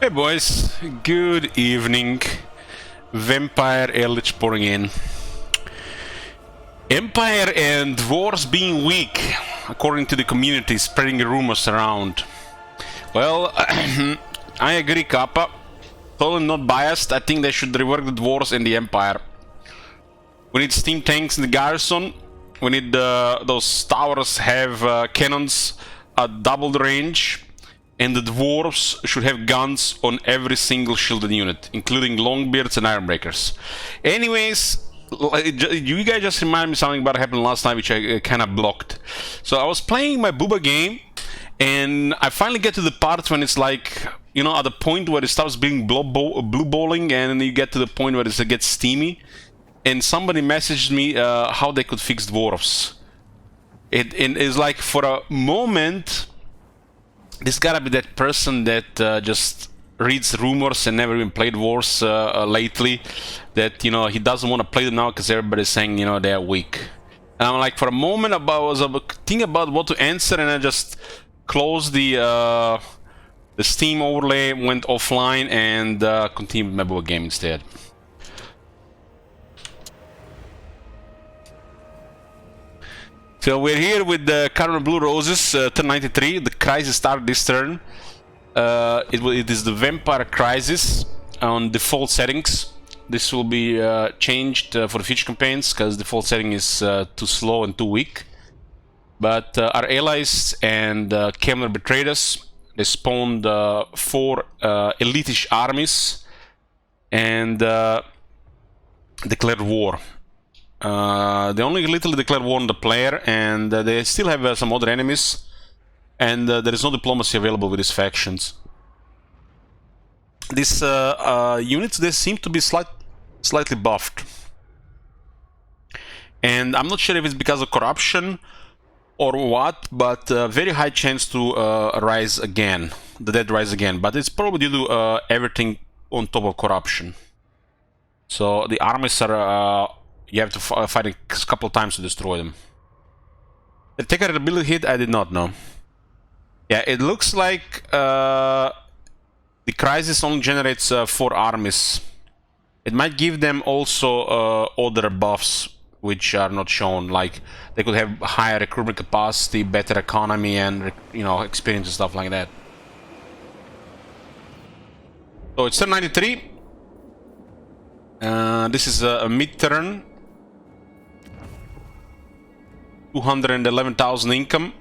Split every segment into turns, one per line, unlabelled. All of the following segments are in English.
Hey boys, good evening. Vampire Eldritch pouring in. Empire and dwarves being weak, according to the community, spreading rumors around. Well, I agree, Kappa. Totally not biased. I think they should rework the dwarves and the Empire. We need steam tanks in the garrison. We need those towers have cannons at double the range. And the dwarves should have guns on every single shielded unit, including longbeards and ironbreakers. Anyways, you guys just remind me something about what happened last night, which I kind of blocked. So I was playing my Booba game, and I finally get to the part when it's like, you know, at the point where it stops being blue balling, and then you get to the point where it gets steamy. And somebody messaged me how they could fix dwarves. It is like, for a moment, this gotta be that person that just reads rumors and never even played wars lately, that, you know, he doesn't want to play them now because everybody's saying, you know, they're weak. And I'm like, for a moment, I was thinking about what to answer, and I just closed the Steam overlay, went offline, and continued my board game instead. So we're here with the Caravan Blue Roses, turn 93. The crisis started this turn. It is the Vampire Crisis on default settings. This will be changed for the future campaigns because default setting is too slow and too weak. But our allies and Kemler betrayed us. They spawned 4 elitish armies and declared war. They only literally declared war on the player, and they still have some other enemies, and there is no diplomacy available with these factions. These units, they seem to be slightly buffed, and I'm not sure if it's because of corruption or what, but very high chance to rise again, the dead rise again, but it's probably due to everything on top of corruption. So the armies are you have to fight a couple of times to destroy them. The take a ability hit, I did not know. Yeah, it looks like the crisis only generates 4 armies. It might give them also other buffs which are not shown, like they could have higher recruitment capacity, better economy, and, you know, experience and stuff like that. So it's turn 93. This is a mid-turn. 211,000 income.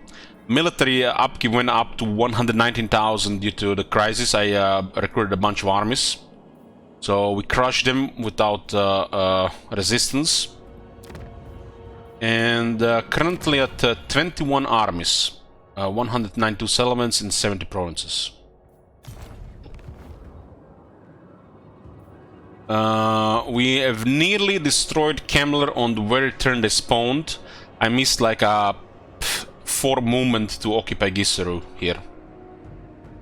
Military upkeep went up to 119,000 due to the crisis. I recruited a bunch of armies, so we crushed them without resistance. And currently at 21 armies, 192 settlements in 70 provinces. We have nearly destroyed Kemler on the very turn they spawned. I missed like a 4 movement to occupy Giseru here.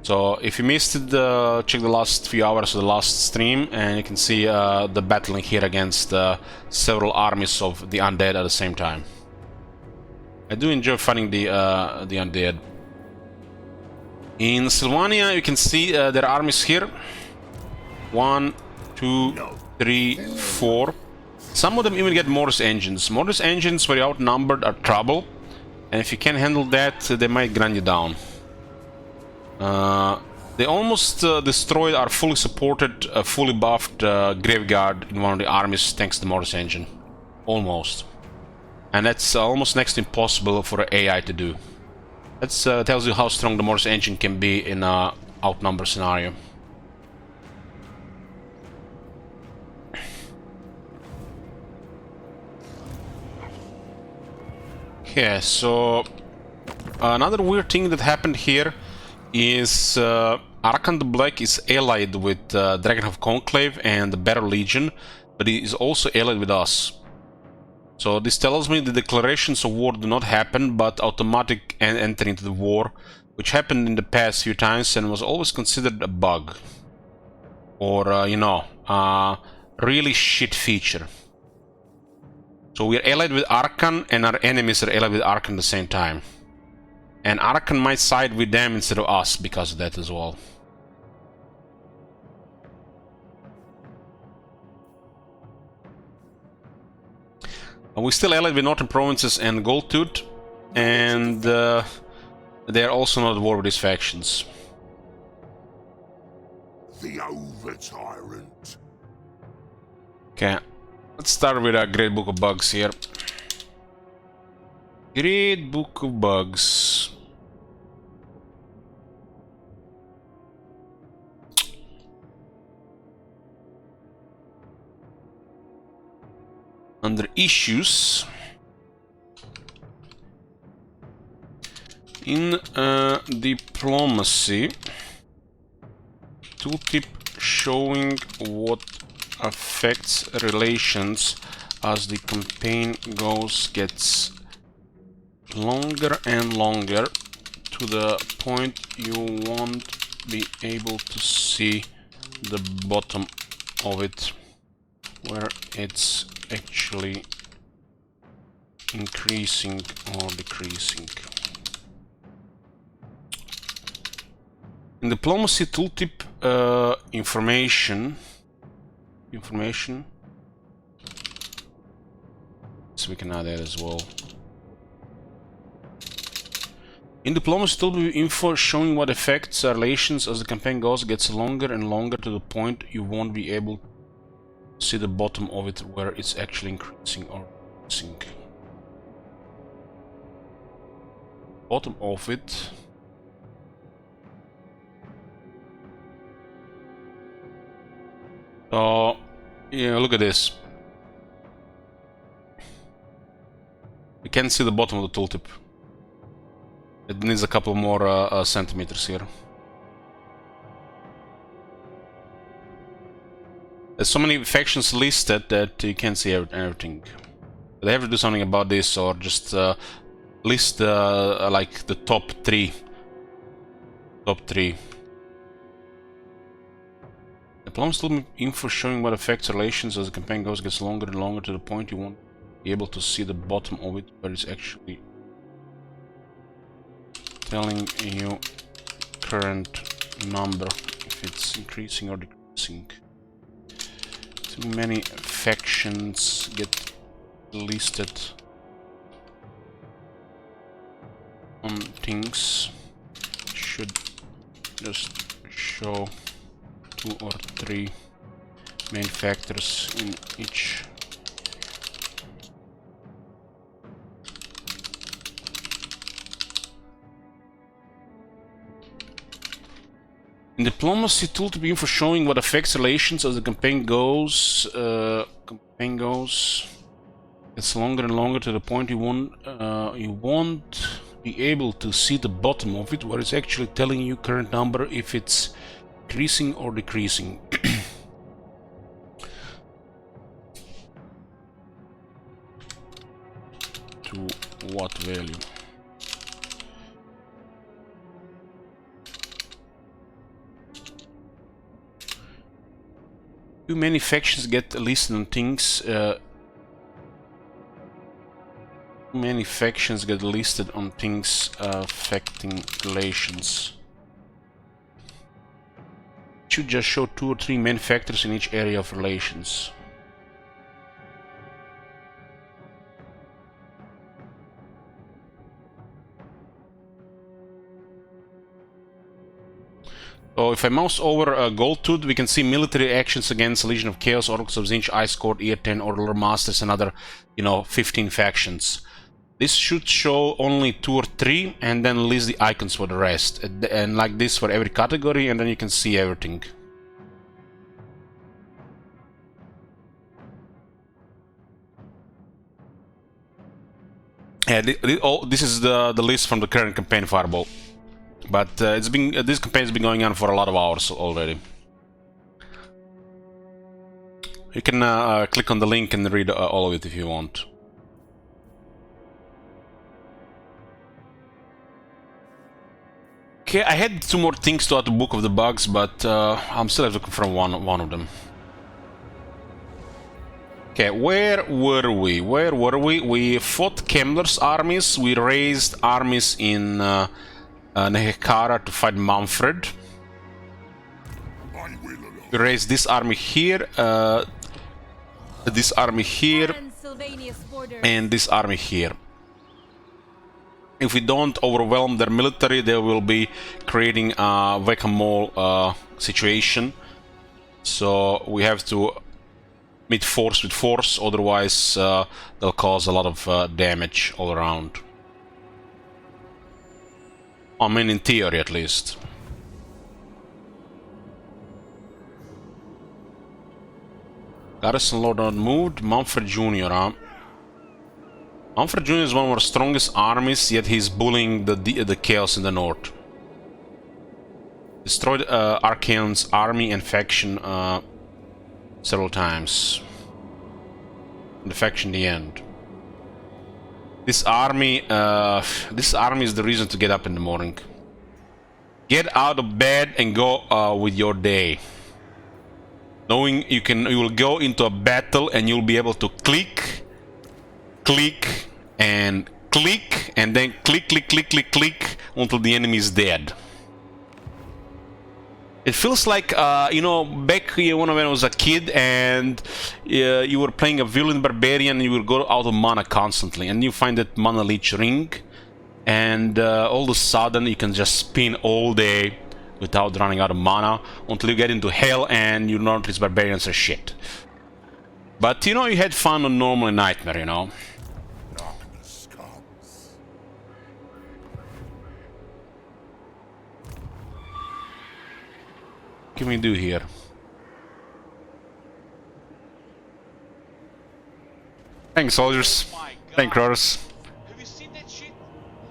So if you missed it, check the last few hours of the last stream, and you can see the battling here against several armies of the undead at the same time. I do enjoy fighting the undead. In Sylvania, you can see there are armies here. 1, 2, 3, 4. Some of them even get Mortis engines. Mortis engines, very outnumbered, are trouble. And if you can't handle that, they might grind you down. They almost destroyed our fully supported, fully buffed Graveguard in one of the armies thanks to the Mortis engine. Almost. And that's almost next to impossible for an AI to do. That tells you how strong the Mortis engine can be in an outnumbered scenario. Yeah, so another weird thing that happened here is Arkan the Black is allied with Dragonhof Conclave and the Battle Legion, but he is also allied with us. So this tells me the declarations of war do not happen, but automatic entry into the war, which happened in the past few times and was always considered a bug. Or, you know, really shit feature. So we're allied with Arkan, and our enemies are allied with Arkan at the same time. And Arkan might side with them instead of us because of that as well. We still allied with Northern Provinces and Goldtooth, and they're also not at war with these factions.
The over-tyrant.
Okay, let's start with our Great Book of Bugs here. Great Book of Bugs. Under Issues, in Diplomacy, tooltip showing what affects relations as the campaign goes gets longer and longer to the point you won't be able to see the bottom of it, where it's actually increasing or decreasing. In Diplomacy tooltip, information, so we can add that as well. In Diplomacy tooltip, info showing what affects relations as the campaign goes gets longer and longer to the point you won't be able to see the bottom of it, where it's actually increasing or decreasing. Bottom of it. So, yeah, look at this. You can't see the bottom of the tooltip. It needs a couple more centimeters here. There's so many factions listed that you can't see everything. They have to do something about this, or just list like the top three. Diplomacy info showing what affects relations as the campaign goes gets longer and longer to the point you won't be able to see the bottom of it, but it's actually telling you current number, if it's increasing or decreasing. Too many factions get listed on things. Should just show 2 or 3 main factors in each. In Diplomacy tooltip info showing what affects relations as the campaign goes. It's longer and longer to the point you won't be able to see the bottom of it, where it's actually telling you current number, if it's increasing or decreasing. To what value? Too many factions get listed on things. Too many factions get listed on things affecting relations. It should just show 2 or 3 main factors in each area of relations. So if I mouse over Goldtooth, we can see military actions against Legion of Chaos, Oracles of Zinch, Ice Court, Ear 10, Order Masters, and other, 15 factions. This should show only 2 or 3, and then list the icons for the rest. And like this for every category, and then you can see everything. Yeah, this is the list from the current campaign Fireball. But this campaign has been going on for a lot of hours already. You can click on the link and read all of it if you want. Okay, I had 2 more things to add to Book of the Bugs, but I'm still looking for one of them. Okay, where were we? We fought Kemmler's armies. We raised armies in Nehekara to fight Manfred. We raised this army here,
Sylvania's borders.
and this army here. If we don't overwhelm their military, they will be creating a whack-a-mole situation. So we have to meet force with force, otherwise they'll cause a lot of damage all around. I mean, in theory at least. Garrison Lord not moved. Manfred Jr., huh? Manfred Jr. is one of our strongest armies, yet he's bullying the chaos in the north. Destroyed Archaon's army and faction several times. The faction the end. This army is the reason to get up in the morning. Get out of bed and go with your day. Knowing you will go into a battle and you'll be able to click, and then click until the enemy is dead. It feels like, you know, back when I was a kid and you were playing a villain barbarian and you would go out of mana constantly, and you find that mana leech ring, and all of a sudden you can just spin all day without running out of mana until you get into hell and you notice barbarians are shit. But you know, you had fun on normal and nightmare, you know.
Darkness comes.
What can we do here? Thanks, soldiers.
My God.
Thank Roars.
Have you seen that shit?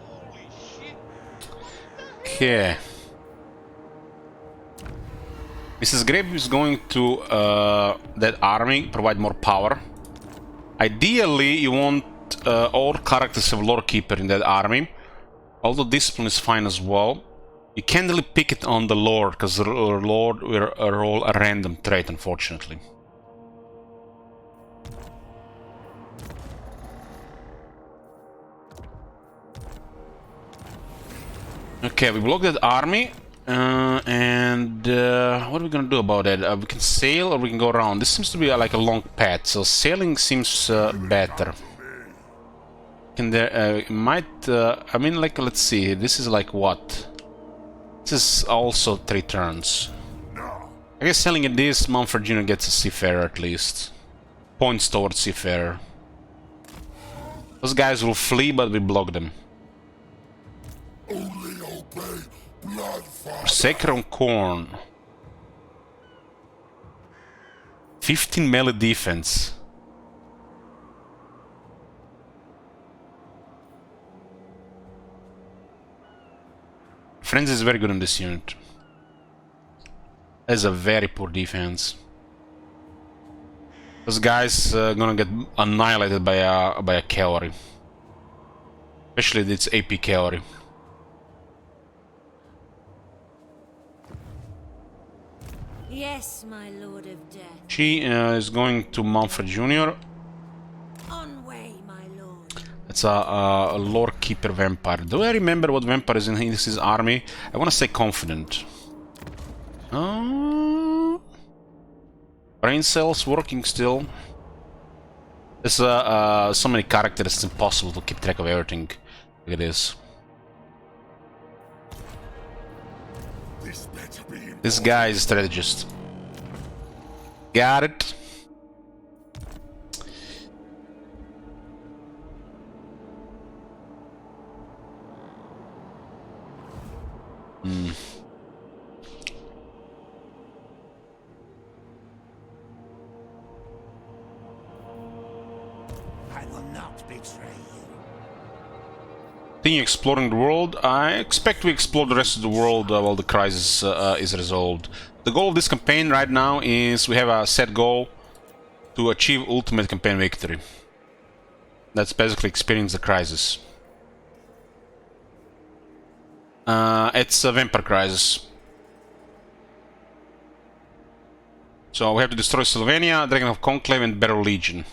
Holy shit.
Okay. Mrs. Grape is going to that army, provide more power. Ideally, you want all characters have Lore Keeper in that army. Although discipline is fine as well. You can't really pick it on the Lord, because the Lord will roll a random trait, unfortunately. Okay, we block that army. And what are we gonna do about it? We can sail or we can go around. This seems to be like a long path, so sailing seems better. Can there might I mean, like, let's see. This is like what? This is also 3 turns. I guess sailing at this, Manfred Jr. gets a seafarer at least. Points towards seafarer. Those guys will flee, but we block them.
Only obey Bloodfather.
Sacred Corn. 15 melee defense. Friends is very good in this unit. Has a very poor defense. Those guys gonna get annihilated by a cavalry. Especially its AP cavalry.
Yes, my lord of death.
She is going to Manfred Jr.
On way, my lord.
It's a Lore Keeper vampire. Do I remember what vampire is in his army? I want to say Confident. Brain cells working still. There's so many characters, it's impossible to keep track of everything. Look at this. This guy is a strategist. Got it.
I will not betray you.
Continue exploring the world. I expect we explore the rest of the world while the crisis is resolved. The goal of this campaign right now is we have a set goal to achieve ultimate campaign victory. That's basically experience the crisis. It's a vampire crisis. So we have to destroy Sylvania, Dragon of Conclave, and Battle Legion.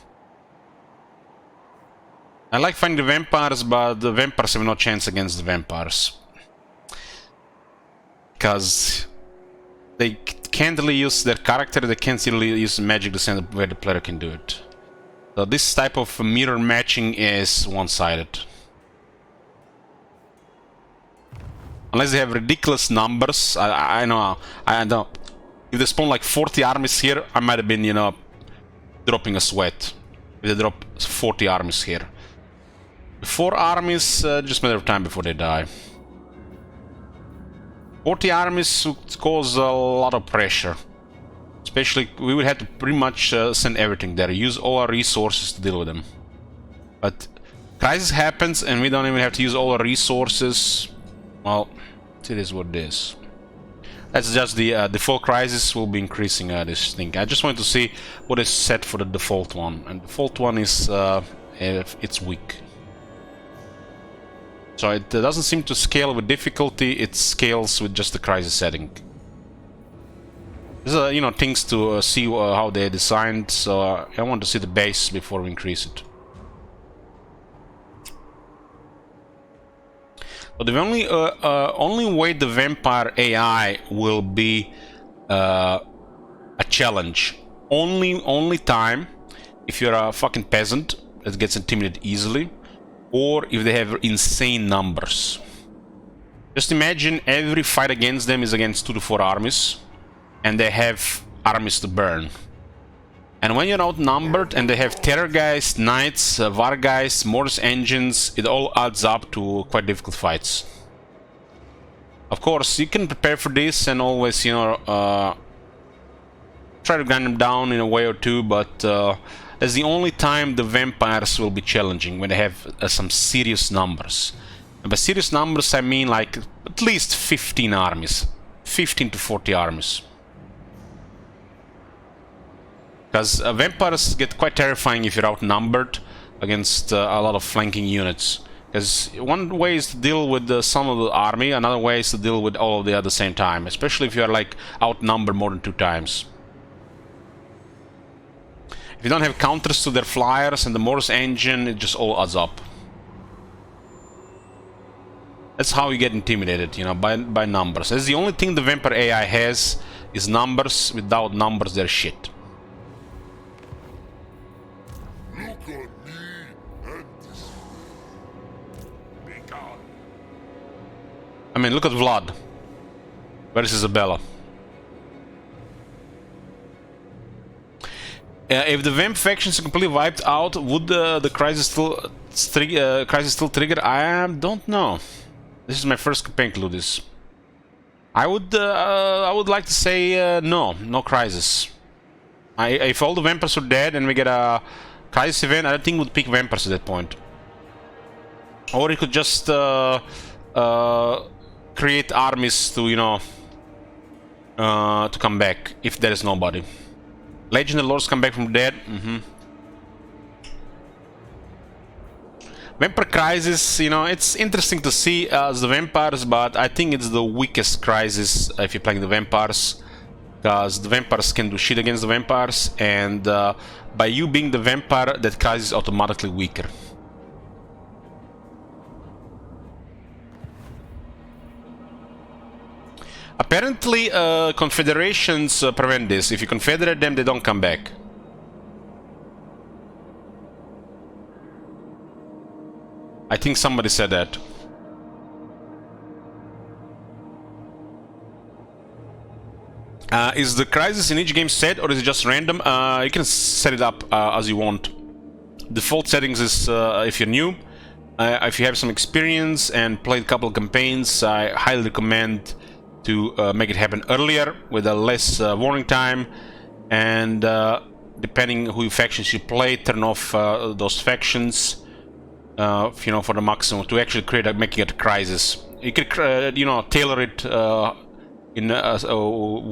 I like finding the vampires, but the vampires have no chance against the vampires. Because they can't really use their character, they can't really use magic the same way the player can do it. So this type of mirror matching is one-sided. Unless they have ridiculous numbers. I know. If they spawn like 40 armies here, I might have been, you know, dropping a sweat. If they drop 40 armies here. 4 armies, just a matter of time before they die. 40 armies would cause a lot of pressure. Especially, we would have to pretty much send everything there, use all our resources to deal with them. But crisis happens and we don't even have to use all our resources. Well, it is what it is. That's just the default crisis will be increasing this thing. I just wanted to see what is set for the default one. And the default one is it's weak. So it doesn't seem to scale with difficulty, it scales with just the crisis setting. These are, you know, things to see how they're designed, so I want to see the base before we increase it. But the only way the vampire AI will be a challenge, only time if you're a fucking peasant that gets intimidated easily, or if they have insane numbers. Just imagine every fight against them is against 2 to 4 armies, and they have armies to burn. And when you're outnumbered and they have terror guys, knights, vargeist, mortis engines, it all adds up to quite difficult fights. Of course, you can prepare for this and always, you know, try to gun them down in a way or two, but that's the only time the vampires will be challenging, when they have some serious numbers. And by serious numbers, I mean like at least 15 armies, 15 to 40 armies. Because vampires get quite terrifying if you're outnumbered against a lot of flanking units. Because one way is to deal with some of the army, another way is to deal with all of the at the same time. Especially if you're like outnumbered more than 2 times. If you don't have counters to their flyers and the mortis engine, it just all adds up. That's how you get intimidated, you know, by numbers. That's the only thing the vampire AI has, is numbers. Without numbers, they're shit.
Look on me and this. Be gone.
I mean, look at Vlad. Where's Isabella? If the vamp factions are completely wiped out, would the crisis still trigger? I don't know. This is my first campaign to do this. I would like to say no crisis. If all the vampires are dead and we get a crisis event, I don't think we'd pick vampires at that point. Or it could just create armies to, you know, to come back if there is nobody. Legendary lords come back from dead. Vampire crisis, you know, it's interesting to see as the vampires, but I think it's the weakest crisis if you're playing the vampires, because the vampires can do shit against the vampires, and by you being the vampire, that crisis is automatically weaker. Apparently, confederations prevent this. If you confederate them, they don't come back. I think somebody said that. Is the crisis in each game set, or is it just random? You can set it up as you want. Default settings is if you're new. If you have some experience and played a couple of campaigns, I highly recommend to make it happen earlier with a less warning time, and depending who factions you play, turn off those factions, you know, for the maximum to actually making it a crisis. You could you know, tailor it in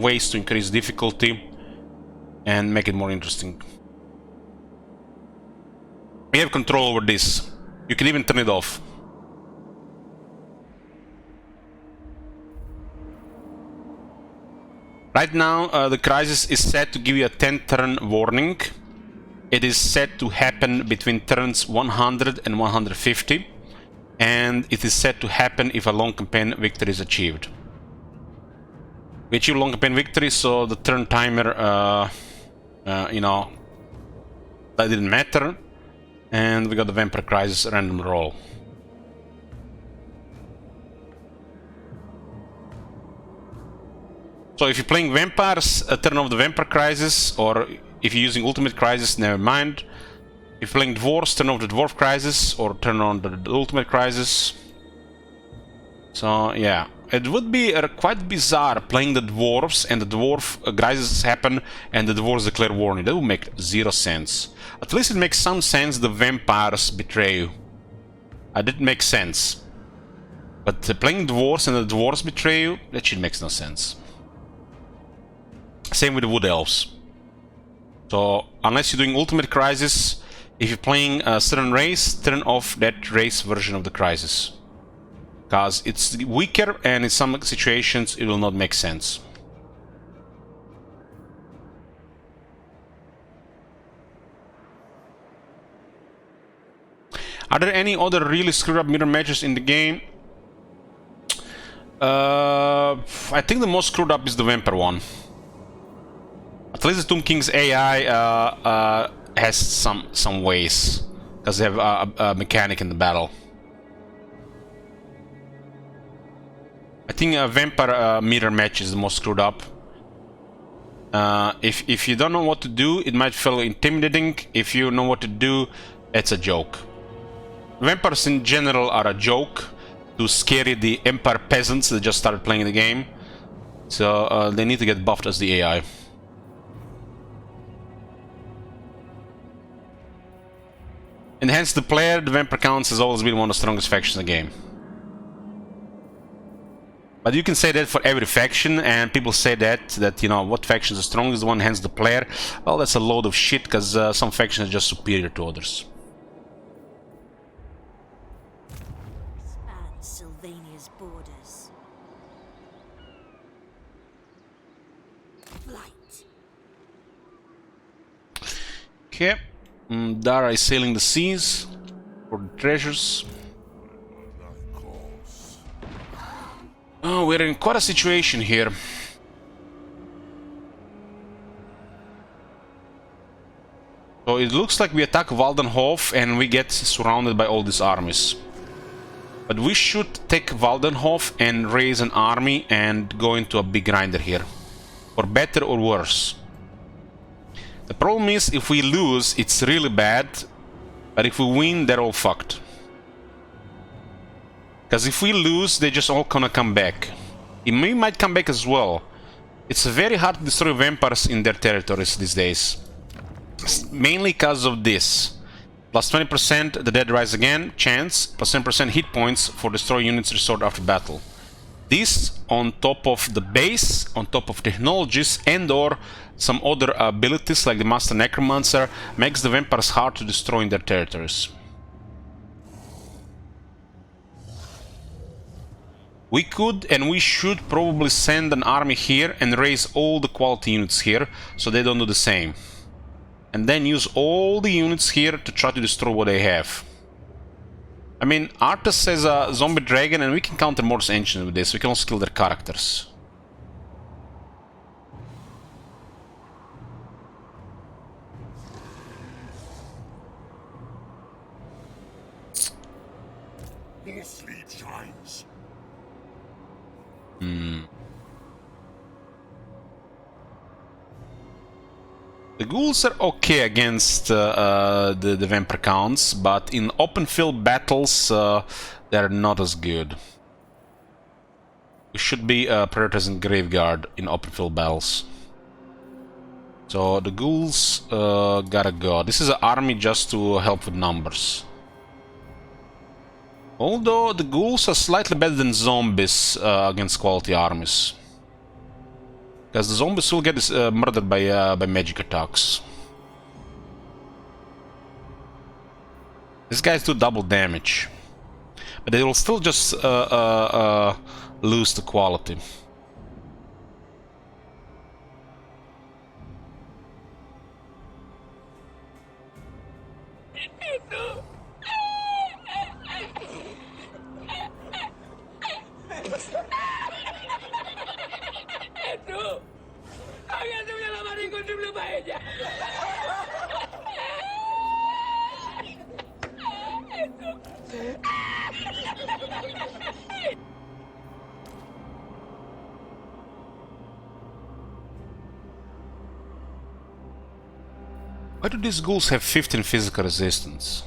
ways to increase difficulty and make it more interesting. We have control over this. You can even turn it off. Right now, the crisis is set to give you a 10-turn warning. It is set to happen between turns 100 and 150, and it is set to happen if a long campaign victory is achieved. We achieve long campaign victory, so the turn timer, you know, That didn't matter. And we got the Vampire Crisis random roll. So if you're playing vampires, turn off the Vampire Crisis, or if you're using Ultimate Crisis, never mind. If you're playing dwarves, turn off the Dwarf Crisis, or turn on the Ultimate Crisis. So yeah, it would be quite bizarre playing the dwarves and the dwarf crisis happen and the dwarves declare warning. That would make zero sense. At least it makes some sense the vampires betray you. That makes sense. But playing dwarves and the dwarves betray you, that shit makes no sense. Same with the wood elves. So unless you're doing Ultimate Crisis, if you're playing a certain race, turn off that race version of the crisis. Because it's weaker and in some situations it will not make sense. Are there any other really screwed up mirror matches in the game? I think the most screwed up is the Vampire one. At least the Tomb King's AI has some ways, because they have a mechanic in the battle. I think a Vampire mirror match is the most screwed up. If you don't know what to do, it might feel intimidating. If you know what to do, it's a joke. Vampires in general are a joke to scare the Empire peasants that just started playing the game. So they need to get buffed as the AI. Enhance the player, the Vampire Counts has always been one of the strongest factions in the game. But you can say that for every faction, and people say that you know, what faction is the strongest, the one enhance the player. Well, that's a load of shit, because some factions are just superior to others.
Expand Sylvania's borders. Flight.
Okay. Dara is sailing the seas for the treasures. Oh, we're in quite a situation here. So it looks like we attack Waldenhof and we get surrounded by all these armies. But we should take Waldenhof and raise an army and go into a big grinder here. For better or worse. The problem is, if we lose, it's really bad. But if we win, they're all fucked. Because if we lose, they're just all gonna come back. It might come back as well. It's very hard to destroy vampires in their territories these days. Mainly because of this. Plus 20% the dead rise again, chance, plus 10% hit points for destroy units restored after battle. This on top of the base, on top of technologies and or some other abilities like the Master Necromancer, makes the vampires hard to destroy in their territories. We could and we should probably send an army here and raise all the quality units here, so they don't do the same. And then use all the units here to try to destroy what they have. I mean, Arthas has a zombie dragon and we can counter Morse Ancient with this, we can also kill their characters.
More sleep shines.
The ghouls are okay against the vampire counts, but in open field battles they're not as good. We should be prioritizing Graveguard in open field battles. So the ghouls gotta go. This is an army just to help with numbers. Although the ghouls are slightly better than zombies against quality armies. Because the zombies will get murdered by magic attacks. These guys do double damage. But they will still just lose the quality. Why do these ghouls have 15 physical resistance?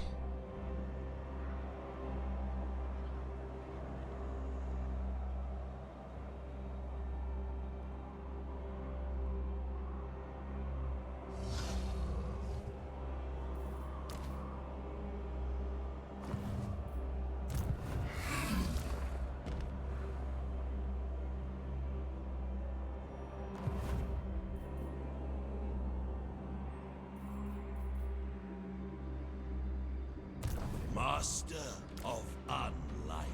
Master of unlife.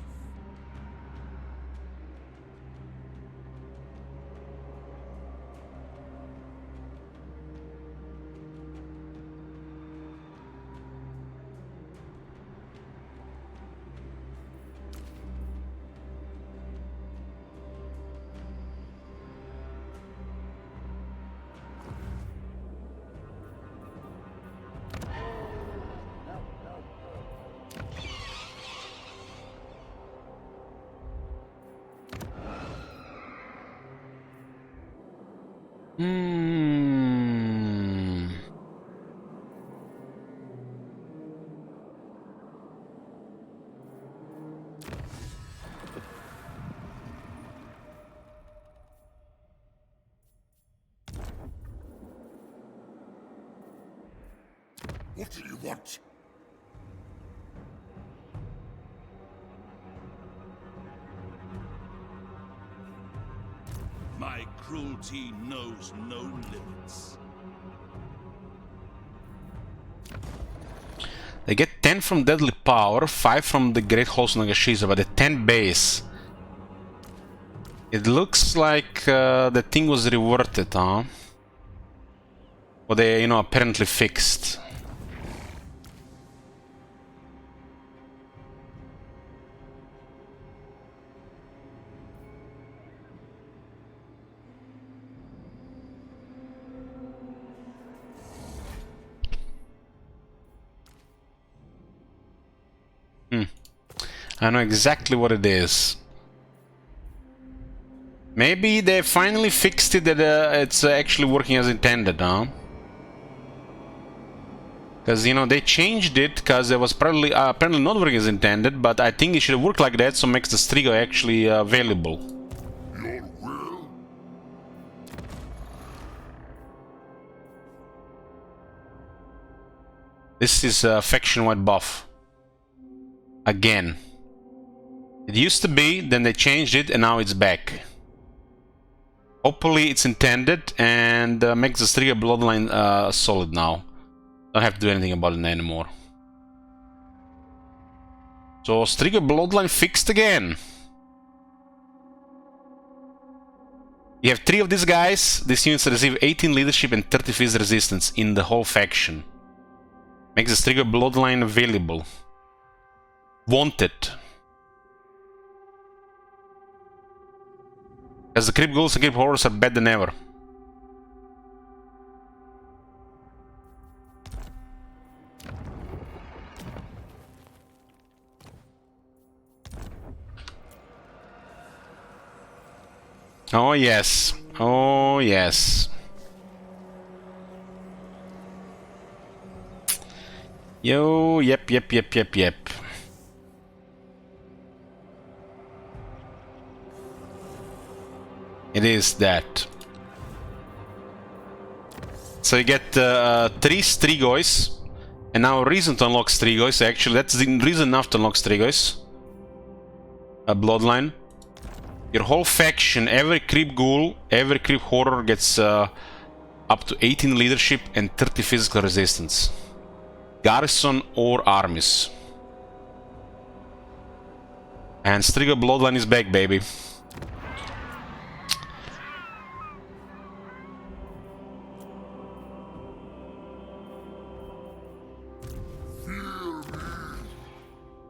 Hmm.
What do you want? My cruelty knows no limits.
They get 10 from Deadly Power, 5 from the Great Host Nagashiza, but the 10 base. It looks like the thing was reverted, huh? Or they, you know, apparently fixed. I know exactly what it is. Maybe they finally fixed it that it's actually working as intended, huh? Because, you know, they changed it because it was probably apparently not working as intended, but I think it should work like that, so makes the Strigo actually available.
Your will?
This is faction-wide buff. Again. It used to be, then they changed it, and now it's back. Hopefully it's intended and makes the Striga bloodline solid now. Don't have to do anything about it anymore. So Striga bloodline fixed again. You have 3 of these guys. These units receive 18 leadership and 30 physical resistance in the whole faction. Makes the Striga bloodline available. Wanted. Because the Crypt Ghouls and Crypt Horrors are better than ever. Oh yes. Oh yes. Yo, yep. It is that. So you get 3 Strigoi, and now a reason to unlock Strigoi. Actually, that's the reason enough to unlock Strigoi. A bloodline. Your whole faction, every Crypt Ghoul, every Crypt Horror gets up to 18 leadership and 30 physical resistance. Garrison or armies. And Striga bloodline is back, baby.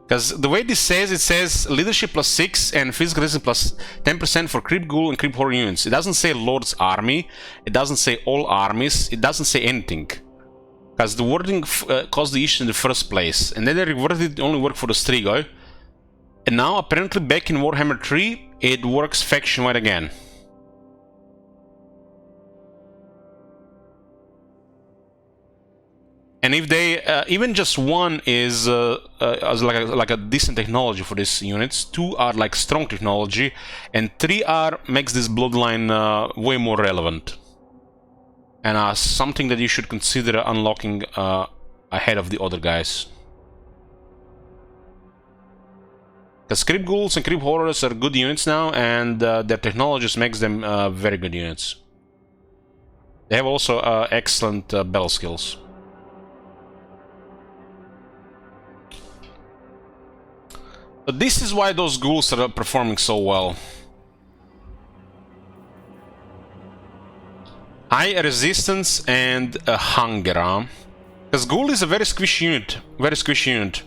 Because the way this says, it says leadership plus 6 and physical resistance plus 10% for Crypt Ghoul and Crypt Horror units. It doesn't say Lord's army, it doesn't say all armies, it doesn't say anything. Because the wording caused the issue in the first place, and then they reverted it only worked for the Strigoi. And now apparently back in Warhammer 3 it works faction-wide again. And if they even just one is as like a decent technology for these units, 2 are like strong technology, and 3 are makes this bloodline way more relevant, and something that you should consider unlocking ahead of the other guys. Because Crypt Ghouls and Crypt Horrors are good units now, and their technologies makes them very good units. They have also excellent battle skills. But this is why those ghouls are performing so well. High resistance and hunger. Because ghoul is a very squishy unit. Very squishy unit.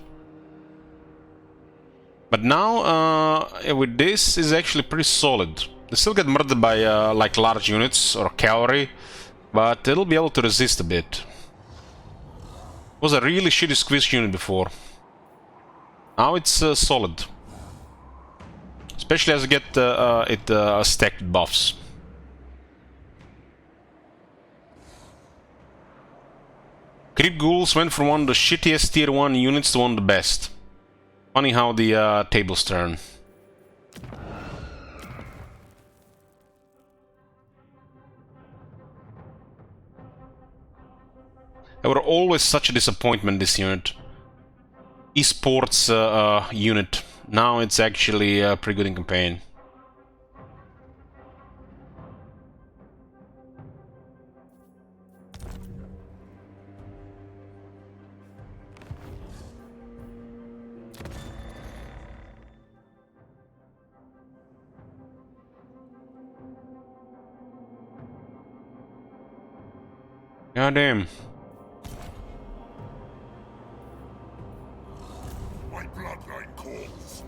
But now, with this, is actually pretty solid. They still get murdered by like large units or cavalry, but it'll be able to resist a bit. It was a really shitty squish unit before. Now it's solid. Especially as you get it stacked buffs. Crypt Ghouls went from one of the shittiest tier 1 units to one of the best. Funny how the tables turn. They were always such a disappointment, this unit. Esports unit. Now it's actually pretty good in campaign. God damn.
My bloodline calls.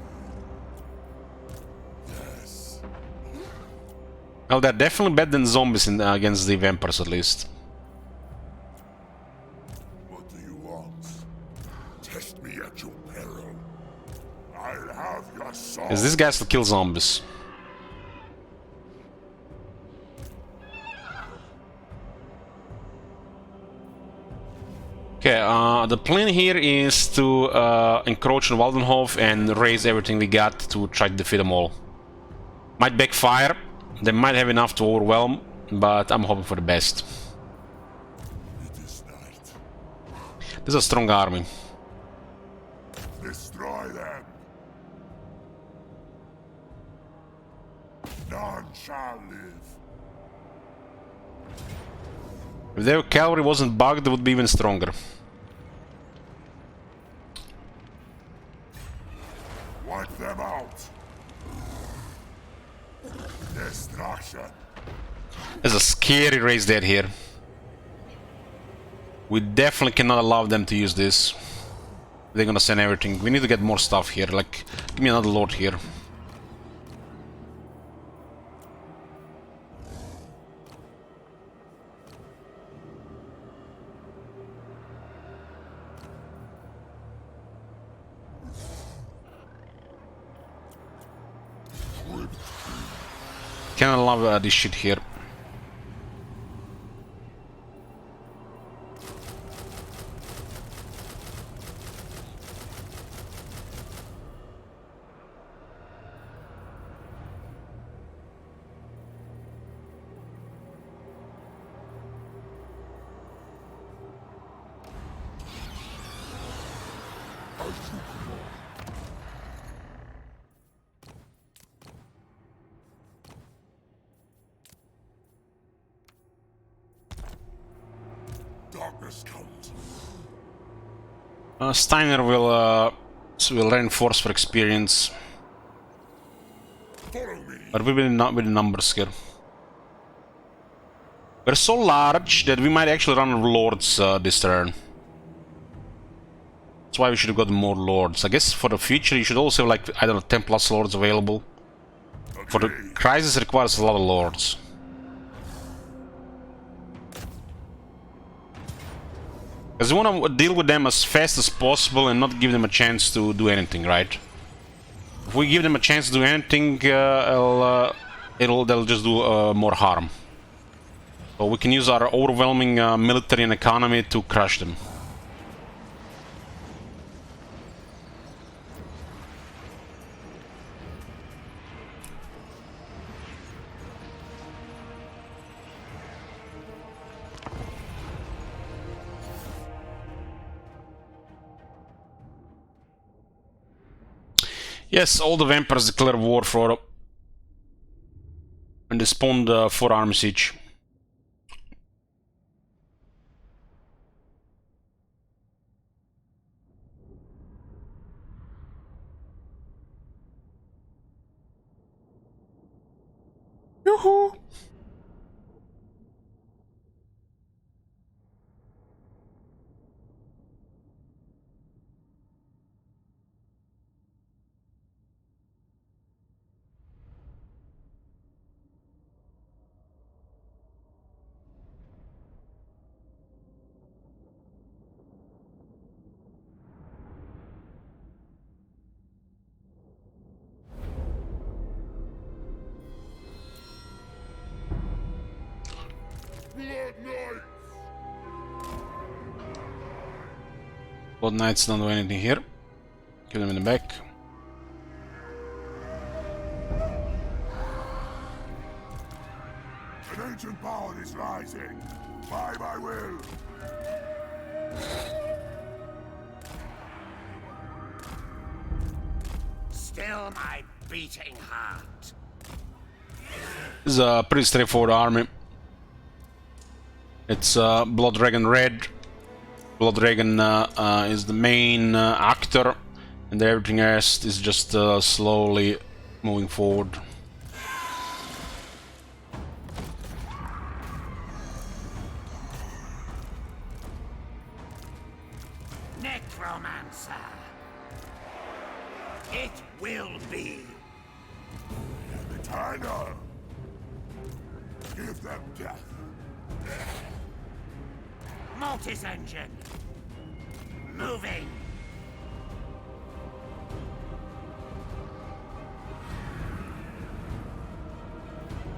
Yes.
Well, they're definitely better than zombies against the vampires, at least.
What do you want? Test me at your peril. I'll have your soul.
Because this guy still kill zombies. Okay, the plan here is to encroach on Waldenhof and raise everything we got to try to defeat them all. Might backfire, they might have enough to overwhelm, but I'm hoping for the best.
It is night.
This is a strong army.
Destroy them. None shall live.
If their cavalry wasn't bugged, they would be even stronger.
Wipe them out. Destruction.
There's a scary race dead here. We definitely cannot allow them to use this. They're gonna send everything. We need to get more stuff here. Like, give me another lord here. Kinda love this shit here.
Darkness comes.
Steiner will reinforce for experience,
Follow me.
but we've been not with the numbers here. We're so large that we might actually run lords this turn. That's why we should have got more lords. I guess for the future you should also have, like, I don't know, 10 plus lords available. For the crisis requires a lot of lords. Because we want to deal with them as fast as possible and not give them a chance to do anything, right? If we give them a chance to do anything, they'll just do more harm. So we can use our overwhelming military and economy to crush them. Yes, all the vampires declare war, Frodo. And they spawned 4 armies each. Yoo-hoo! Blood Knights don't do anything here. Kill them in the back.
An ancient power is rising. By my will.
Still my beating heart.
This is a pretty straightforward army. It's Blood Dragon Red. Blood Dragon is the main actor, and everything else is just slowly moving forward.
Necromancer. It will be.
China. Give them death.
Mortis engine. Moving.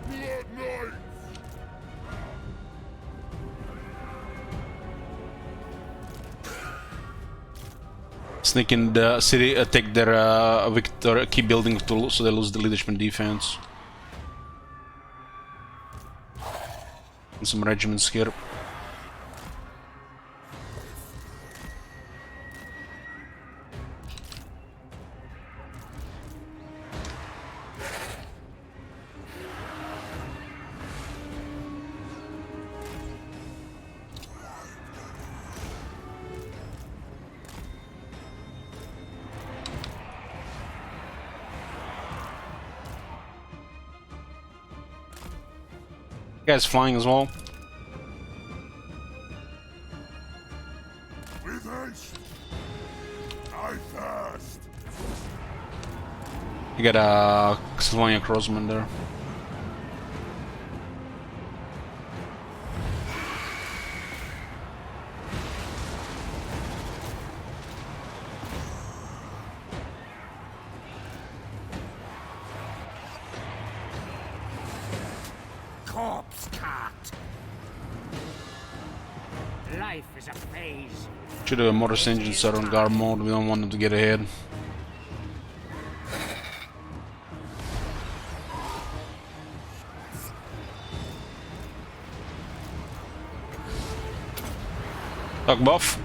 Blood Knights.
Sneak in the city, take their victor key building to, so they lose the leadership and defense. And some regiments here. Guys flying as well.
With haste. I thirst.
You got a Castlevania Crossman there.
Corpse cart. Life is a phase.
Should have Mortis engines are on guard mode, we don't want them to get ahead. Duck buff.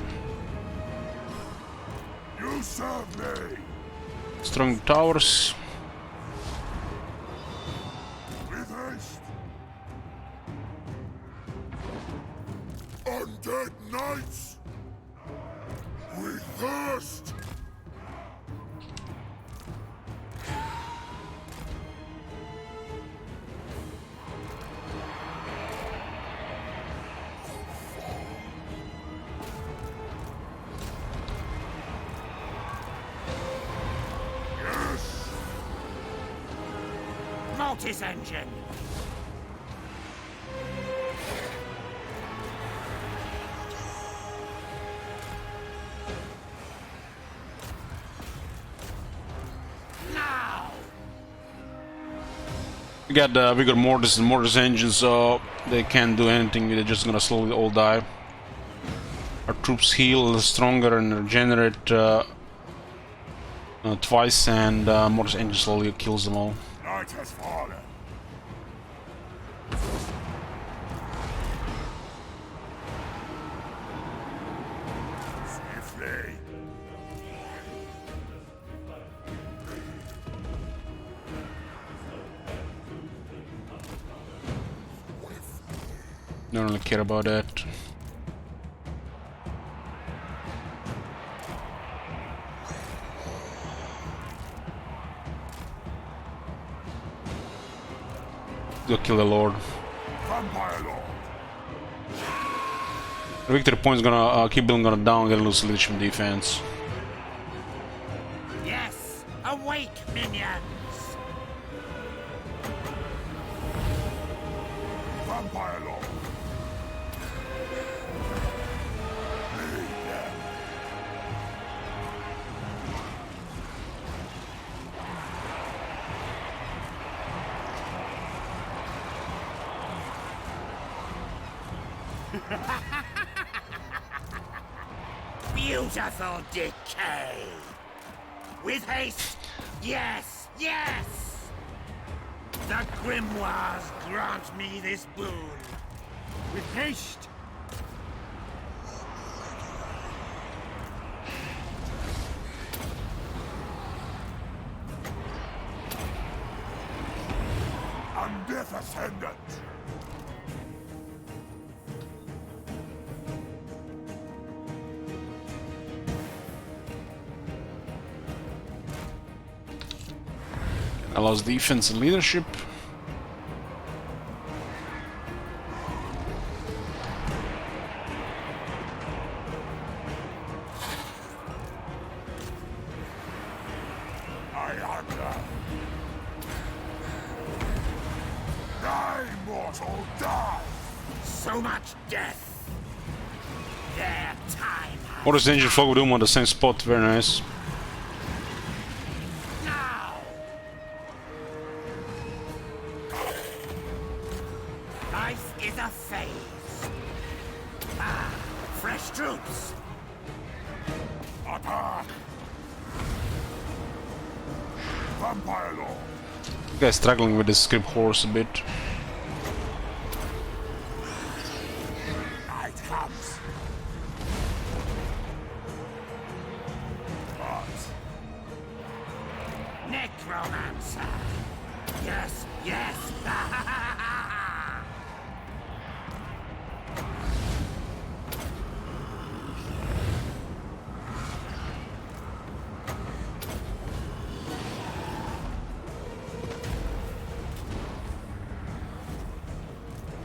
You serve me.
Strong towers.
With haste. Undead knights. We thirst.
Mortis engine.
We got mortars and mortars engines, so they can't do anything. They're just gonna slowly all die. Our troops heal stronger and regenerate twice, and mortars engine slowly kills them all.
Night has fallen. Swiftly.
Don't really care about that. Go kill the Lord.
Vampire Lord.
The victory point's gonna keep building gonna down, gonna lose leadership and defense.
Yes, awake, minions!
Vampire Lord. Lead them.
Beautiful decay! With haste! Yes, yes! The grimoires grant me this boon. With haste!
Undeath Ascendant.
Allows defense and leadership.
I hunger. Die, mortal, die!
So much death! Their time has
Mortars engine fog doom on the same spot, very nice.
now! Life is a phase. Ah, fresh troops!
Attack! Vampire Lord.
You guys struggling with this script horse a bit.
Night comes. But
Necromancer! Yes, yes!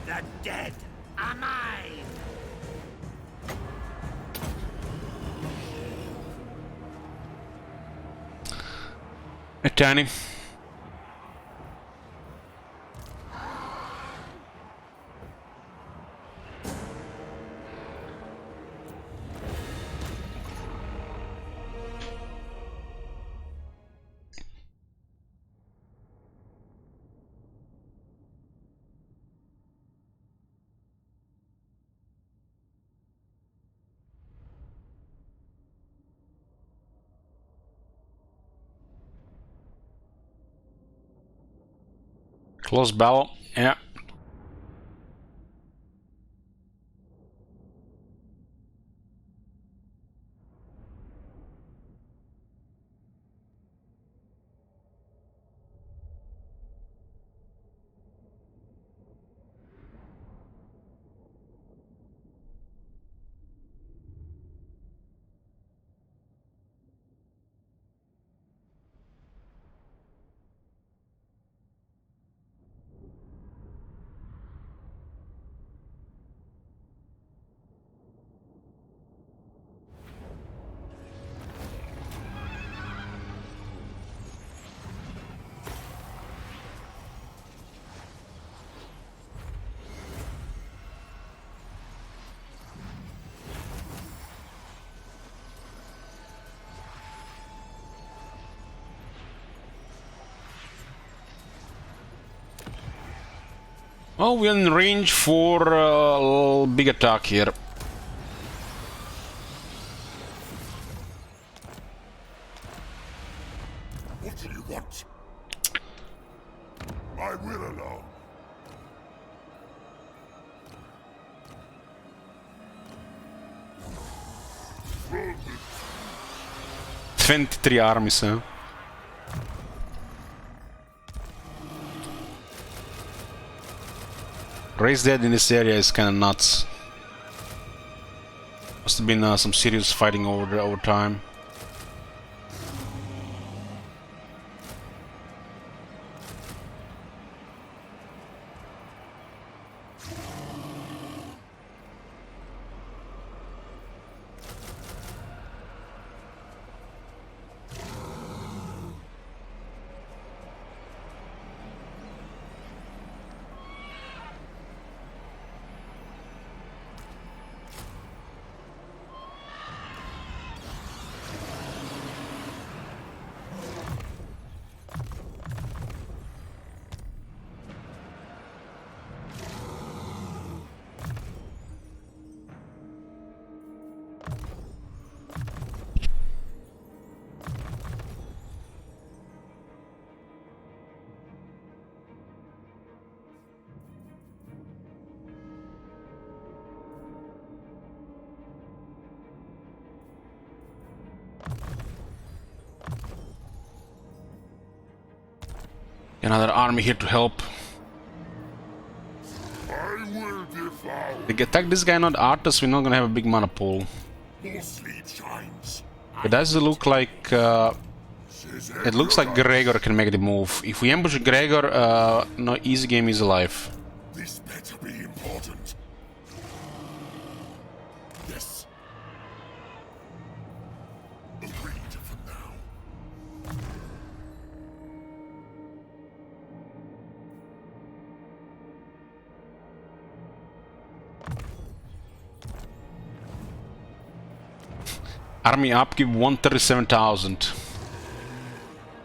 The dead are mine!
Hey, Tiny. Close battle. Yeah. Oh, we're in range for a big attack here.
What do you want? I will alone.
23 armies, huh? Race dead in this area is kinda nuts. Must have been some serious fighting over time. Another army here to help.
I will devour.
They attack this guy, not Artus, we're not gonna have a big mana pool.
More sleep shines.
It does look like... it looks like Gregor can make the move. If we ambush Gregor, no easy game is alive.
This better be important. Yes. Agreed for now.
Army upkeep 137,000.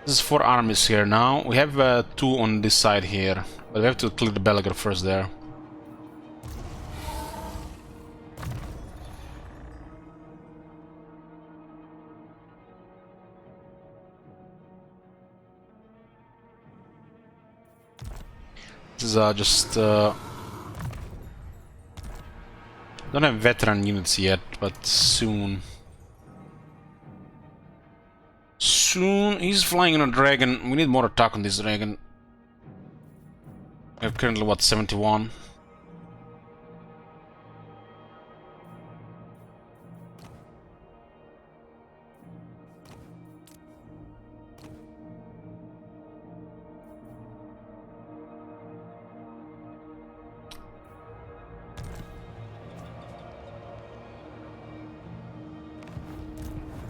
This is 4 armies here now. We have 2 on this side here, but we have to clear the Belagar first there. This is just... don't have veteran units yet, but soon. Soon. He's flying on a dragon. We need more attack on this dragon. We have currently, what, 71?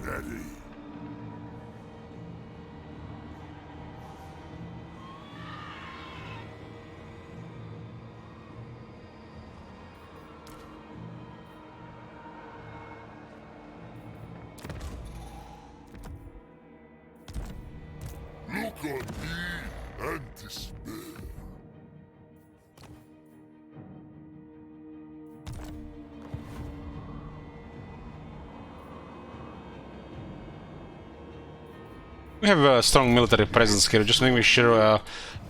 Ready. Look on me and despair.
We have a strong military presence here, just making sure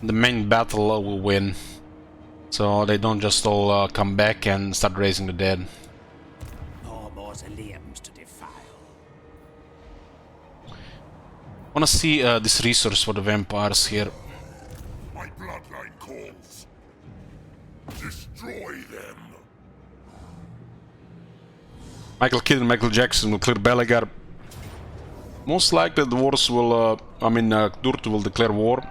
the main battle will win. So they don't just all come back and start raising the dead.
More mausoleums to defile.
Wanna see this resource for the vampires here.
My bloodline calls. Destroy them.
Michael Kidd and Michael Jackson will clear Belagar. Most likely the dwarves will, Durt will declare war.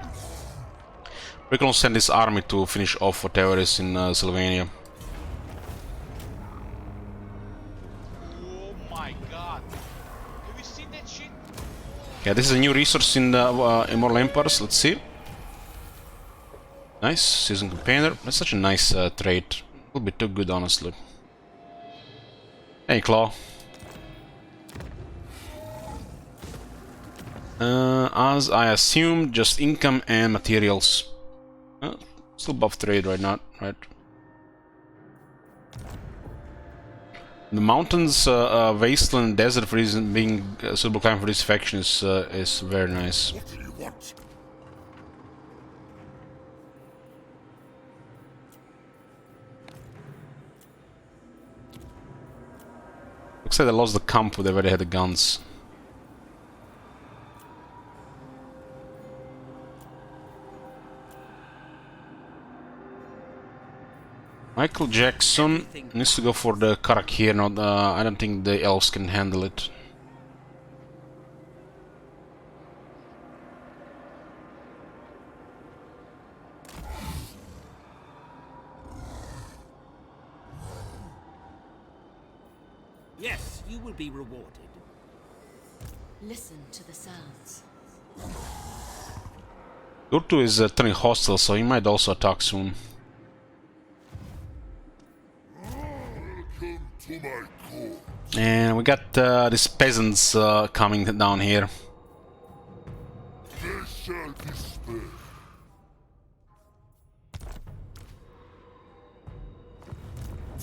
We can send this army to finish off whatever is in Sylvania.
Oh my god. Have you seen that shit?
Yeah, this is a new resource in the Immortal Empires. Let's see. Nice, season campaigner. That's such a nice trait. Will be too good, honestly. Hey, Claw. As I assumed, just income and materials. Still buff trade right now, right? The mountains, wasteland, desert for reason being suitable climb for this faction is very nice.
What do you want?
Looks like they lost the camp where they already had the guns. Michael Jackson needs to go for the Karak here. Not, I don't think the elves can handle it.
Yes, you will be rewarded.
Listen to the sounds.
Urtu is turning hostile, so he might also attack soon.
Welcome to my court.
And we got these peasants coming down here.
They shall despair.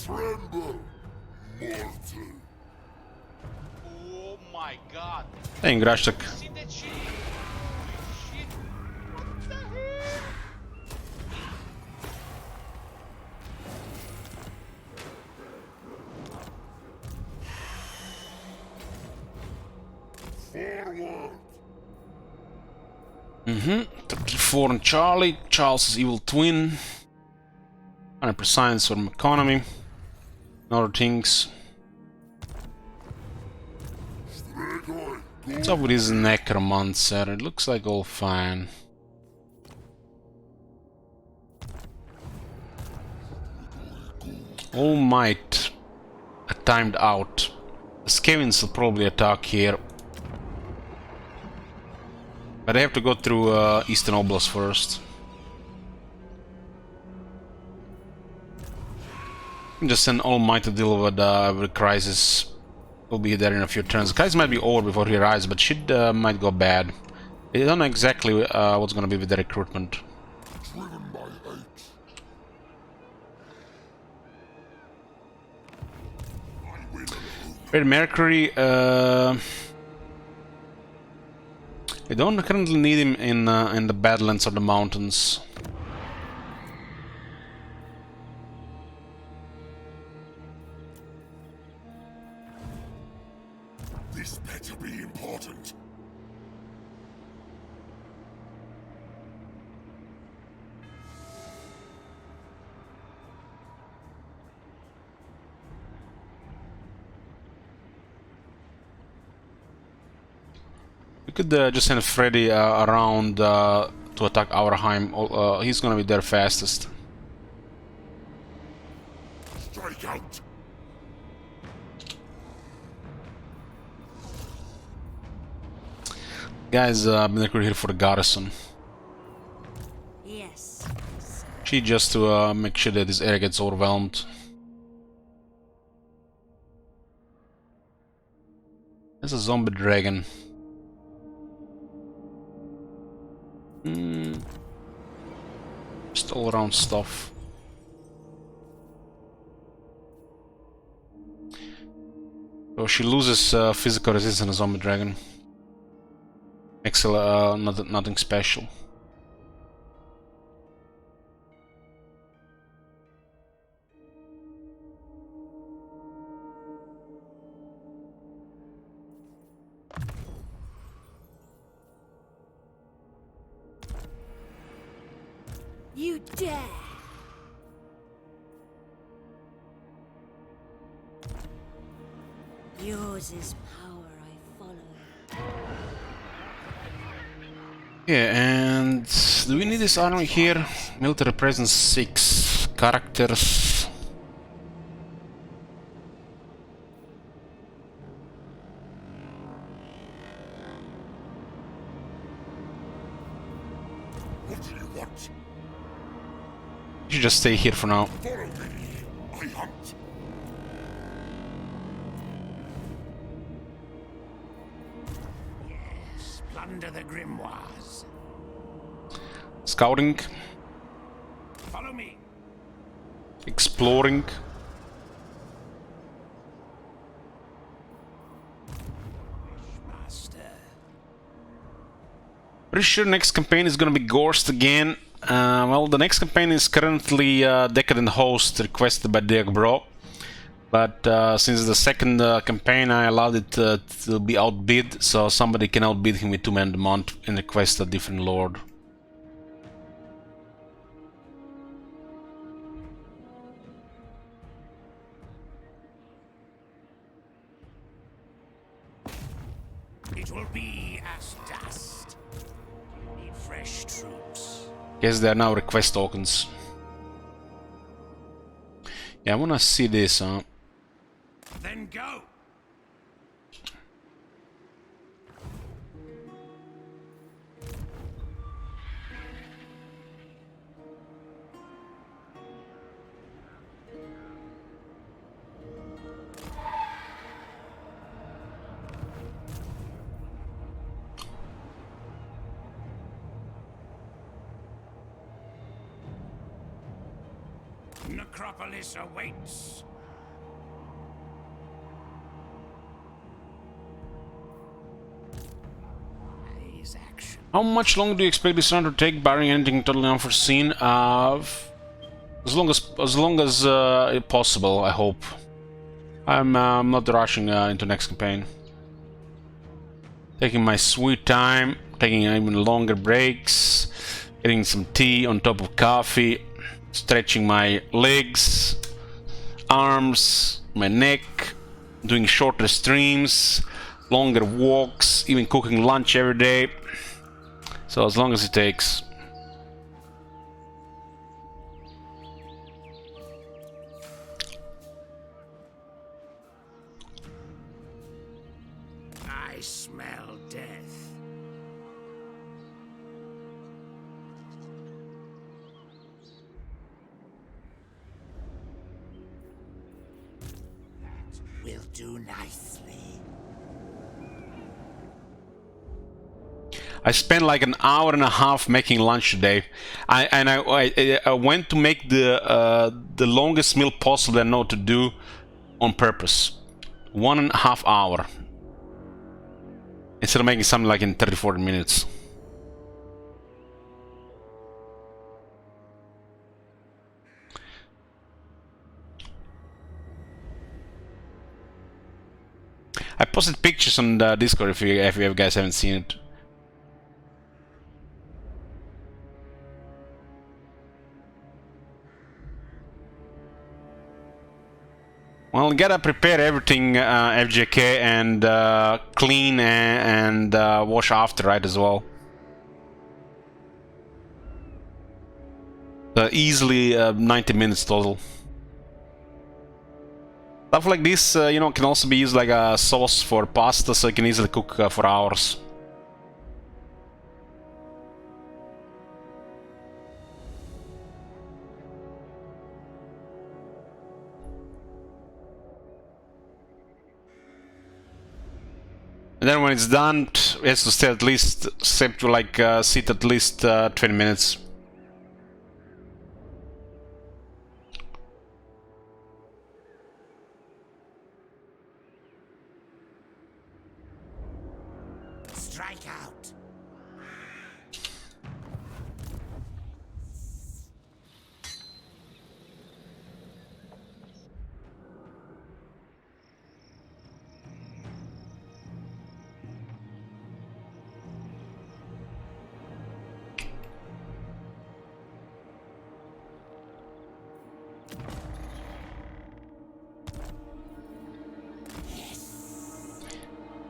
Tremble, mortal.
Oh my god.
Hey, Grashtak.
You seen that shit? Holy shit. What the hell?
Forward.
34 on Charlie, Charles' evil twin. 100% from economy. And other things.
Strigoi,
What's up with his necromancer? It looks like all fine. All Might timed out. The Skavens will probably attack here. But I have to go through Eastern Oblast first. Just send All Might to deal with the crisis. We'll be there in a few turns. The crisis might be over before he arrives, but shit might go bad. I don't know exactly what's gonna be with the recruitment.
driven by hate. I will alone.
Red Mercury, I don't currently need him in the Badlands or the mountains.
This better be important.
We could just send Freddy around to attack Auerheim. He's gonna be there fastest.
Strike out.
Guys, I've been recruited here for the garrison.
Yes.
She just to make sure that this area gets overwhelmed. There's a zombie dragon. Just all around stuff. So she loses physical resistance on a zombie dragon. Excellent, nothing special.
You dare! Yours is power I follow.
Yeah, and do we need this army here? Military presence 6 characters.
What do you want?
You should just stay here for now.
Follow me. I hunt.
Yes, plunder the grimoires.
Scouting.
Follow me.
Exploring.
Master.
Pretty sure next campaign is gonna be Gorst again. Well, the next campaign is currently Decadent Host, requested by Dirk Bro. But since the second campaign I allowed it to be outbid, so somebody can outbid him with 2 men a month and request a different lord.
It will be as dust. You need fresh troops.
Guess they are now request tokens. Yeah, I wanna see this, huh?
Then go. Necropolis awaits. His action.
How much longer do you expect this run to take, barring anything totally unforeseen? As long as possible, I hope. I'm not rushing into next campaign. Taking my sweet time, taking even longer breaks, getting some tea on top of coffee, stretching my legs, arms, my neck, doing shorter streams, longer walks, even cooking lunch every day. So as long as it takes.
I smell death. That will do nicely.
I spent like an hour and a half making lunch today. I went to make the longest meal possible I know to do on purpose. 1.5 hours. Instead of making something like in 30-40 minutes. I posted pictures on the Discord if you guys haven't seen it. Well, gotta prepare everything, FJK, and clean and wash after, right, as well. Easily 90 minutes total. Stuff like this, you know, can also be used like a sauce for pasta, so you can easily cook for hours. And then when it's done, it has to stay at least, sit at least 20 minutes.
Strike out.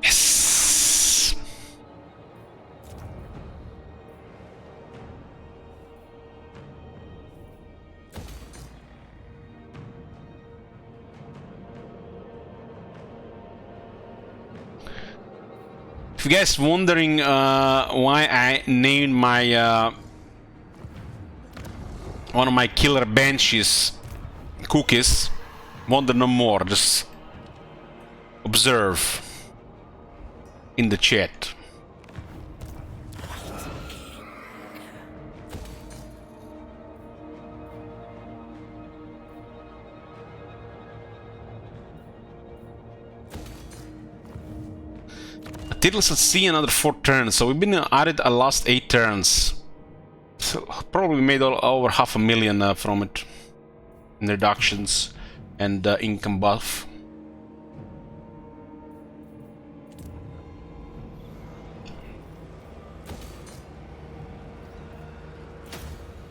Yes. If you guys wondering why I named my one of my killer banshees cookies, wonder no more. Just observe in the chat. Tiddles at sea another 4 turns, so we've been at it the last 8 turns. So probably made over $500,000 from it in reductions and income buff.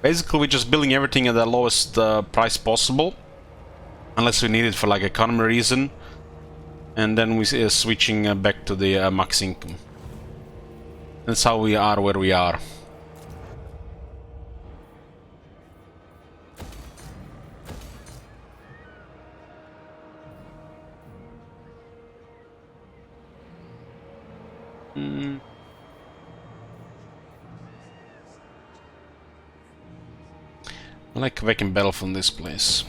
Basically, we're just building everything at the lowest price possible, unless we need it for like economy reason, and then we switching back to the max income. That's how we are where we are. I like Waking Battle from this place.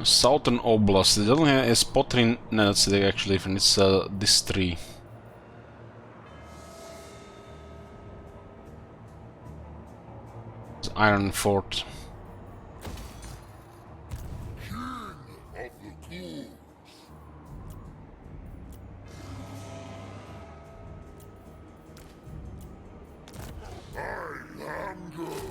Southern Oblast. It doesn't have a spot in. No, that's actually different. It's this tree. It's Iron Fort.
King of the ghouls. I am good.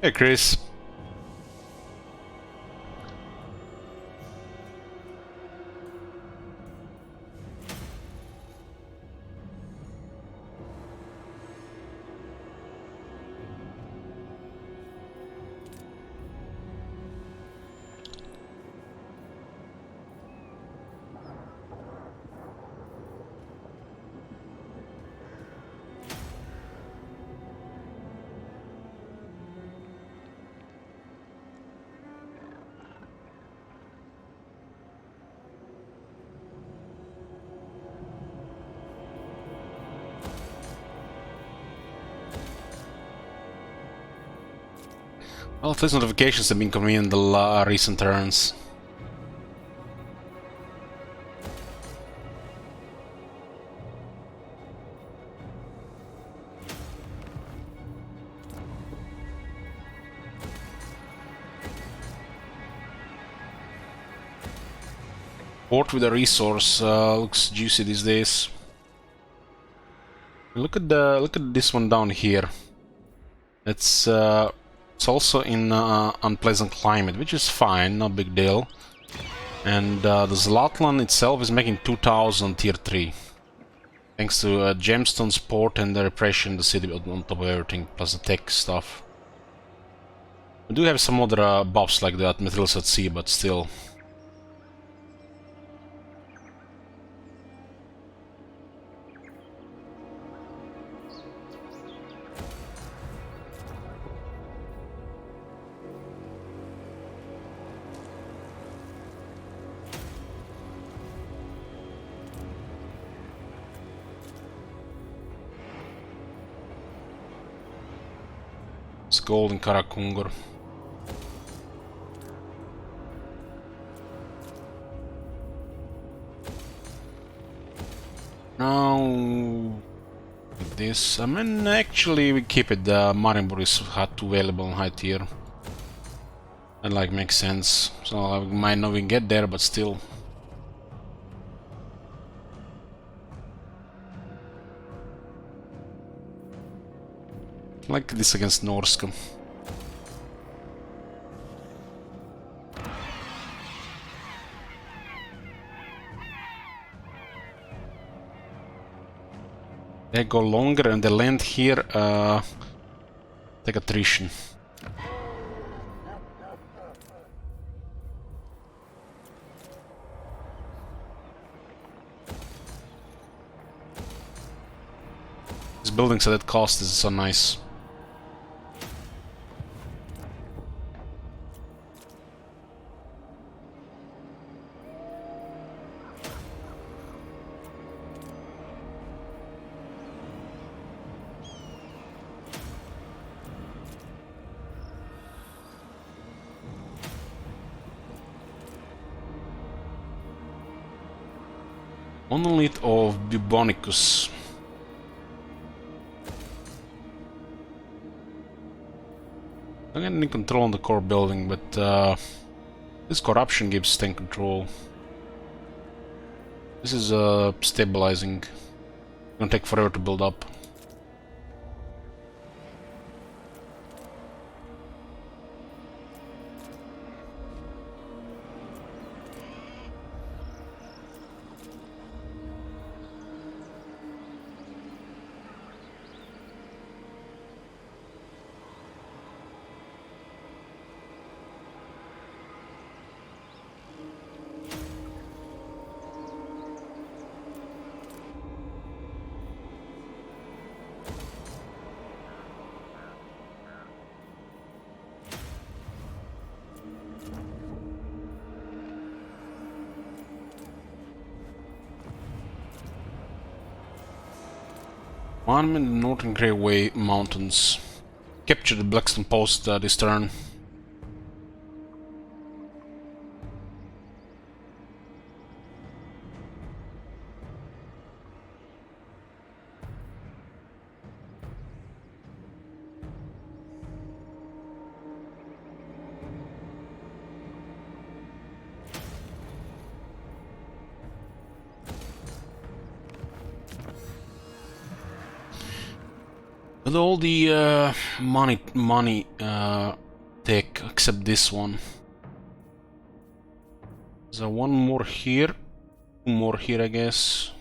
Hey, Chris. Well, these notifications have been coming in the recent turns. Port with a resource looks juicy these days. Look at this one down here. It's also in unpleasant climate, which is fine, no big deal. And the Zlatlan itself is making 2000 tier 3. Thanks to Gemstone's port and the repression, the city on top of everything, plus the tech stuff. We do have some other buffs like that, Materials at Sea, but still. It's gold in Karakungur. Now this, I mean, actually we keep it. The Marienburg is hot available in high tier. That like makes sense. So I might not even get there, but still. Like this against Norska. They go longer and they land here. Take attrition. These buildings at that cost is so nice. Monolith of Bubonicus. Don't get any control on the core building, but this corruption gives 10 control. This is stabilizing. Gonna take forever to build up. Monument in the Northern Greyway Mountains. Capture the Blackstone Post this turn. With all the money tech except this one. There's one more here, two more here, I guess.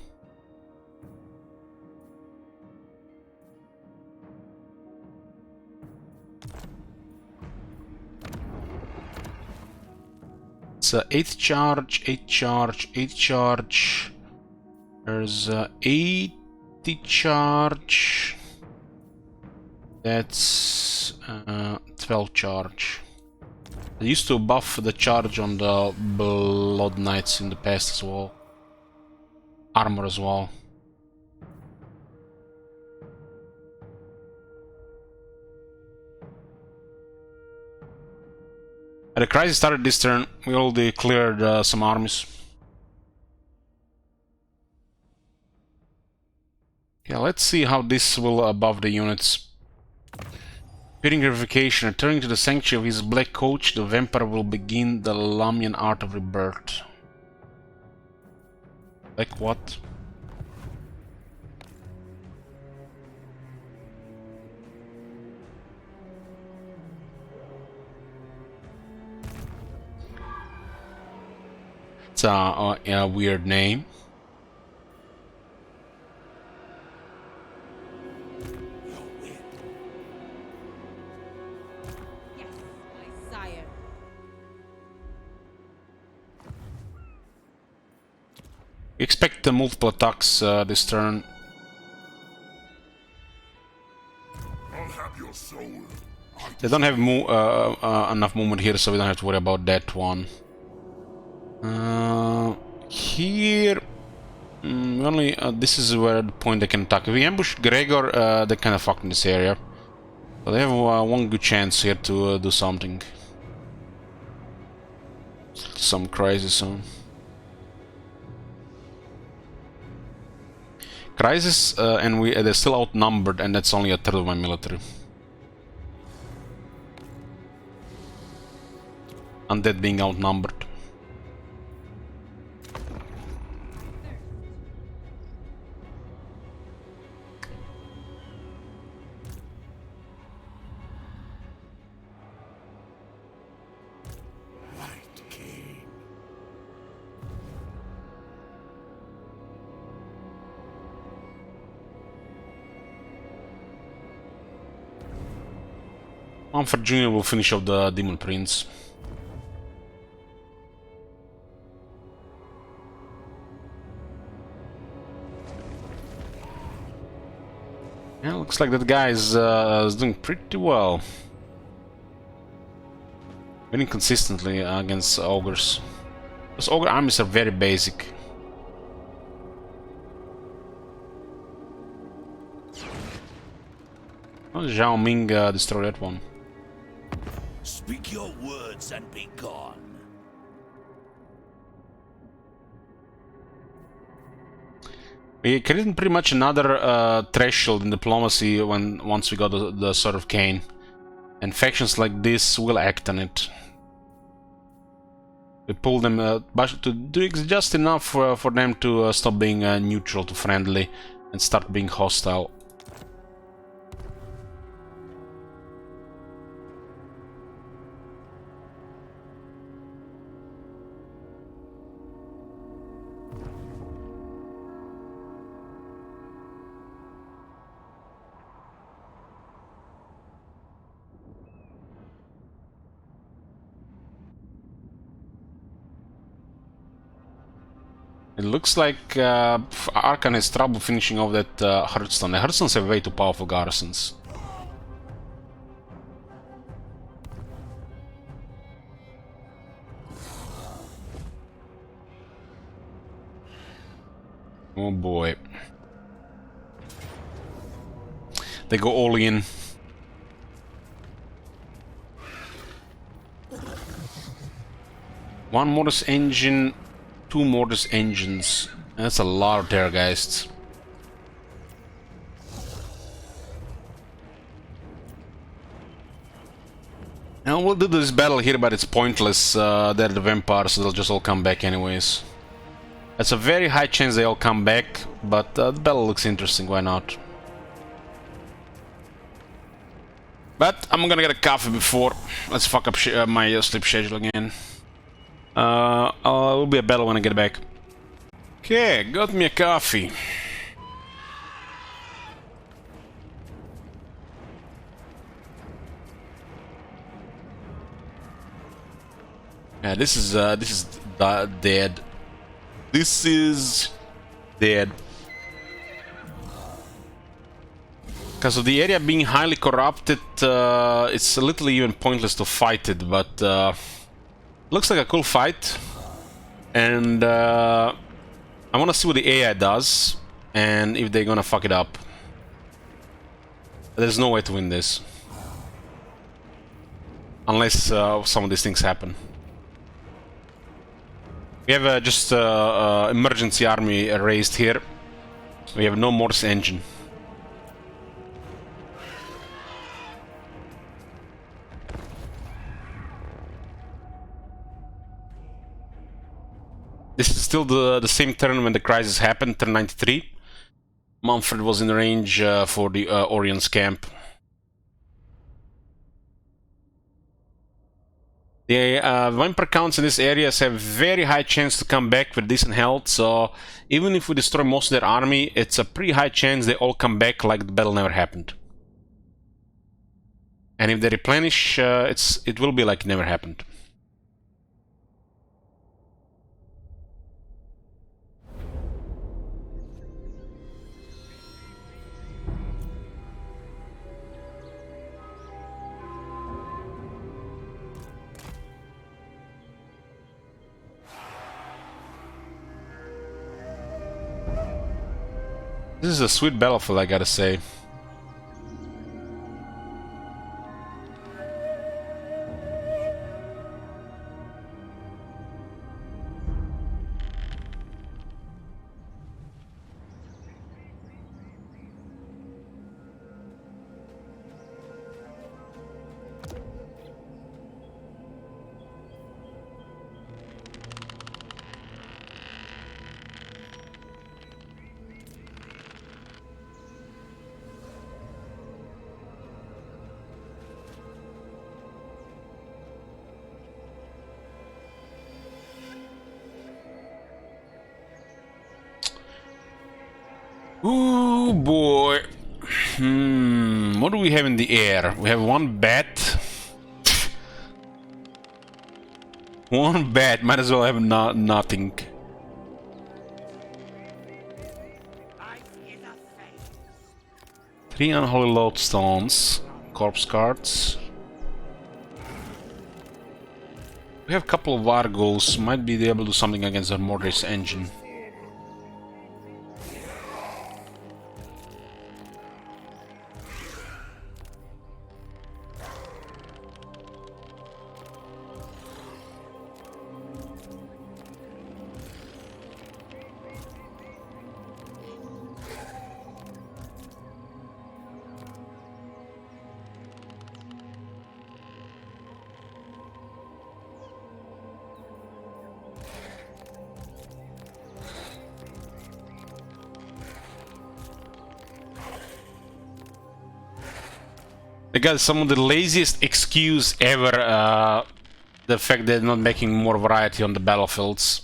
It's 8 charge, 8 charge, 8 charge. There's 80 charge. That's 12 charge. They used to buff the charge on the Blood Knights in the past as well. Armor as well. The crisis started this turn. We already cleared some armies. Yeah, let's see how this will buff the units. Fearing verification, returning to the sanctuary of his black coach, the vampire will begin the Lamian art of rebirth. Like what? It's a weird name. We expect multiple attacks this turn.
I'll have your soul.
They don't have enough movement here, so we don't have to worry about that one. Here, only this is where the point they can attack. If we ambush Gregor, they kind of fucked in this area. So they have one good chance here to do something. Some crazy zone. Crisis, and they're still outnumbered, and that's only a third of my military. Undead being outnumbered. Manfred Jr. will finish off the Demon Prince. Yeah, looks like that guy is doing pretty well. Winning consistently against ogres. Those ogre armies are very basic. Oh, Zhao Ming destroyed that one.
Speak your words and be gone.
We created pretty much another threshold in diplomacy once we got the Sword of Cain. And factions like this will act on it. We pull them to do just enough for them to stop being neutral to friendly and start being hostile. It looks like Arkan has trouble finishing off that Hearthstone. The Hearthstones have way too powerful garrisons. Oh boy. They go all in. One Mortis engine, 2 Mortis engines. That's a lot of Terrorgeists. And we'll do this battle here, but it's pointless. They're the vampires, so they'll just all come back anyways. It's a very high chance they all come back, but the battle looks interesting, why not? But I'm gonna get a coffee before. Let's fuck up my sleep schedule again. It will be a battle when I get back. Okay, got me a coffee. Yeah, this is dead. This is dead. Because of the area being highly corrupted, it's a little even pointless to fight it, but looks like a cool fight. And I want to see what the AI does, and if they're gonna fuck it up. There's no way to win this. Unless some of these things happen. We have just emergency army raised here. We have no Mortis engine. This is still the same turn when the crisis happened, turn 93. Manfred was in range for the Orion's camp. The Vampire counts in these areas have very high chance to come back with decent health, so even if we destroy most of their army, it's a pretty high chance they all come back like the battle never happened. And if they replenish, it will be like it never happened. This is a sweet battlefield, I gotta say. Ooh boy. What do we have in the air? We have one bat. One bad, might as well have nothing. Three unholy lodestones, corpse cards. We have a couple of Vargos, might be able to do something against our Mortis engine. They got some of the laziest excuse ever, the fact they're not making more variety on the battlefields.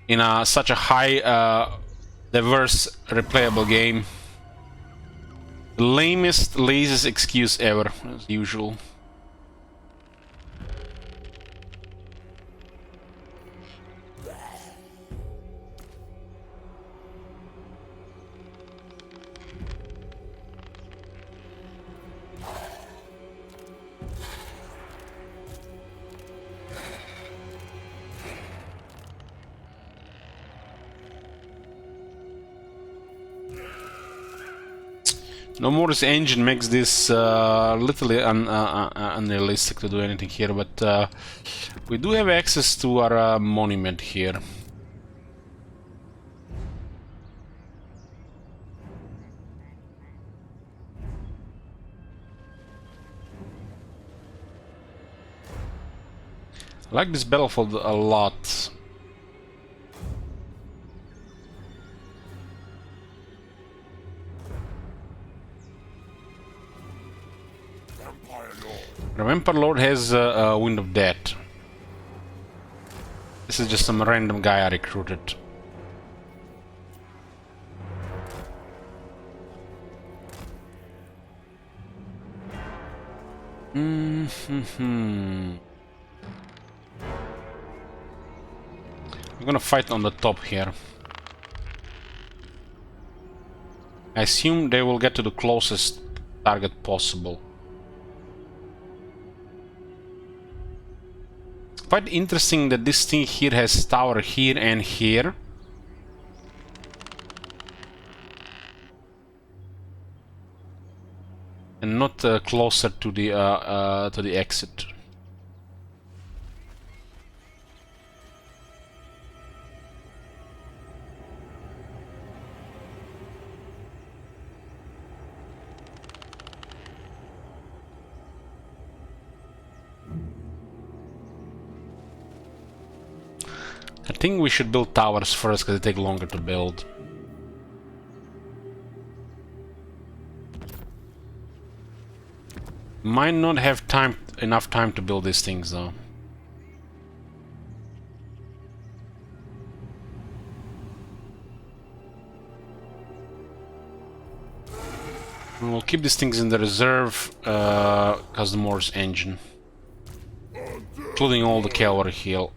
In such a high, diverse, replayable game. The lamest, laziest excuse ever, as usual. No more this engine makes this literally unrealistic to do anything here, but we do have access to our monument here. I like this battlefield a lot. The Vampire Lord has a Wind of Death. This is just some random guy I recruited. I'm gonna fight on the top here. I assume they will get to the closest target possible. Quite interesting that this thing here has tower here and here. And not closer to the exit. I think we should build towers first because they take longer to build. Might not have enough time to build these things though. And we'll keep these things in the reserve because the Morse engine, including all the cavalry heal.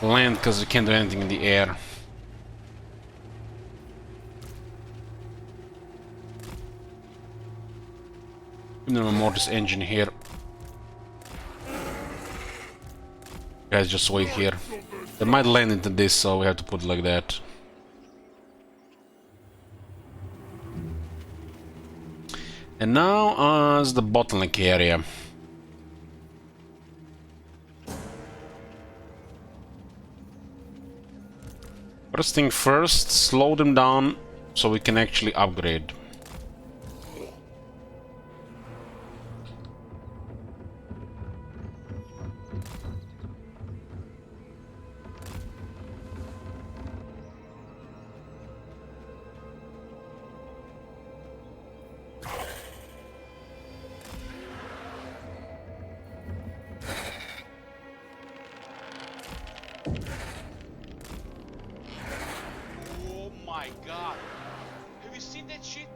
Land because we can't do anything in the air. Give them a Mortis engine here. Guys, just wait here. They might land into this, so we have to put it like that. And now is the bottleneck area. First thing first, slow them down so we can actually upgrade.
that shit?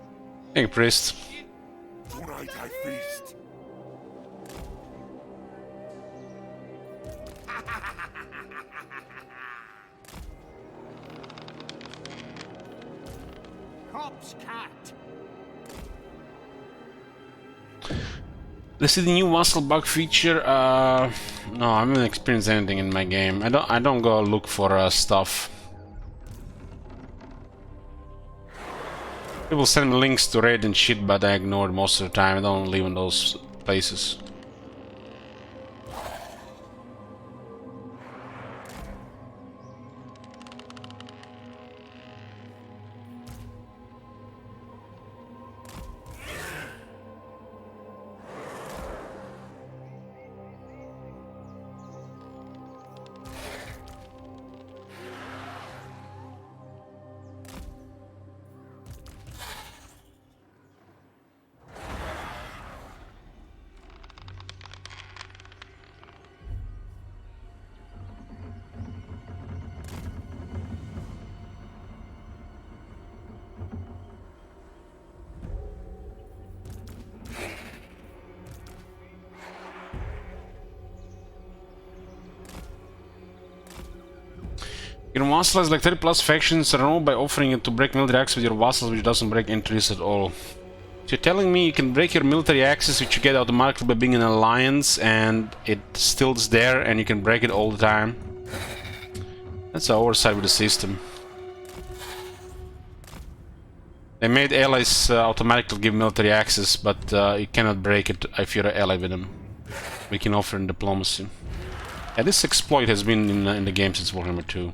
Hey, priest.
Shit.
Tonight I feast.
Cop's cat.
This is the new muscle bug feature. No, I haven't experienced anything in my game. I don't go look for stuff. People send me links to raid and shit, but I ignore it most of the time. I don't live in those places. Your vassal has like 30 plus factions in a row by offering it to break military access with your vassals, which doesn't break entries at all. So you're telling me you can break your military access, which you get automatically by being in an alliance, and it still's there, and you can break it all the time? That's an oversight with the system. They made allies automatically give military access, but you cannot break it if you're an ally with them. We can offer in diplomacy. Yeah, this exploit has been in the game since Warhammer 2.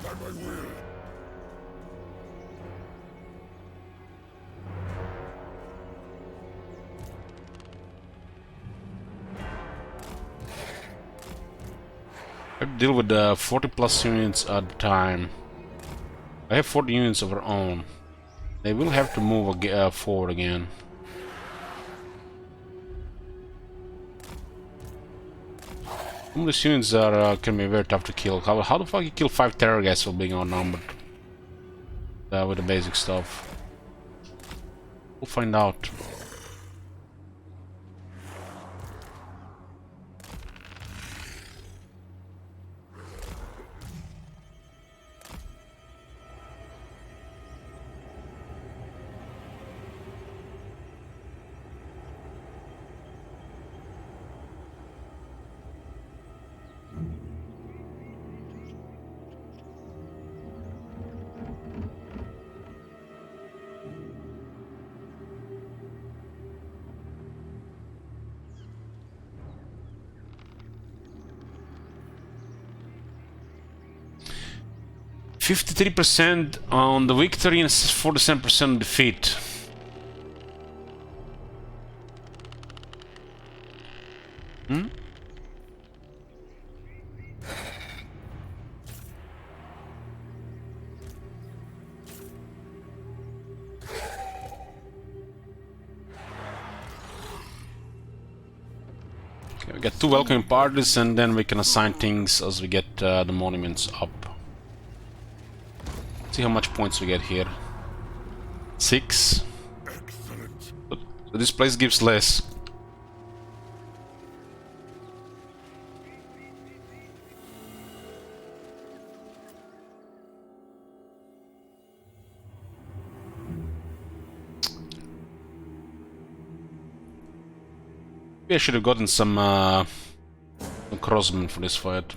By my will.
I deal with 40 plus units at a time. I have 40 units of our own. They will have to move forward again. Some of these units are can be very tough to kill. How the fuck you kill 5 terror guys for being outnumbered? With the basic stuff. We'll find out. %53% on the victory and 47% on defeat. Okay, we got 2 welcoming parties, and then we can assign things as we get the monuments up. See how much points we get here. 6.
Excellent.
So this place gives less. Maybe I should have gotten some crossmen for this fight.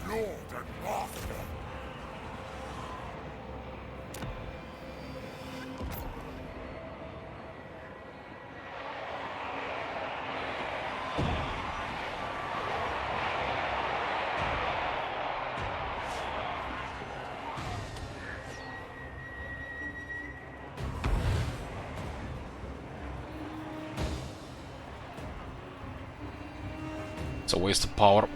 Lord and master.
It's a waste of power.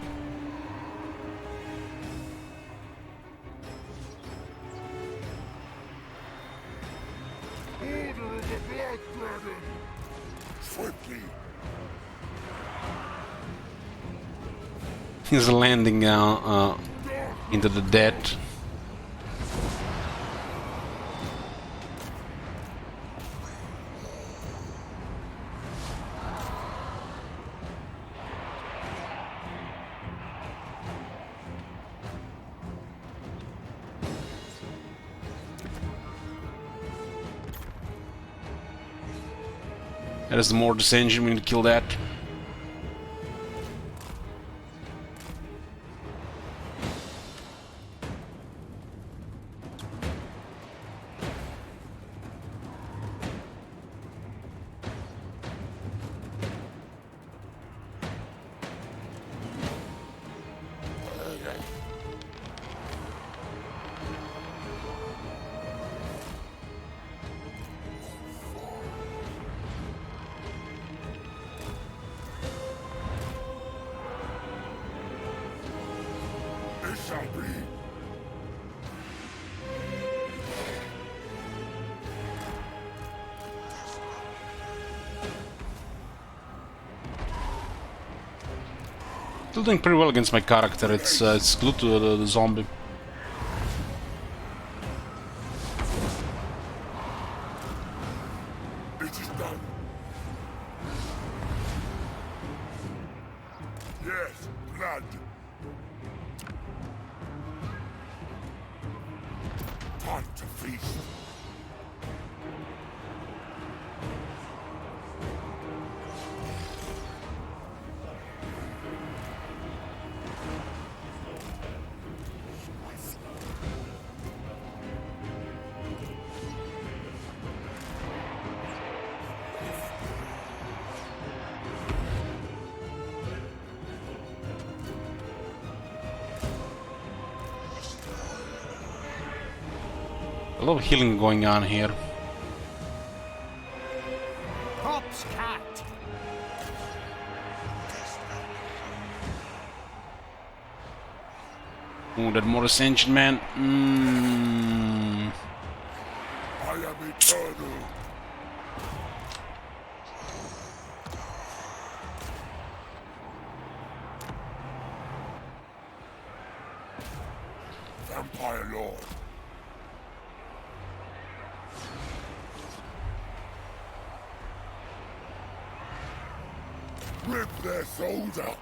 Order of the Blood Dragon! Swiftly!
He's landing into the dead. There's the Mortis engine, we need to kill that.
It shall be!
Still doing pretty well against my character. It's glued to the zombie.
It is done! Yes, blood! Time to feast!
A lot of healing going on here.
Corpse cat!
Ooh, that Mortis engine, man.
I am eternal! Vampire Lord! Rip their souls out!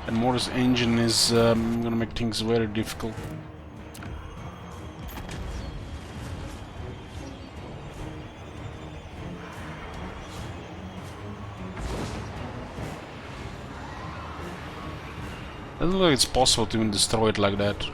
And Mortis engine is gonna make things very difficult. Doesn't look like it's possible to even destroy it like that.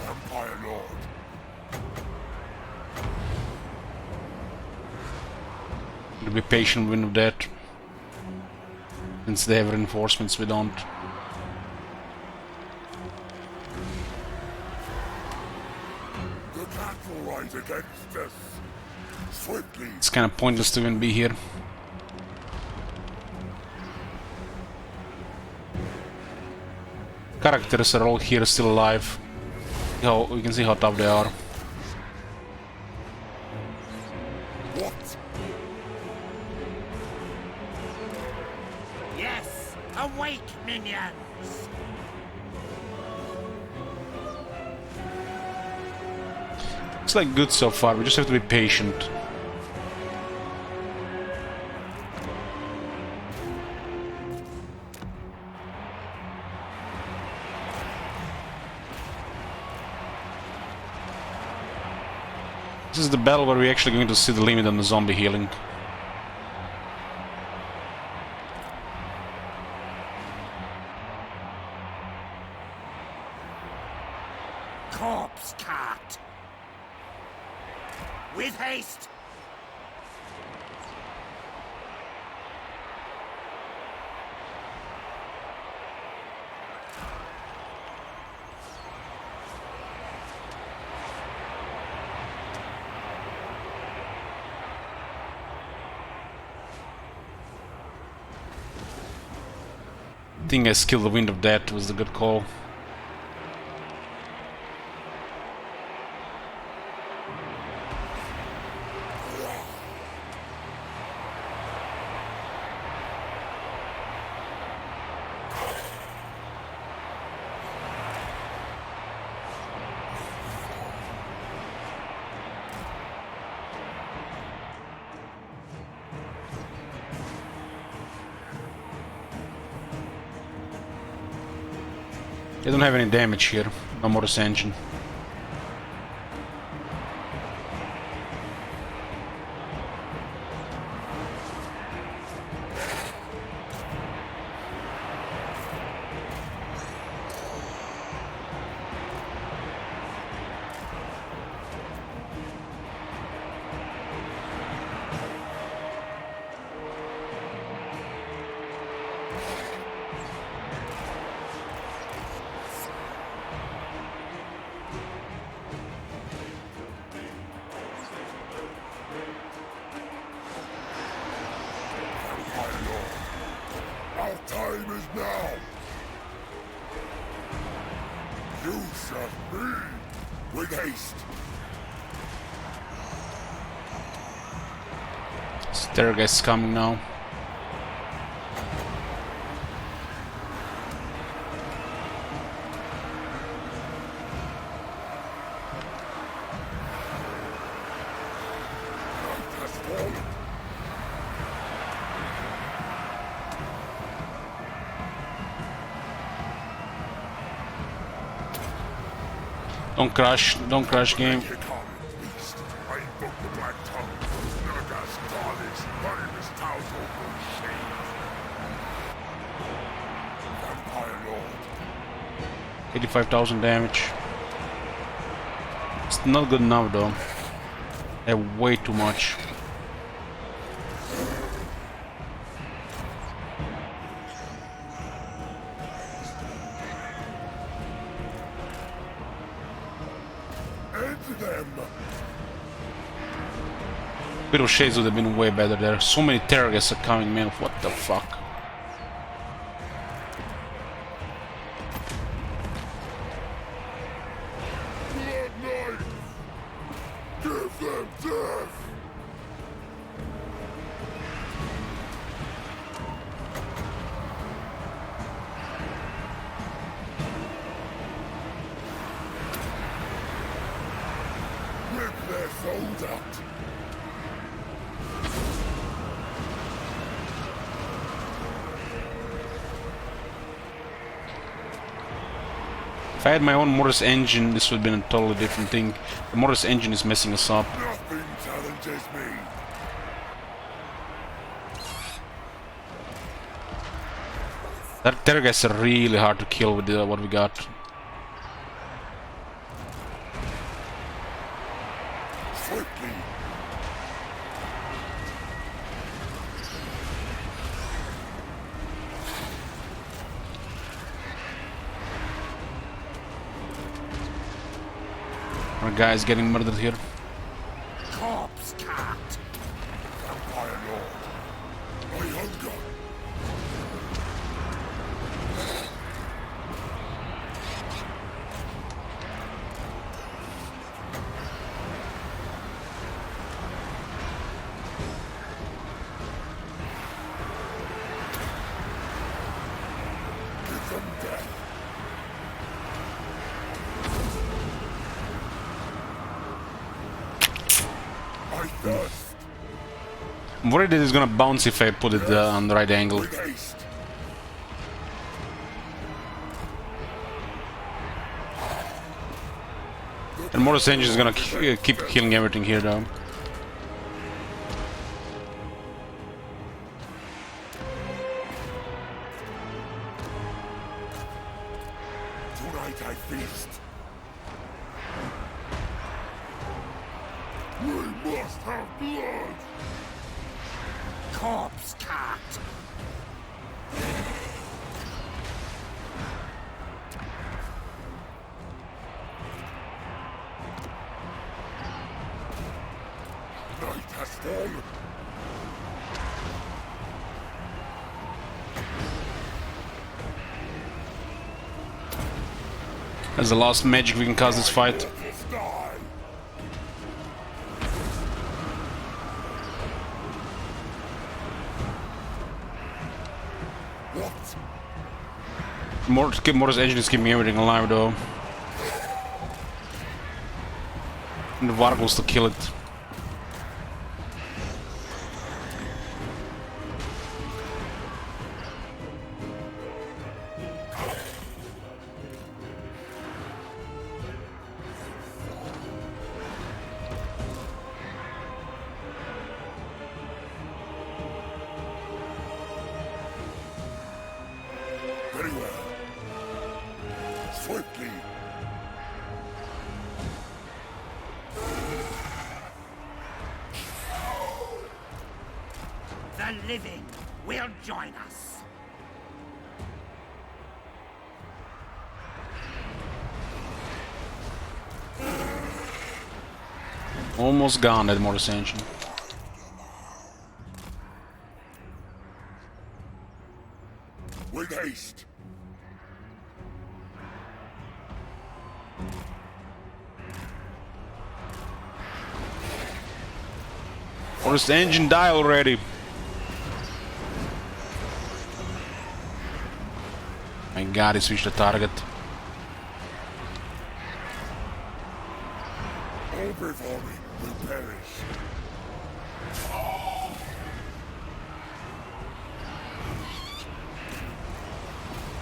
Vampire Lord!
To be patient with that. Since they have reinforcements, we don't.
The cat will rise against us! Swiftly!
It's kind of pointless to even be here. Characters are all here, still alive. We can see how tough they are.
What?
Yes! Awake, minions!
It's like good so far, we just have to be patient. This is the battle where we're actually going to see the limit on the zombie healing.
Corpse cart! With haste!
I think I skilled the Wind of Death was the good call. They don't have any damage here. No more ascension.
Our time is now. You shall be with haste.
Staircase coming now.
Has fallen.
Don't crash game.
Here come, beast. I invoke the black tongue. Nagas, Dalis, Marimus, Tauto, shame. Vampire Lord.
85,000 damage. It's not good enough though. They have way too much.
End them.
Bit of shades would have been way better there. So many targets are coming, man. What the fuck?
Blood Knight. Give them death. Rip their fold out.
If I had my own Mortis engine, this would have been a totally different thing. The Mortis engine is messing us up.
Nothing challenges me.
That Tergas are really hard to kill with what we got.
Swiftly.
Our guy's getting murdered here.
Corpse cart!
Vampire Lord. I hunger. them death. I thirst.
I'm worried that it's gonna bounce if I put it on the right angle.
With haste.
And Mortis Engine is gonna keep killing everything here though.
Tonight I feast. We must have blood.
Corpse cart.
Night has fallen.
That's the last magic we can cast this fight.
Just die. What?
Mortis Engine is keeping everything alive though. And the Vargos to kill it.
Very well. Swiftly.
The living will join us.
Almost gone, that Mortis Engine.
With haste.
Mortis Engine, die already! My god, he switched the target.
All before me will perish.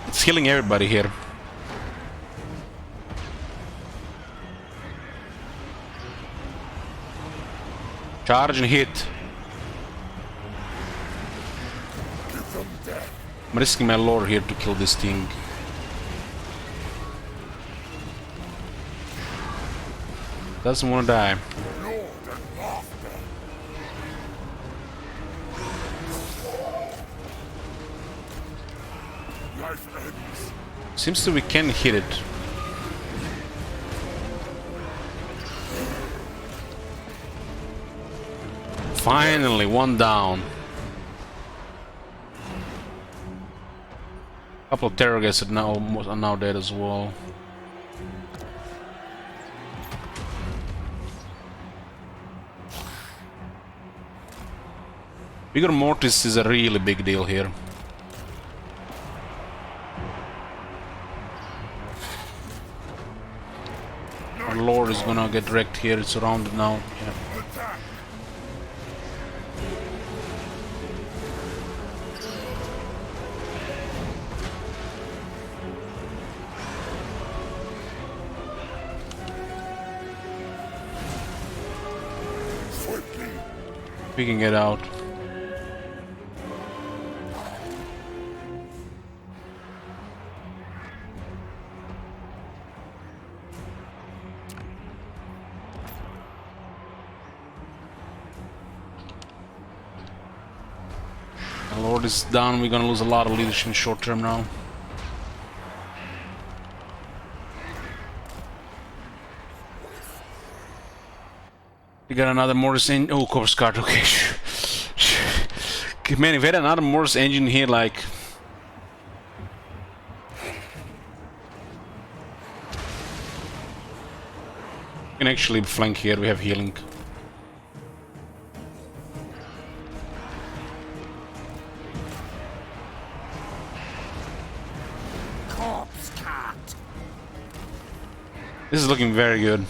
It's healing everybody here. Charge and hit.
Give them death.
I'm risking my lore here to kill this thing. Doesn't want to die.
Lord and laughter. Life ends.
Seems that we can hit it. Finally, one down. A couple of terrorists are now dead as well. Vigor Mortis is a really big deal here. Our lord is gonna get wrecked here, it's surrounded now. Yeah.
Attack. Swiftly.
We can get out. Our lord is down, we're gonna lose a lot of leadership in short term now. We got another Mortis engine. Oh, corpse card. Okay. Man, if we had another Mortis engine here, like. We can actually flank here. We have healing. This is looking very good.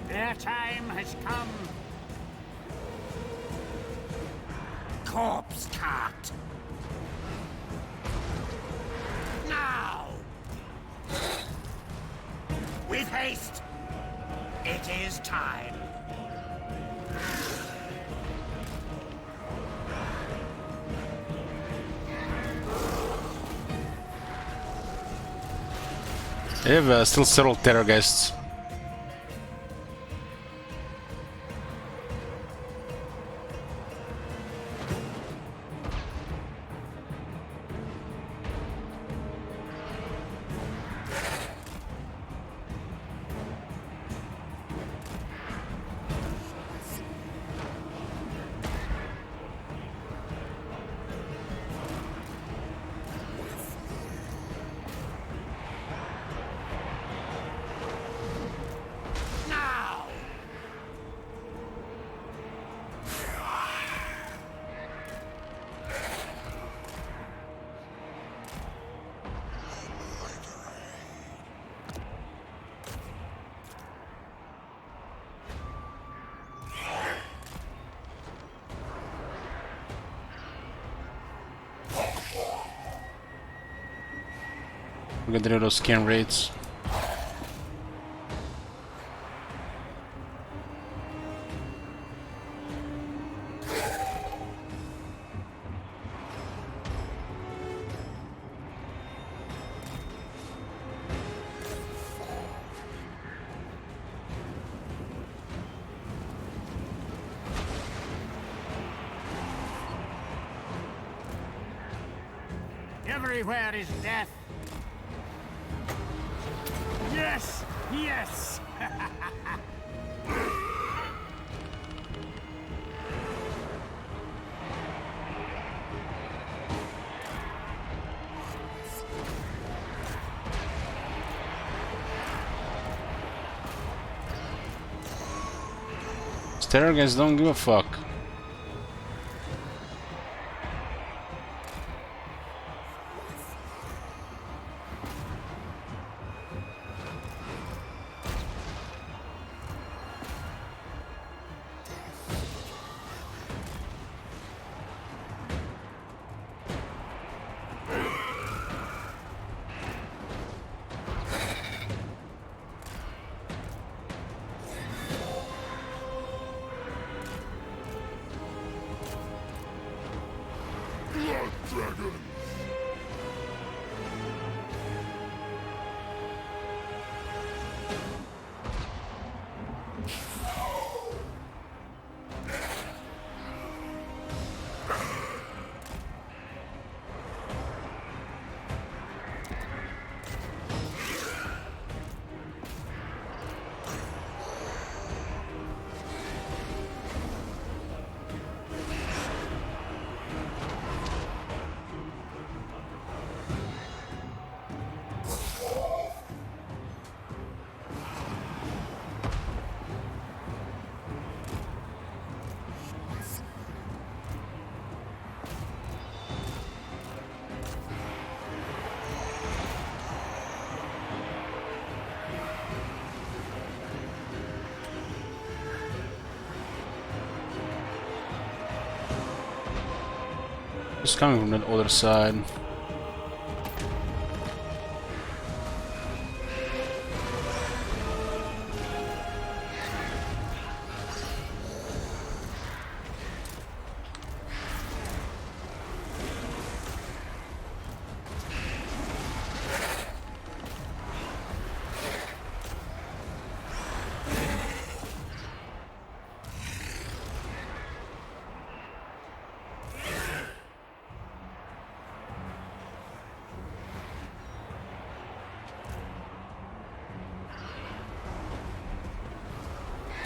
Their time has come.
Corpse cart. Now! With haste! It is time.
They have still several terror guests.
Now!
We got rid of those scan rates.
Everywhere is death. Yes, yes.
Terror guys don't give a fuck. It's coming from that other side.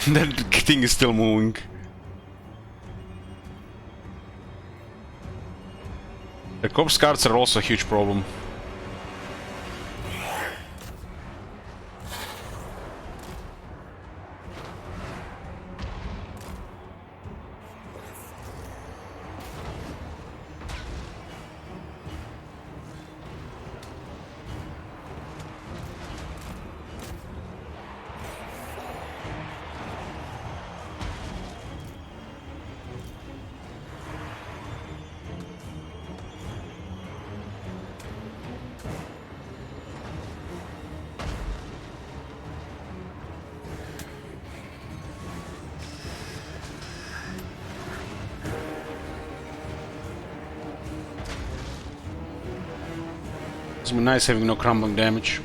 That thing is still moving. The corpse cards are also a huge problem. It's been nice having no crumbling damage.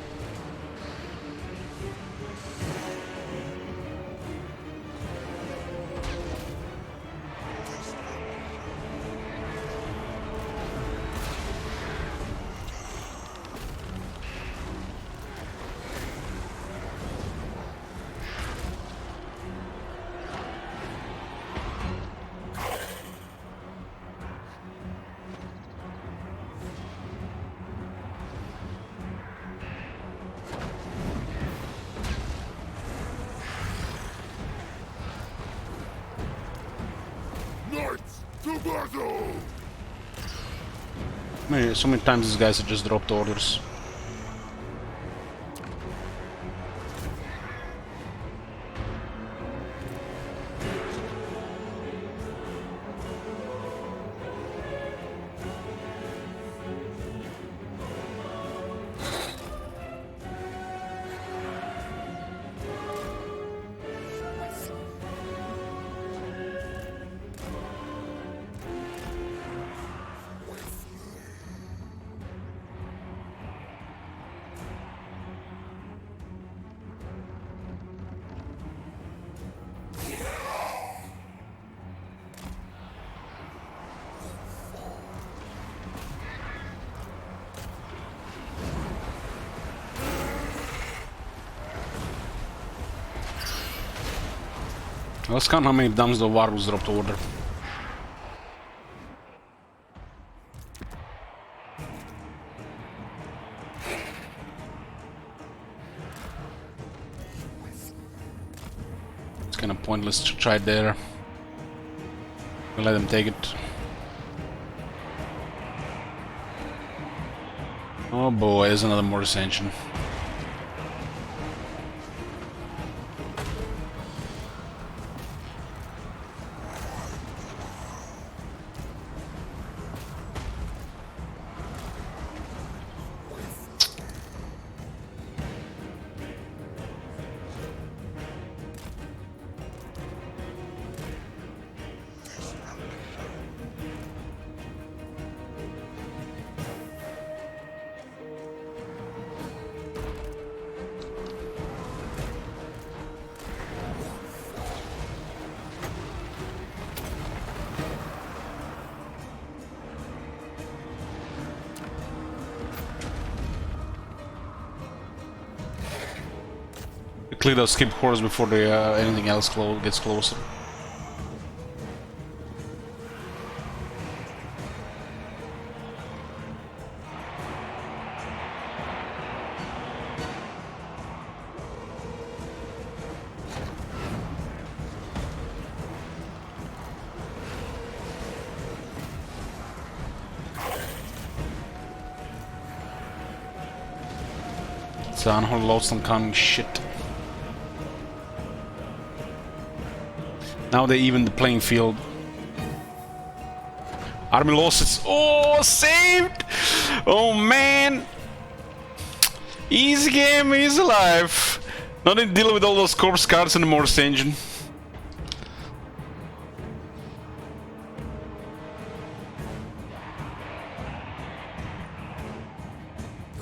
Knights to battle!
Man, so many times these guys have just dropped orders. Let's count how many times the warbles dropped order. It's kind of pointless to try it there. We'll let them take it. Oh boy, there's another more ascension. Clear those skip cores before the, anything else gets closer. It's on whole loads of coming shit. Now they even the playing field. Army losses. Oh, saved! Oh man! Easy game, easy life. Not in dealing with all those corpse cards and the Morse engine.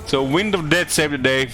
So Wind of Death saved the day.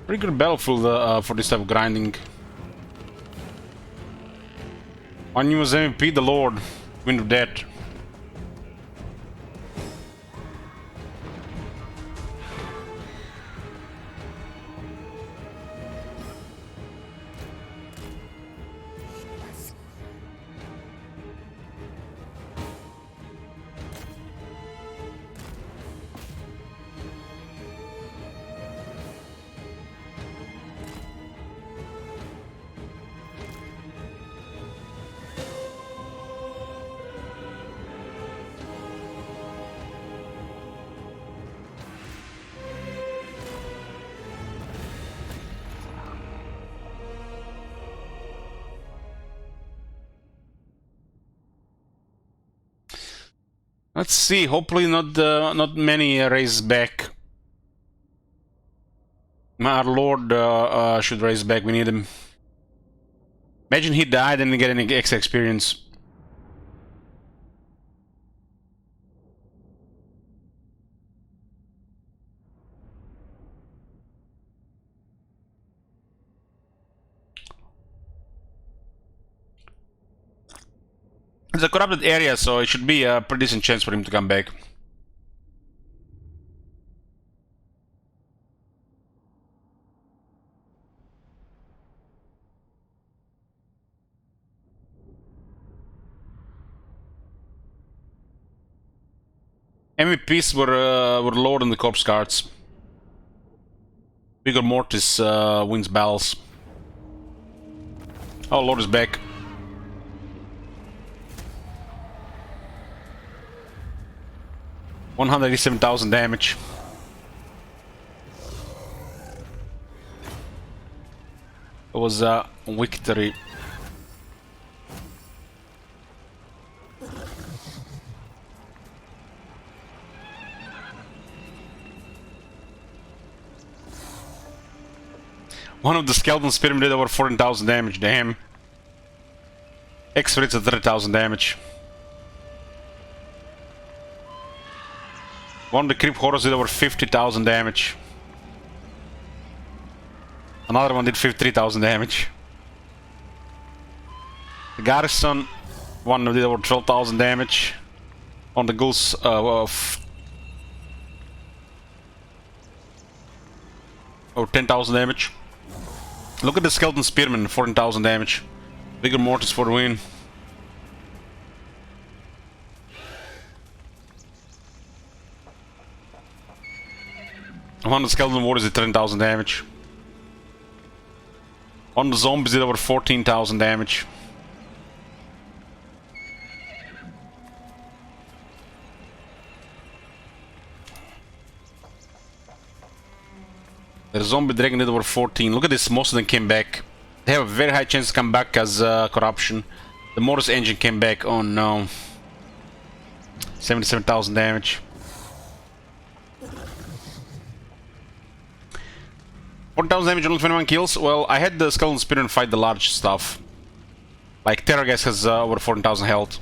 Pretty good battlefield for this type of grinding. One US MVP, the Lord, Wind of Death. Let's see. Hopefully, not many raise back. Our Lord should raise back. We need him. Imagine he died and didn't get any extra experience. It's a corrupted area, so it should be a pretty decent chance for him to come back. MVPs were lower than the corpse cards. Vigor Mortis wins battles. Oh, Lord is back. $187,000 damage. It was a victory. One of the skeleton spearmen did over 14,000 damage, damn. X-Fritz at 30,000 damage. One of the creep horrors did over 50,000 damage. Another one did 53,000 damage. The garrison one did over 12,000 damage. On the ghouls over 10,000 damage. Look at the skeleton spearman, 14,000 damage. Vigor Mortis for the win. One of the skeleton warriors did 10,000 damage. One of the zombies did over 14,000 damage. The zombie dragon did over 14. Look at this, most of them came back. They have a very high chance to come back as corruption. The Mortis engine came back, oh no. 77,000 damage. 4,000 damage, only 21 kills. Well, I had the Skeleton Spearman fight the large stuff. Like, Terrorgas has over 14,000 health.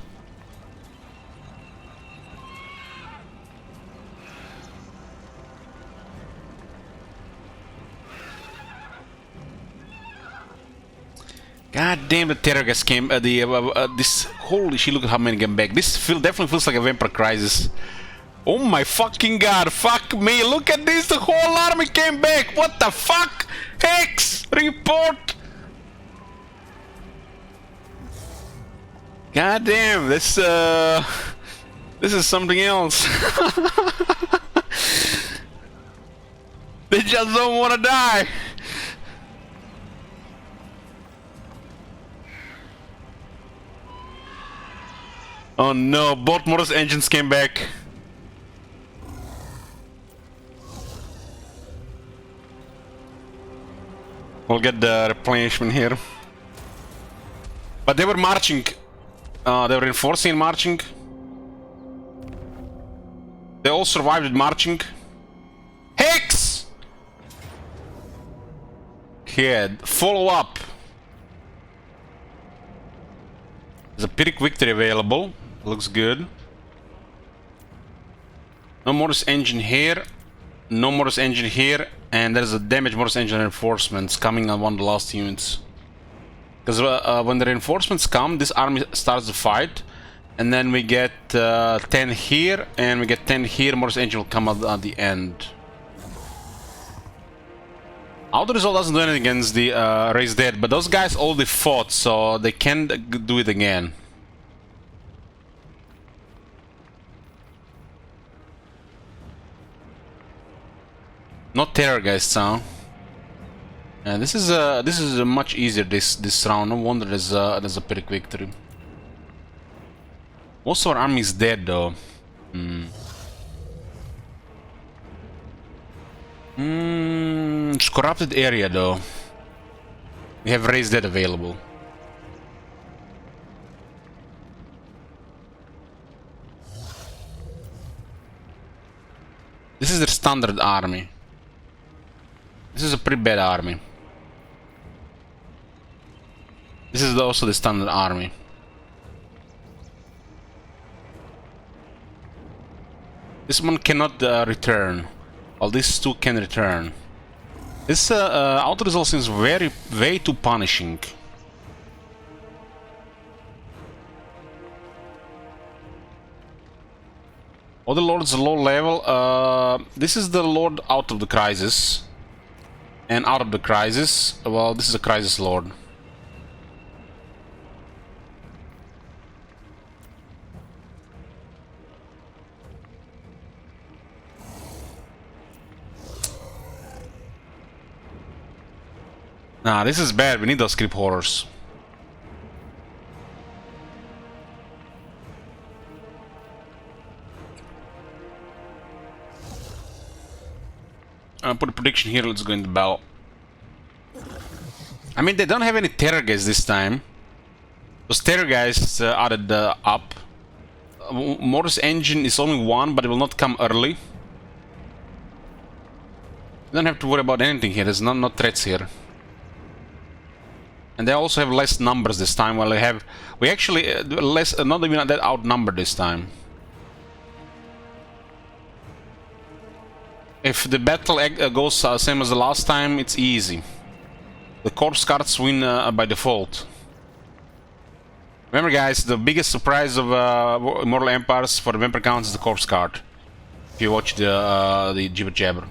God damn, the terror gas came. This holy shit! Look at how many came back. This definitely feels like a vampire crisis. Oh my fucking god! Fuck me! Look at this! The whole army came back. What the fuck? Hex report. God damn! This is something else. They just don't want to die. Oh no, both Mortis engines came back. We'll get the replenishment here. But they were marching. They were reinforcing and marching. They all survived with marching. Hex! Kid, follow up. There's a Pyrrhic victory available. Looks good. No Mortis engine here. No Mortis engine here. And there's a damaged Mortis engine reinforcements coming on one of the last units. Because when the reinforcements come, this army starts the fight. And then we get 10 here. And we get 10 here. Mortis engine will come at the end. Auto result doesn't do anything against the raised dead. But those guys already fought. So they can do it again. Not terrorgeist, huh? And this is much easier this round. No wonder there's a Pyrrhic victory. Most of our army is dead though. It's corrupted area though. We have raised dead available. This is their standard army. This is a pretty bad army. This is also the standard army. This one cannot return. While these two can return. This auto result seems way too punishing. Other lords low level. This is the lord out of the crisis. And out of the crisis, well, this is a crisis lord. Nah, this is bad. We need those creep horrors. I'll put a prediction here. Let's go into battle. I mean, they don't have any terror guys this time. Those terror guys added up. Mortis engine is only one, but it will not come early. You don't have to worry about anything here. There's no threats here. And they also have less numbers this time. Well, we actually not even that outnumbered this time. If the battle goes same as the last time, it's easy. The corpse cards win by default. Remember guys, the biggest surprise of Immortal Empires for the vampire counts is the corpse card. If you watch the Jibber Jabber.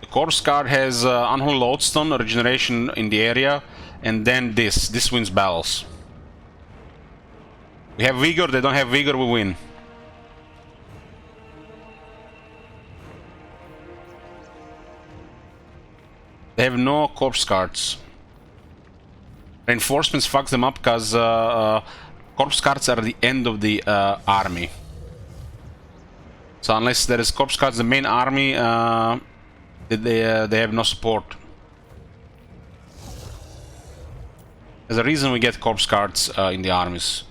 The corpse card has Unholy Lodestone, regeneration in the area, and then this wins battles. We have vigor, they don't have vigor, we win. They have no corpse cards. Reinforcements fucks them up because corpse cards are the end of the army. So unless there is corpse cards in the main army, they have no support. There's a reason we get corpse cards in the armies.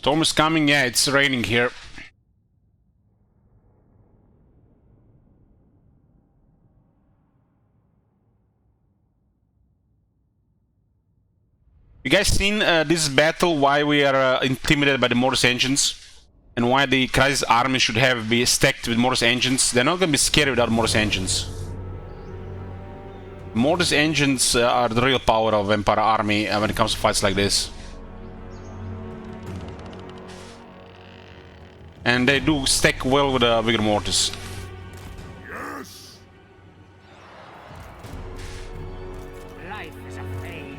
Storm is coming, yeah, it's raining here. You guys seen this battle, why we are intimidated by the Mortis engines? And why the Crisis army should be stacked with Mortis engines? They're not gonna be scary without Mortis engines. Mortis engines are the real power of Vampire army when it comes to fights like this. And they do stack well with a bigger Mortis.
Yes!
Life is a phase.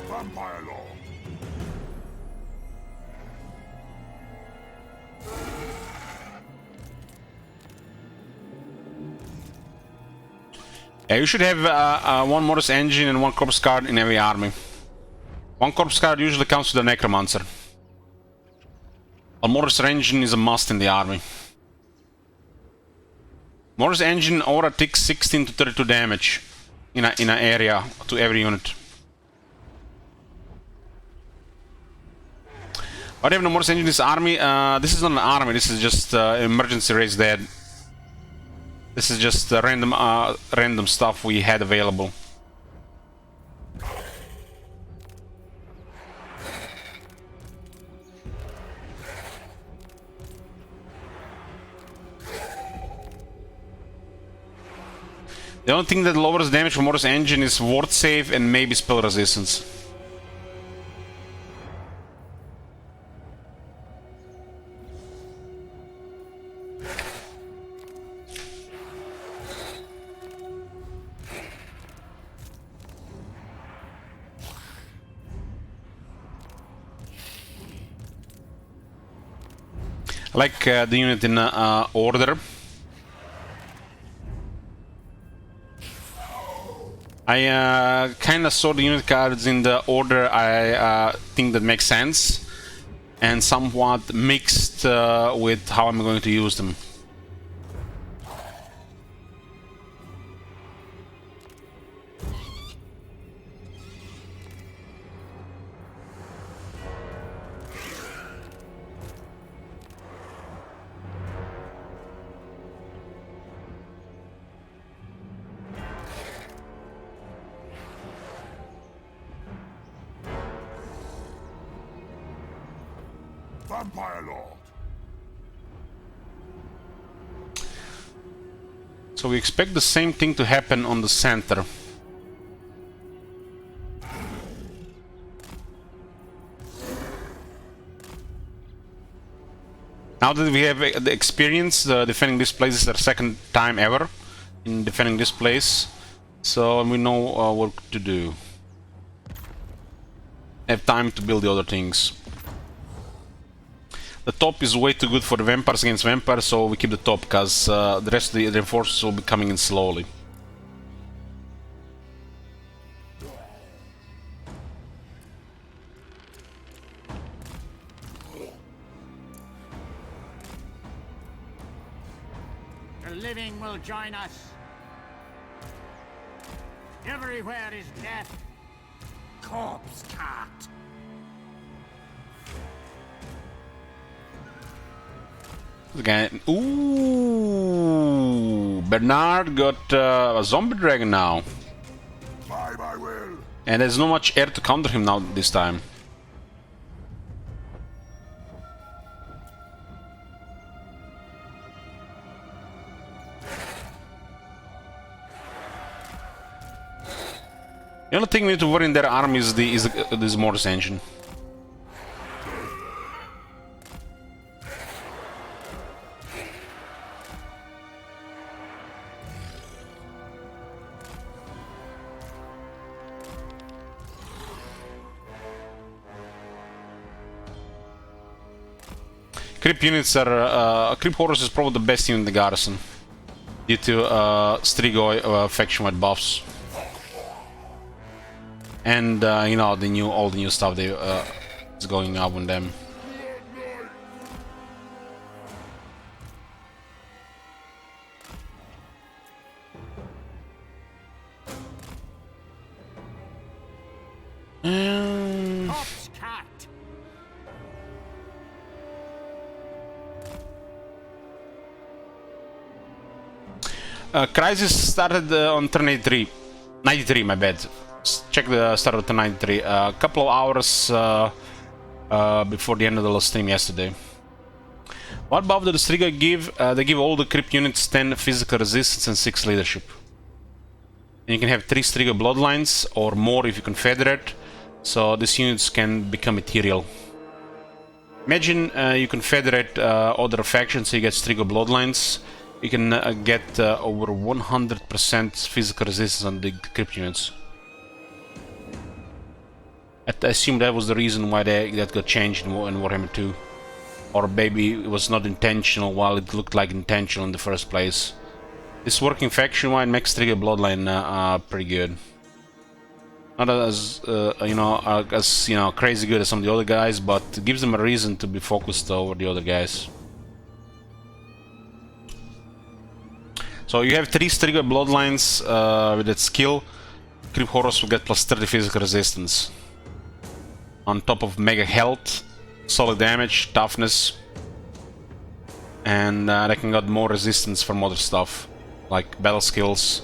Vampire Lord!
Yeah, you should have one Mortis engine and one corpse card in every army. One corpse card usually comes with a Necromancer. A Mortis engine is a must in the army. Mortis engine aura takes 16 to 32 damage in an area to every unit. Why do you have no Mortis engine in this army? This is not an army, this is just emergency raise dead. This is just random stuff we had available. The only thing that lowers damage from Mortis engine is ward save and maybe spell resistance. I like the unit in order. I kind of saw the unit cards in the order I think that makes sense, and somewhat mixed with how I'm going to use them.
Vampire Lord!
So we expect the same thing to happen on the center. Now that we have the experience defending this place, is our second time ever in defending this place, so we know what to do. Have time to build the other things. The top is way too good for the vampires against vampires, so we keep the top, because the rest of the reinforcements will be coming in slowly.
The living will join us. Everywhere is death. Corpse cart.
Again, ooh, Bernard got a zombie dragon now,
By my will!
and there's not much air to counter him now this time. The only thing we need to worry in their army is this Mortis engine. Creep units are... Creep Horus is probably the best unit in the garrison, due to Strigoi faction-wide buffs. And, you know, all the new stuff they is going up on them.
Corpse cart.
Crisis started on turn 93, my bad. check the start of the 93. A couple of hours before the end of the stream yesterday. What buff does Striga give? They give all the crypt units 10 physical resistance and 6 leadership. And you can have 3 Striga bloodlines or more if you confederate, so these units can become ethereal. Imagine you confederate other factions, so you get Striga bloodlines. You can get over 100% physical resistance on the crypt units. I assume that was the reason why that got changed in Warhammer 2. Or maybe it was not intentional while it looked like intentional in the first place. This working faction-wide makes Striga bloodline pretty good. Not as crazy good as some of the other guys, but it gives them a reason to be focused over the other guys. So you have 3 Striga bloodlines with that skill. Crypt Horrors will get plus 30 physical resistance. On top of mega health, solid damage, toughness, and they can get more resistance from other stuff, like battle skills,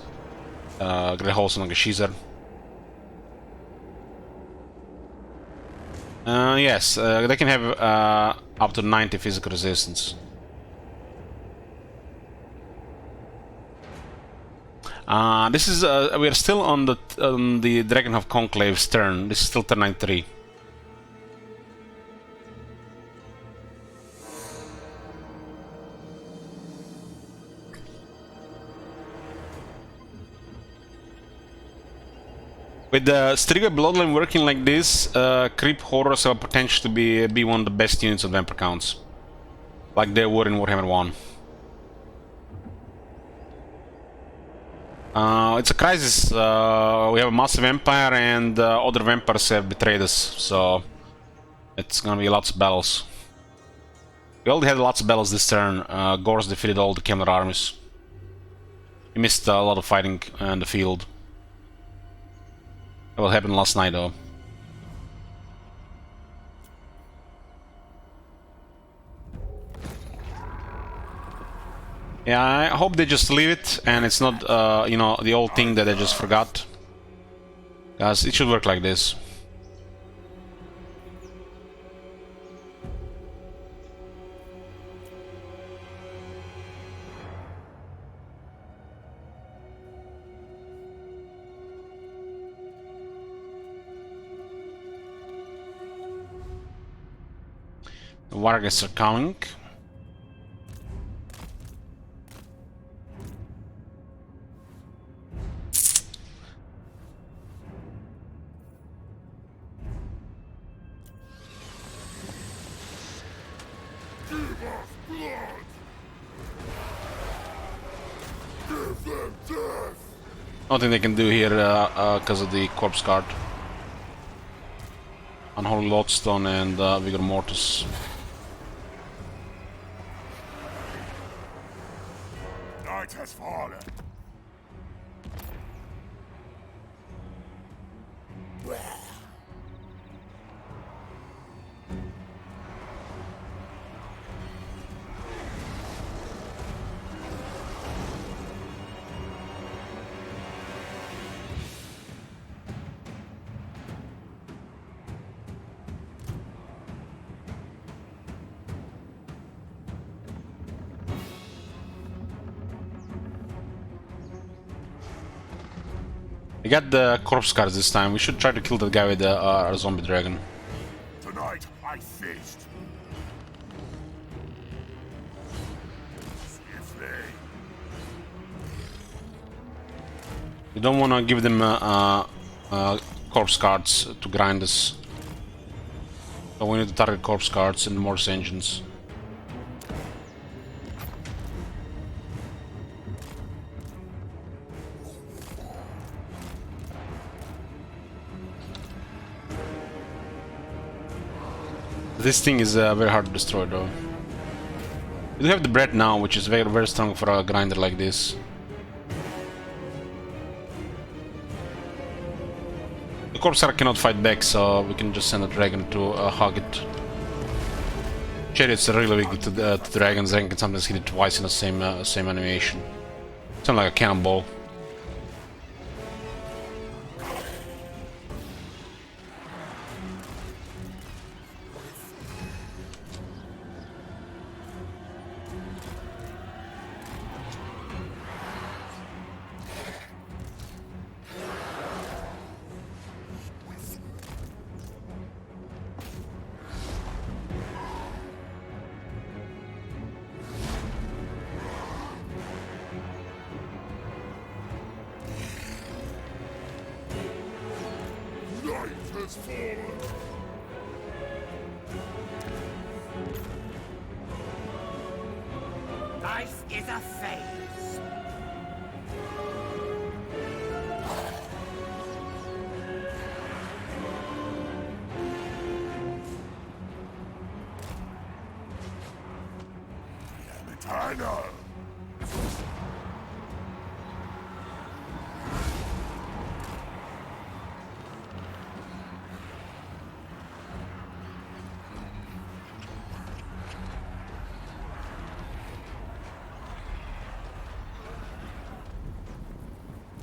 Great Holes and Gashizar. Yes, they can have up to 90 physical resistance. This is we are still on the Dragonhof Conclave's turn. This is still turn 93. With the Striga bloodline working like this, Crypt Horrors have potential to be one of the best units of Vampire counts, like they were in Warhammer 1. It's a crisis. We have a massive empire, and other vampires have betrayed us, so it's gonna be lots of battles. We already had lots of battles this turn. Gors defeated all the Kemlar armies. He missed a lot of fighting in the field. That happened last night, though. Yeah, I hope they just leave it, and it's not, the old thing that I just forgot. Guys, it should work like this. The Vargas are coming. Nothing they can do here because of the corpse guard. Unholy Lodestone and Vigor Mortis.
Night has fallen.
We got the corpse cards this time. We should try to kill that guy with the zombie dragon.
Tonight I feast. Swiftly.
We don't want to give them corpse cards to grind us. So we need to target corpse cards and Morse engines. This thing is very hard to destroy, though. We do have the bread now, which is very, very strong for a grinder like this. The corpse guard cannot fight back, so we can just send a dragon to hug it. Chariots are really weak to dragons, and can sometimes hit it twice in the same animation. Sound like a cannonball.
has fallen.
Life is a phase.
Eternal.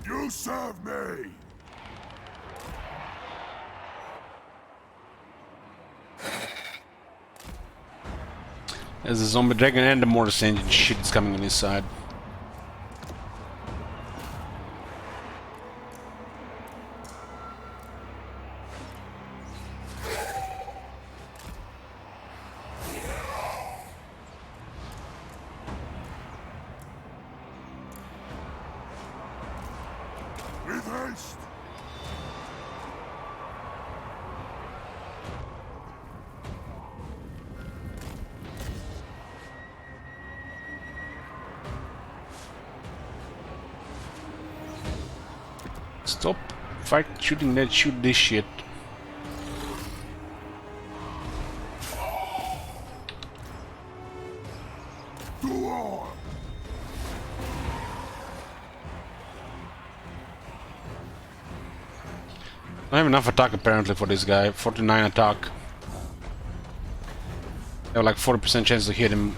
You serve me!
There's a zombie dragon and the Mortis engine shit is coming on his side.
With haste!
Stop fight shooting that, shoot this shit.
To war!
I have enough attack apparently for this guy. 49 attack. I have like 40% chance to hit him.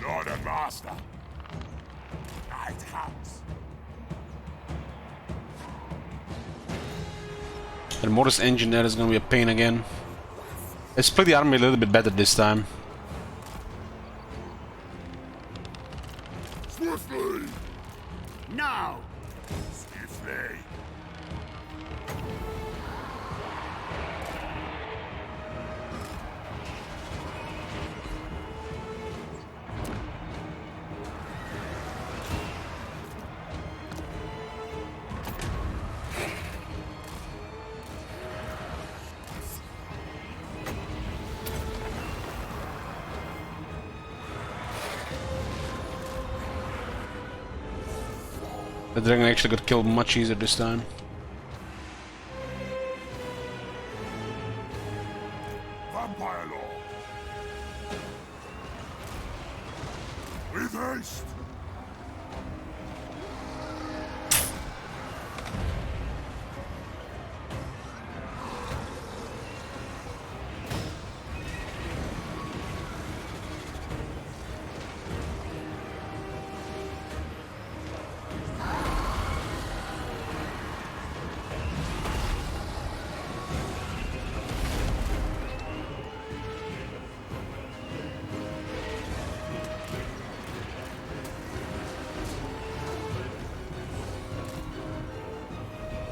Lord and Master. Night comes.
The Mortis engine there is gonna be a pain again. I split the army a little bit better this time.
Swiftly!
No!
Swiftly!
The dragon actually got killed much easier this time.
Vampire Lord! With haste!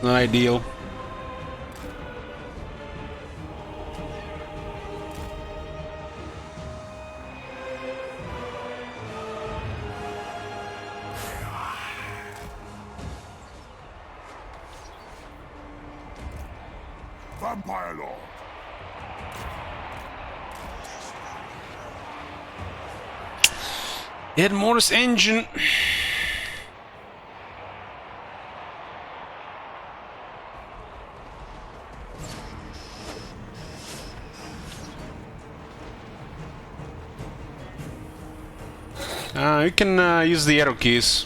Not ideal.
Vampire Lord!
Hit Mortis engine. You can use the arrow keys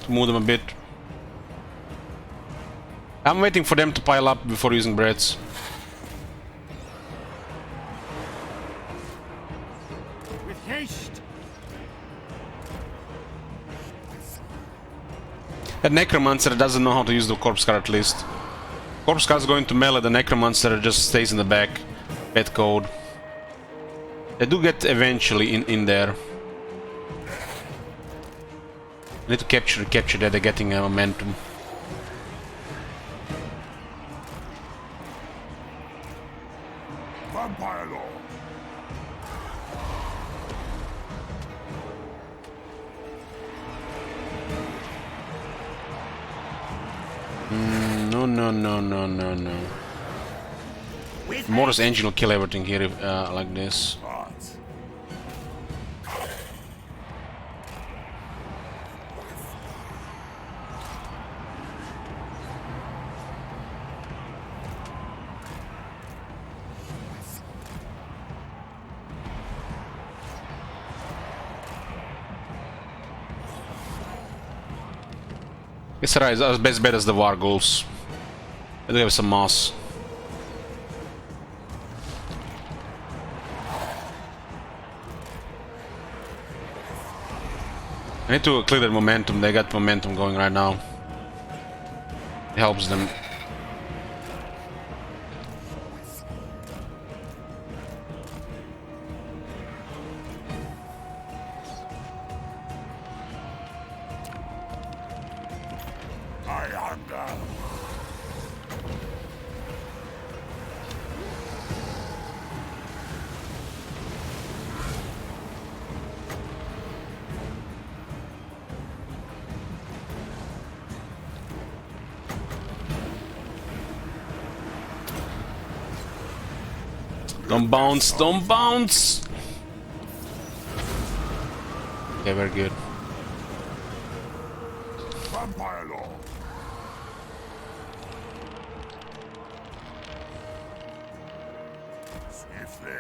to move them a bit. I'm waiting for them to pile up before using breads.
With haste!
That Necromancer doesn't know how to use the Corpse Card at least. Corpse Card is going to melee, the Necromancer just stays in the back. Pet code. They do get eventually in there. I need to capture that they're getting momentum.
Vampire Lord!
No, no, no, no, no, no.
With
Mortis
haste.
engine will kill everything here if, like this.
But
It's right, as bad as the Wargulls. They do have some moss. I need to clear their momentum. They got momentum going right now. It helps them.
I hunger.
Don't bounce, don't bounce! Okay, very good.
Vampire Lord. Swiftly.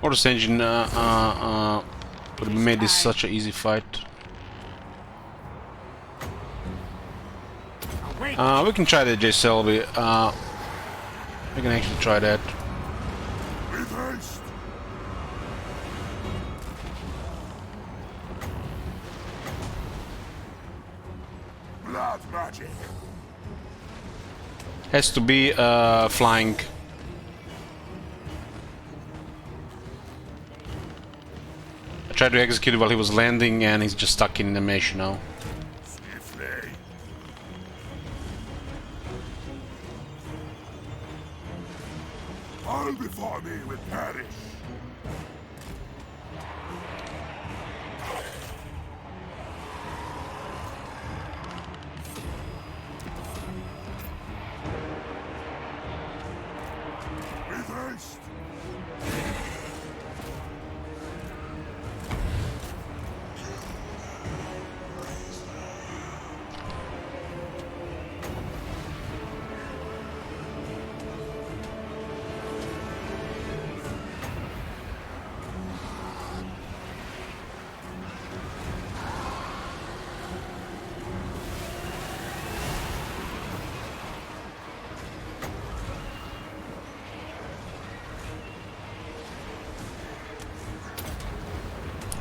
Mortis engine would have made this such an easy fight.
Await.
We can try the J Selby. We can actually try that.
With haste. Blood magic.
Has to be flying. I tried to execute it while he was landing and he's just stuck in the mesh now.
Swiftly. All before me will perish. With haste.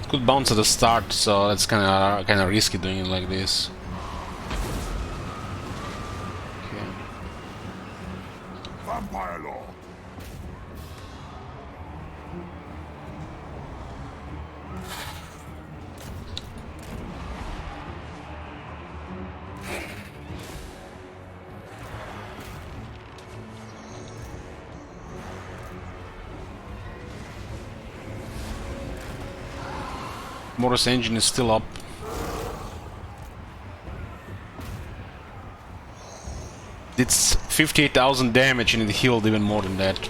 Could bounce at the start, so that's kind of risky doing it like this. Okay.
Vampire Lord.
Mortis engine is still up. It's 58,000 damage and it healed even more than that.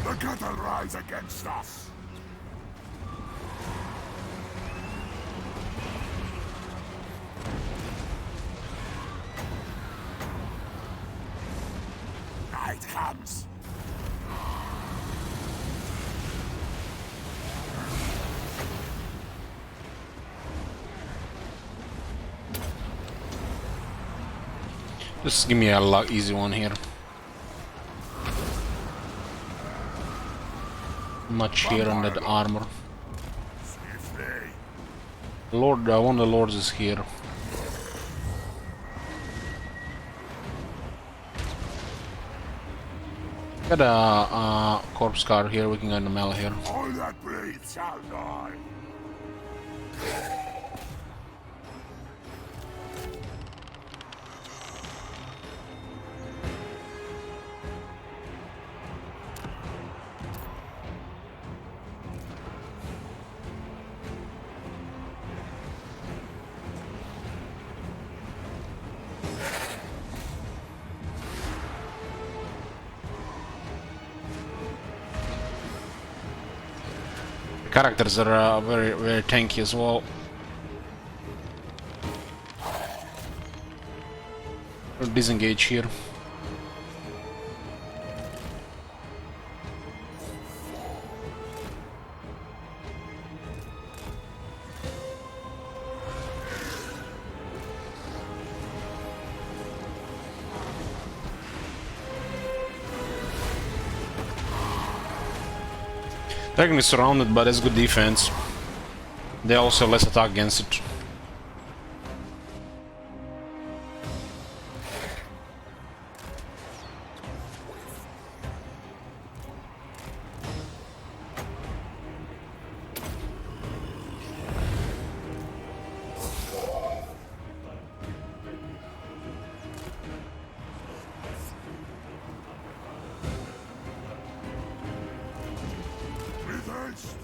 The cattle rise against us. Night comes.
Just give me a easy one here. Much here on that armor.
Swiftly.
Lord, one of the lords is here. Got a corpse card here. We can go in the middle here.
All that breathes shall die.
The characters are very tanky as well. We'll disengage here. Dragon is surrounded, but has good defense. They also have less attack against it.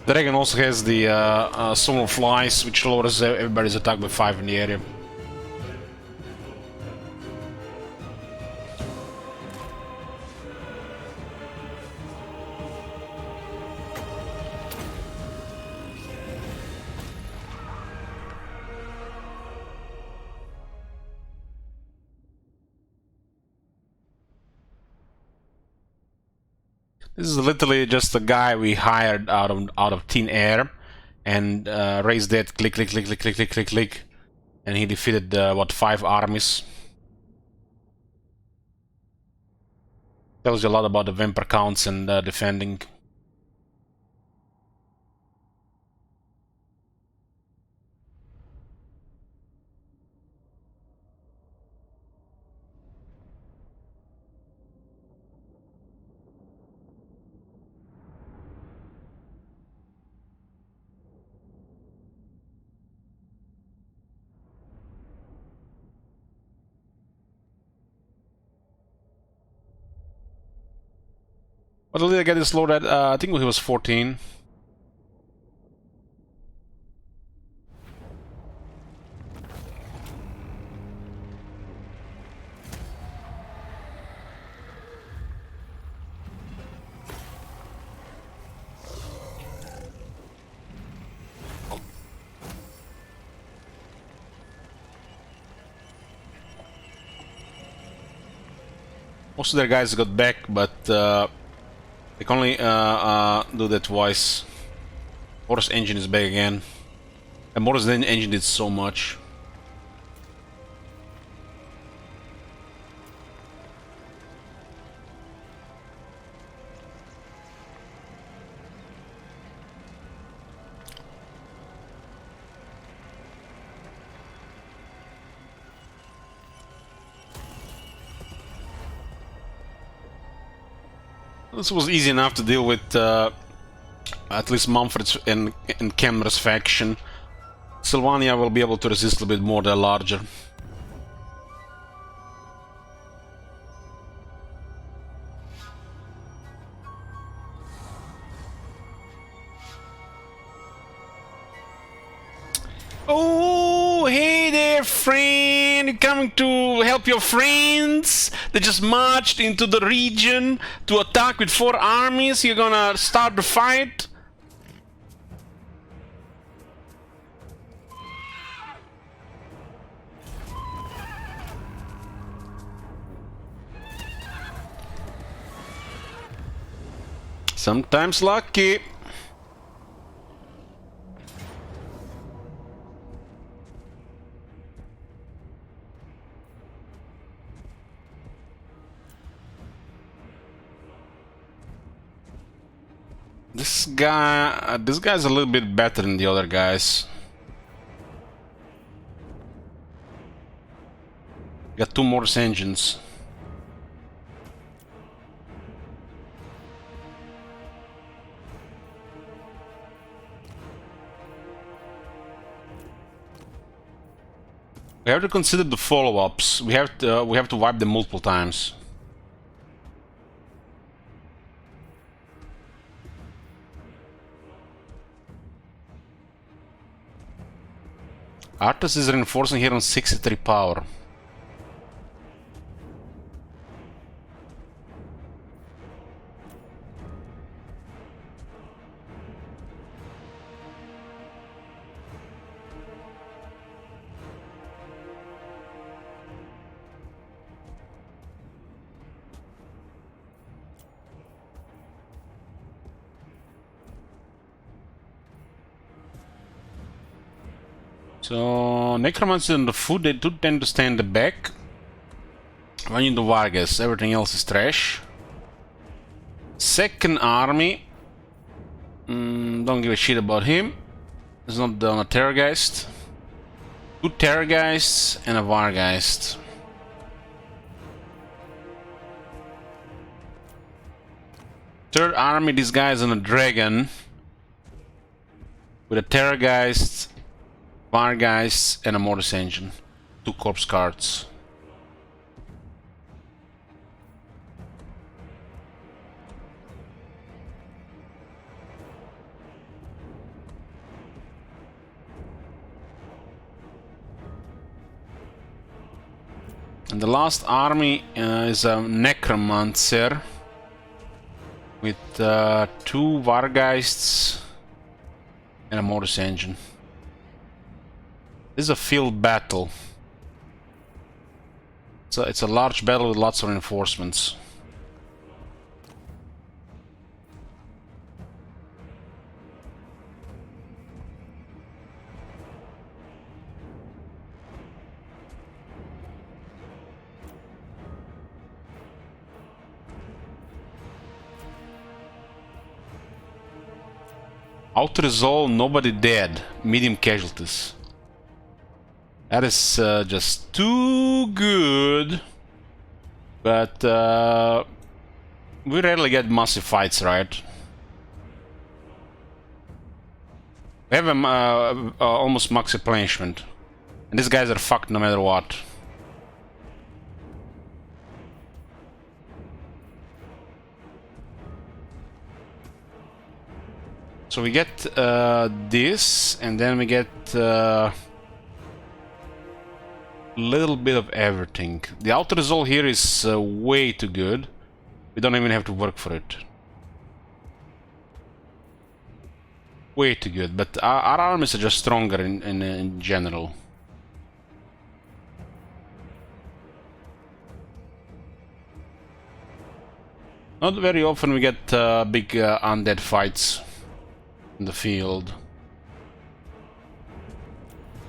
The dragon also has the Storm of Flies, which lowers everybody's attack by 5 in the area. This is literally just a guy we hired out of thin air, and raised that click, and he defeated what, 5 armies. Tells you a lot about the vampire counts and defending. What did I get this load at? I think he was 14. Most of their guys got back, but they can only do that twice. Morris engine is back again. And Morris engine did so much. This was easy enough to deal with at least Mumford's and Cameron's faction. Sylvania will be able to resist a little bit more, they're larger. Oh, hey there, friend! You coming to help your friends? They just marched into the region to attack with 4 armies. You're gonna start the fight? Sometimes lucky. This guy's a little bit better than the other guys. Got 2 more engines. We have to consider the follow-ups. We have to wipe them multiple times. Artus is reinforcing here on 63 power. So, Necromancy and the food, they do tend to stay in the back. When you do Vargas, everything else is trash. Second army. Don't give a shit about him. He's not on a Terrorgeist. 2 Terrorgeists and a Vargeist. Third army, this guy is on a Dragon. With a Terrorgeist, Vargeist and a Mortis Engine. 2 corpse cards. And the last army is a Necromancer with 2 Vargeists and a Mortis Engine. This is a field battle. So it's a large battle with lots of reinforcements. Auto-resolve, nobody dead, medium casualties. That is just too good. But we rarely get massive fights, right? We have almost max replenishment. And these guys are fucked no matter what. So we get this, and then we get little bit of everything. The auto-resolve here is way too good. We don't even have to work for it. Way too good, but our armies are just stronger in general. Not very often we get big undead fights in the field.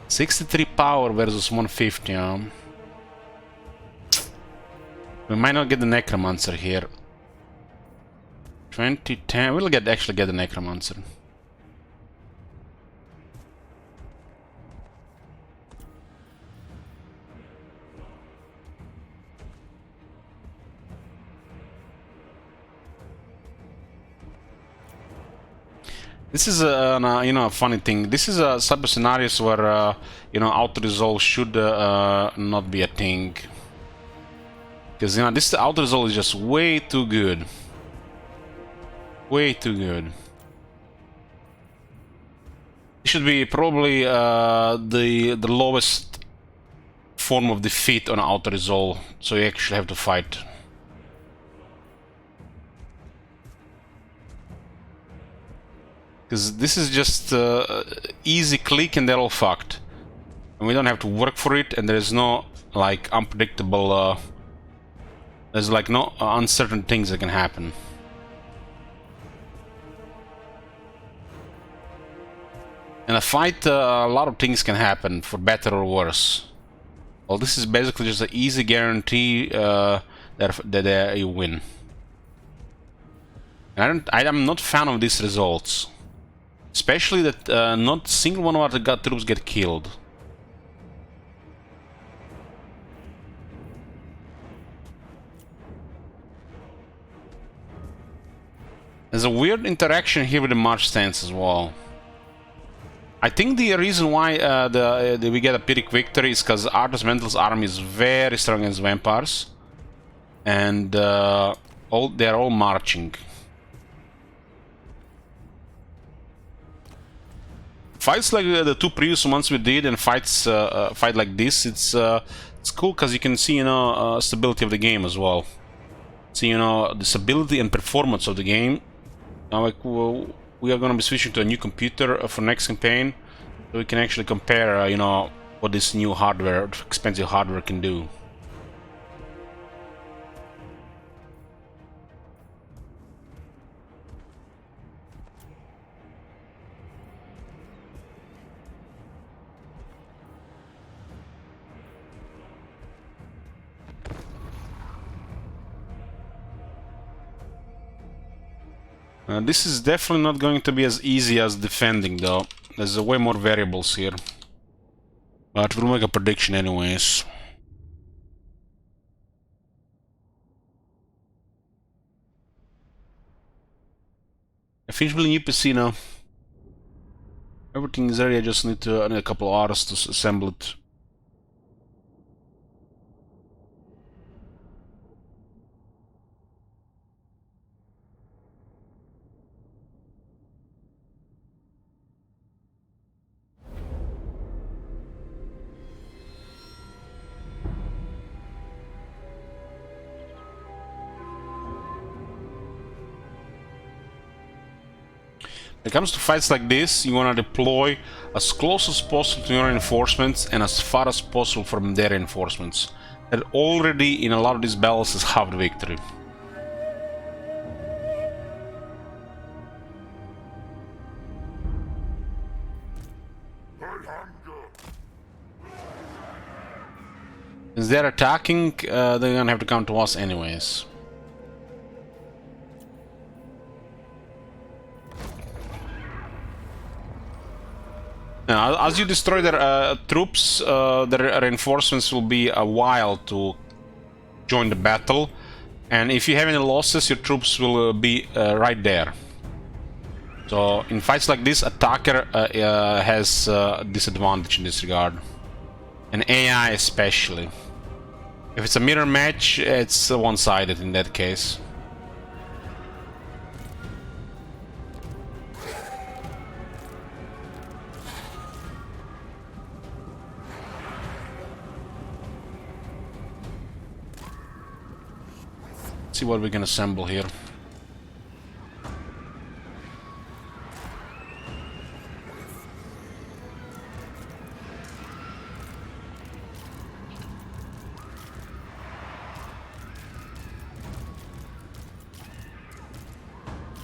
63 power versus 150. We might not get the Necromancer here. 2010. We'll actually get the Necromancer. This is a funny thing. This is a type of scenarios where auto-resolve should not be a thing, because this auto-resolve is just way too good, way too good. It should be probably the lowest form of defeat on auto-resolve, so you actually have to fight. Because this is just easy click and they're all fucked. And we don't have to work for it, and there's no like unpredictable there's like no uncertain things that can happen. In a fight, a lot of things can happen, for better or worse. Well, this is basically just an easy guarantee that you win. And I'm not a fan of these results. Especially that not a single one of our god troops get killed. There's a weird interaction here with the march stance as well. I think the reason why we get a Pyrrhic victory is because Arthas Mental's army is very strong against vampires. And they're all marching. Fights like the two previous ones we did, and fight like this, it's cool because you can see, you know, stability of the game as well. See, you know, the stability and performance of the game. Now, like, we are gonna be switching to a new computer for next campaign, so we can actually compare, you know, what this new hardware, expensive hardware, can do. This is definitely not going to be as easy as defending, though. There's way more variables here. But we'll make a prediction anyways. I finished building UPC now. Everything is ready, I just need a couple of hours to assemble it. When it comes to fights like this, you want to deploy as close as possible to your reinforcements and as far as possible from their reinforcements. That already in a lot of these battles is half the victory. Since they're attacking, they're gonna have to come to us anyways. Now, as you destroy their troops, their reinforcements will be a while to join the battle, and if you have any losses, your troops will be right there. So in fights like this, attacker has disadvantage in this regard, and AI especially. If it's a mirror match, it's one-sided in that case. See what we can assemble here.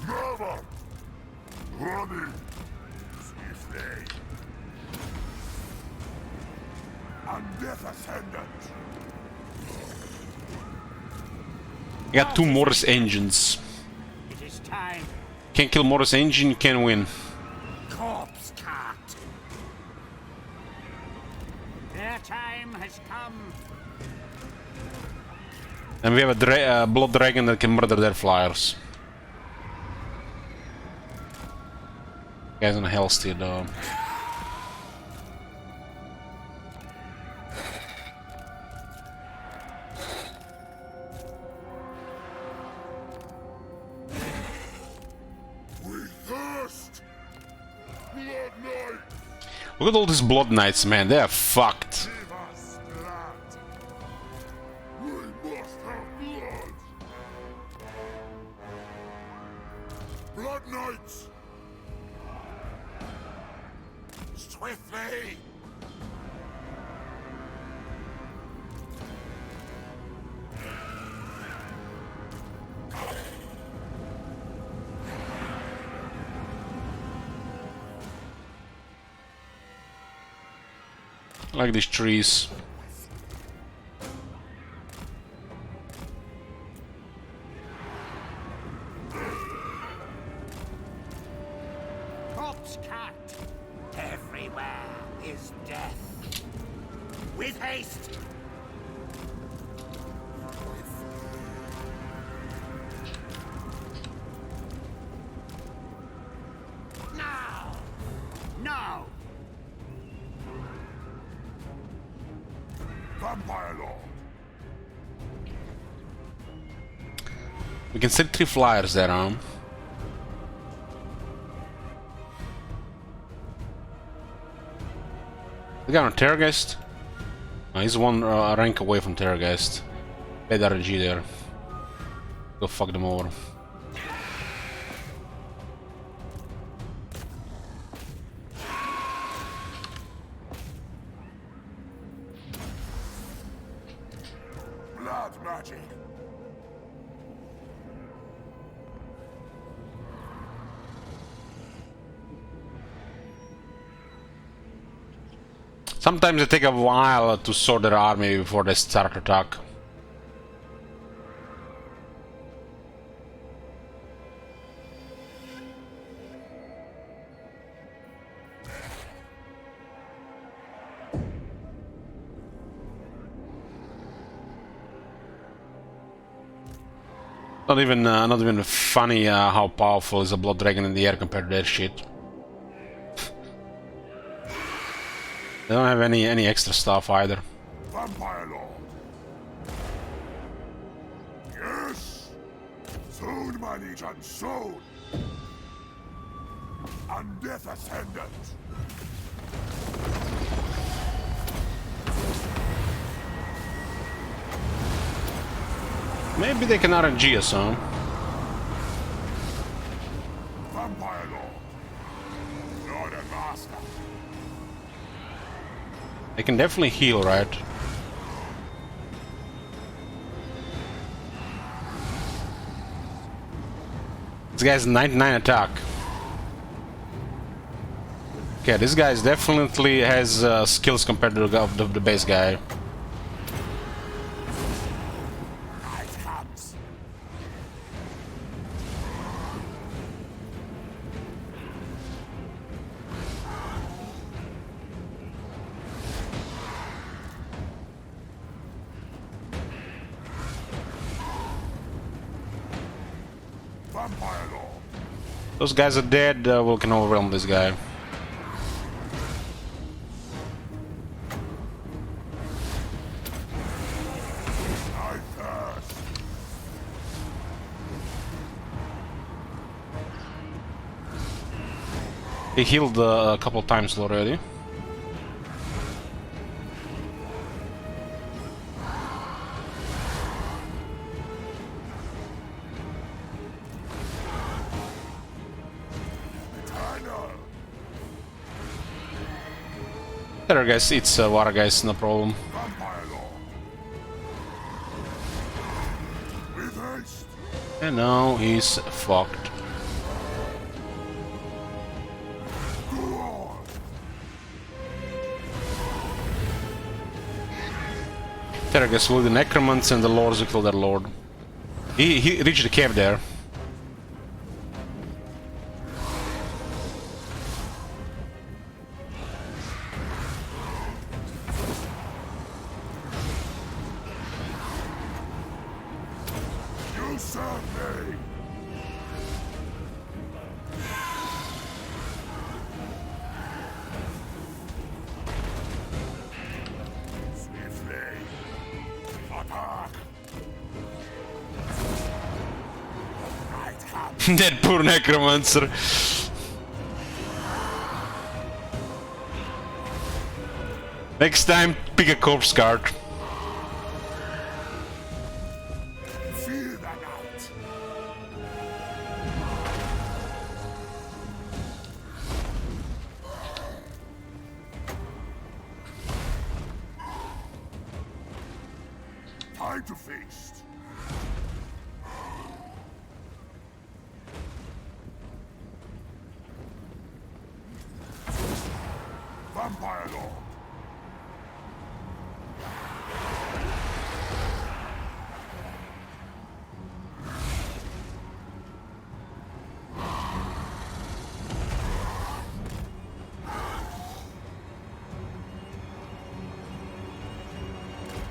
Never! Running! Swiftly! And death ascendant!
I got two Morris engines.
It is time.
Can't kill Morris engine, you can win.
Corpse cart. Their time has come.
And we have a blood dragon that can murder their flyers. Guys on a Hellsteed though. Look at all these Blood Knights, man, they are fucked.
Give us blood! We must have blood! Blood Knights! Swiftly!
I like these trees.
Corpse cart. Everywhere is death. With haste. Now. Now.
Vampire Lord.
We can send 3 flyers there, huh? The guy on Terrorgeist? No, he's one rank away from Terrorgeist. Bad RNG there. Go fuck them over.
Blood magic.
Sometimes it takes a while to sort their army before they start to attack. Not even funny how powerful is a Blood Dragon in the air compared to their shit. They don't have any extra stuff either.
Vampire Lord. Yes. Soon, my legion, soon. And Death Ascendant.
Maybe they can RNG us, huh?
Vampire Lord. Lord and Master.
They can definitely heal, right? This guy's 99 attack. Okay, this guy definitely has skills compared to the base guy.
Night comes. Vampire Lord.
Those guys are dead, we can overwhelm this guy.
I thirst.
He healed a couple times already.
Eternal.
There, guys, it's water, guys, no problem.
Vampire Lord. With haste.
And now he's fucked.
Go on.
Terragus will the necromants and the lords will kill their lord. He reached the cave there.
You serve me. Swiftly. Attack. Night comes.
That poor necromancer. Next time, pick a corpse card.
Feel the night. Time to feast. Vampire Lord.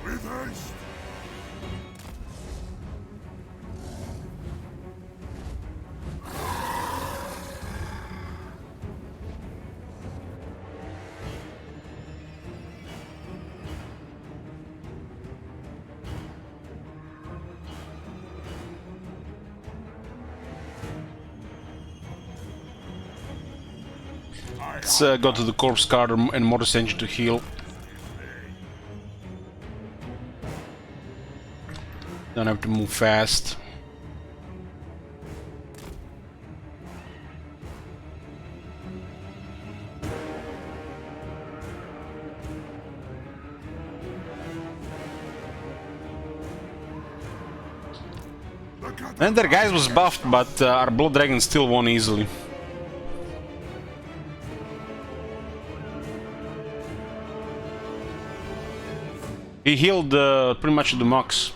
With haste.
Let's go to the corpse card and Mortis engine to heal. Don't have to move fast. And their guys was buffed, but our Blood Dragon still won easily. He healed pretty much the mocks.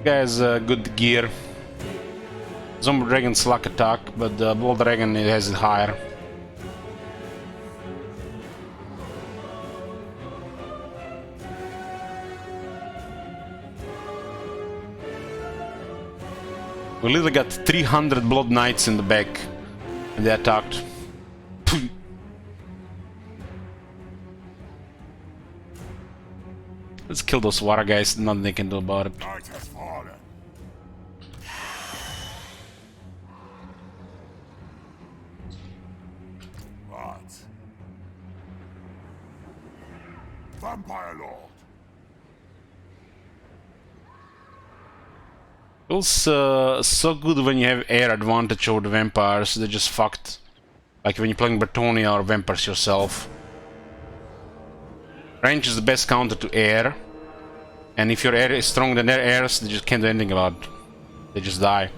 Guy has good gear. Zombie Dragon's luck attack, but the Blood Dragon has it higher. We literally got 300 Blood Knights in the back, and they attacked. Let's kill those water guys, nothing they can do about it.
Night has fallen. What? Vampire Lord.
Feels so good when you have air advantage over the vampires, they're just fucked. Like when you're playing Bretonia or vampires yourself. Range is the best counter to air. And if your air is stronger than their airs, they just can't do anything about it. They just die.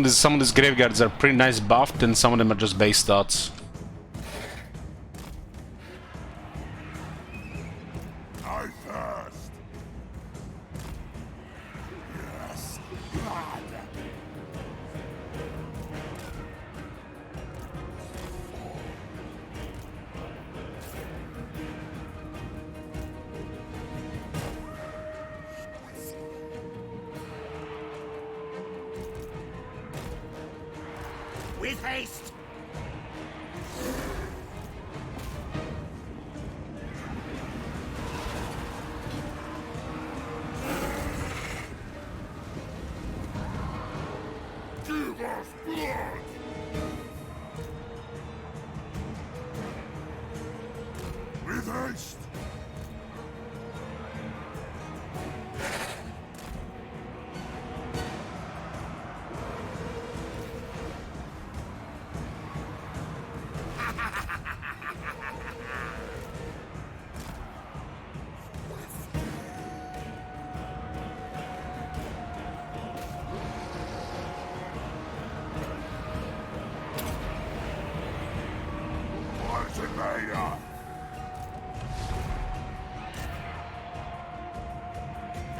Some of these graveyards are pretty nice buffed, and some of them are just base stats.
I thirst. Yes, blood.
With haste!
Give us blood. With haste.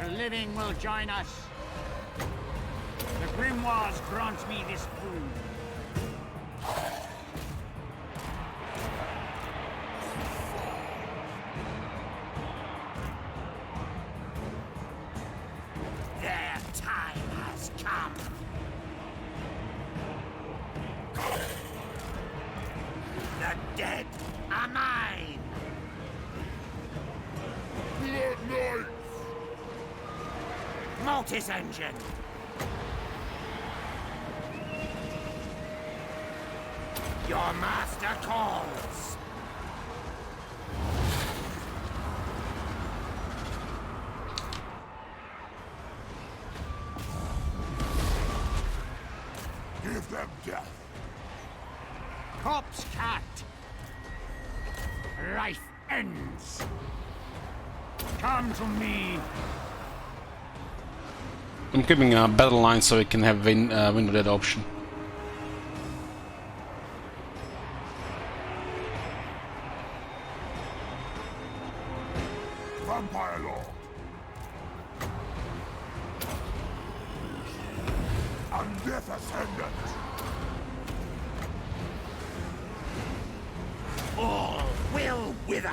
The living will join us. The grimoires grant me this boon. Their time has come. The dead are mine.
Blood Knights.
Mortis engine. Your master calls.
Give them death.
corpse cat. Life ends. Come to me.
I'm keeping a battle line so we can have window dead option.
Vampire Lord. And Death Ascendant.
All will wither.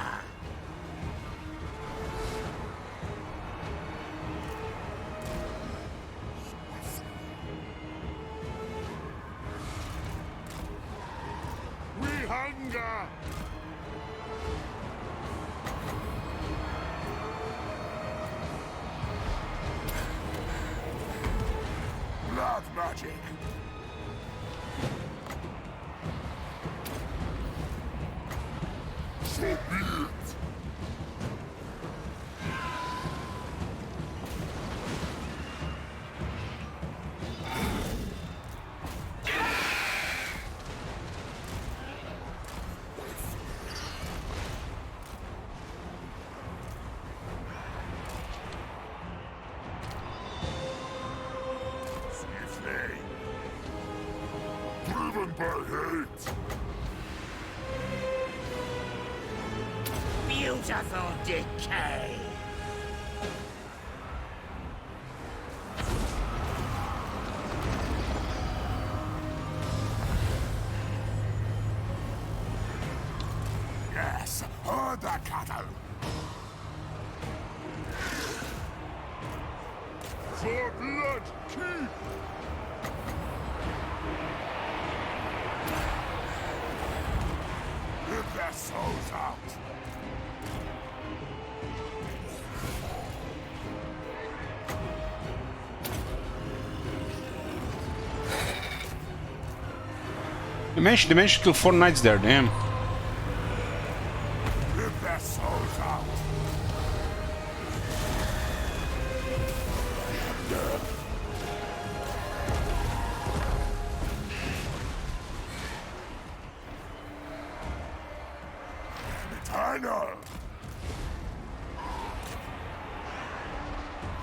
We hunger. Blood magic. So be it. Swiftly. Driven by hate.
Beautiful decay.
Yes, herd the cattle. For blood, keep. Rip their souls out.
They managed to kill 4 knights there, damn.
Rip their souls out. Eternal.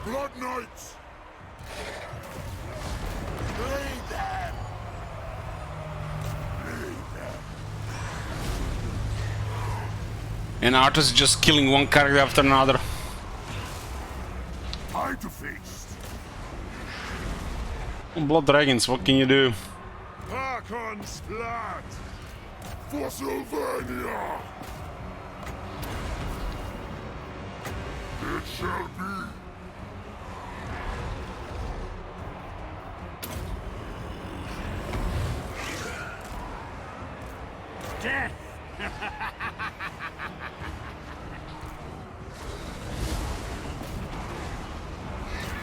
Blood Knights. Bleed them. Bleed them.
And Arthur's just killing one character after another.
Time to feast.
Blood dragons, what can you do?
Harkon's blood. For Sylvania. It shall be.
Death.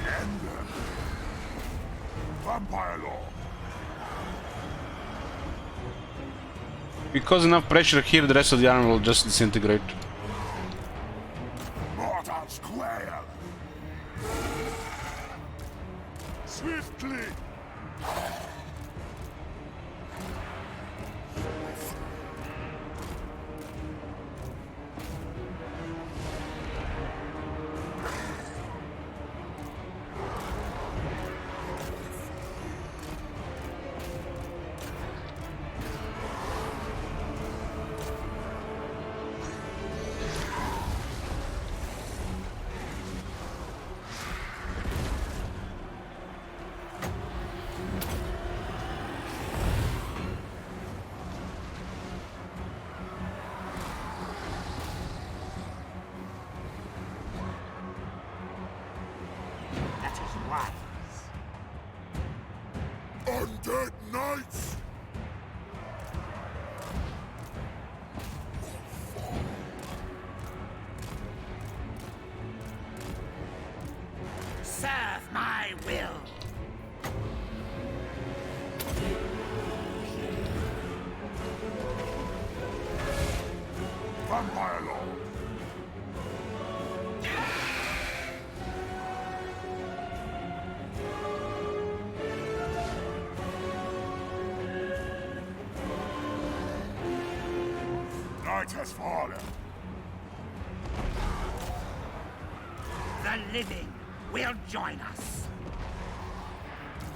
End them. Vampire Lord.
Because enough pressure here, the rest of the army will just disintegrate.
Mortals quail. Swiftly.
That is wise.
Undead Knights.
Serve my will.
Vampire Lord. Night has fallen.
The living will join us.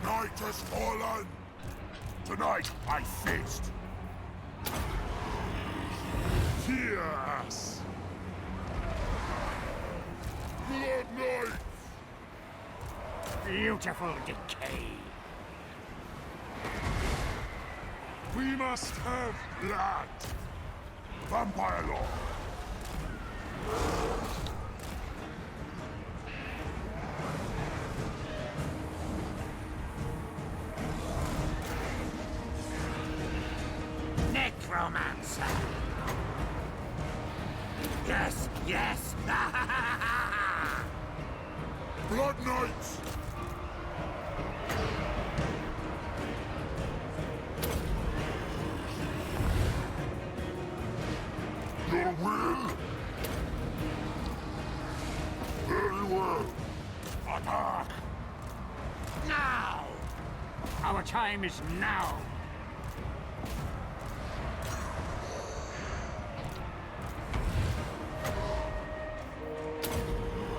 Night has fallen. Tonight I feast. Yes. Blood Knight.
Beautiful decay.
We must have blood. Vampire Lord.
Necromancer. Yes, yes.
Blood Knights. Your will? Very well. Attack!
Now! Our time is now.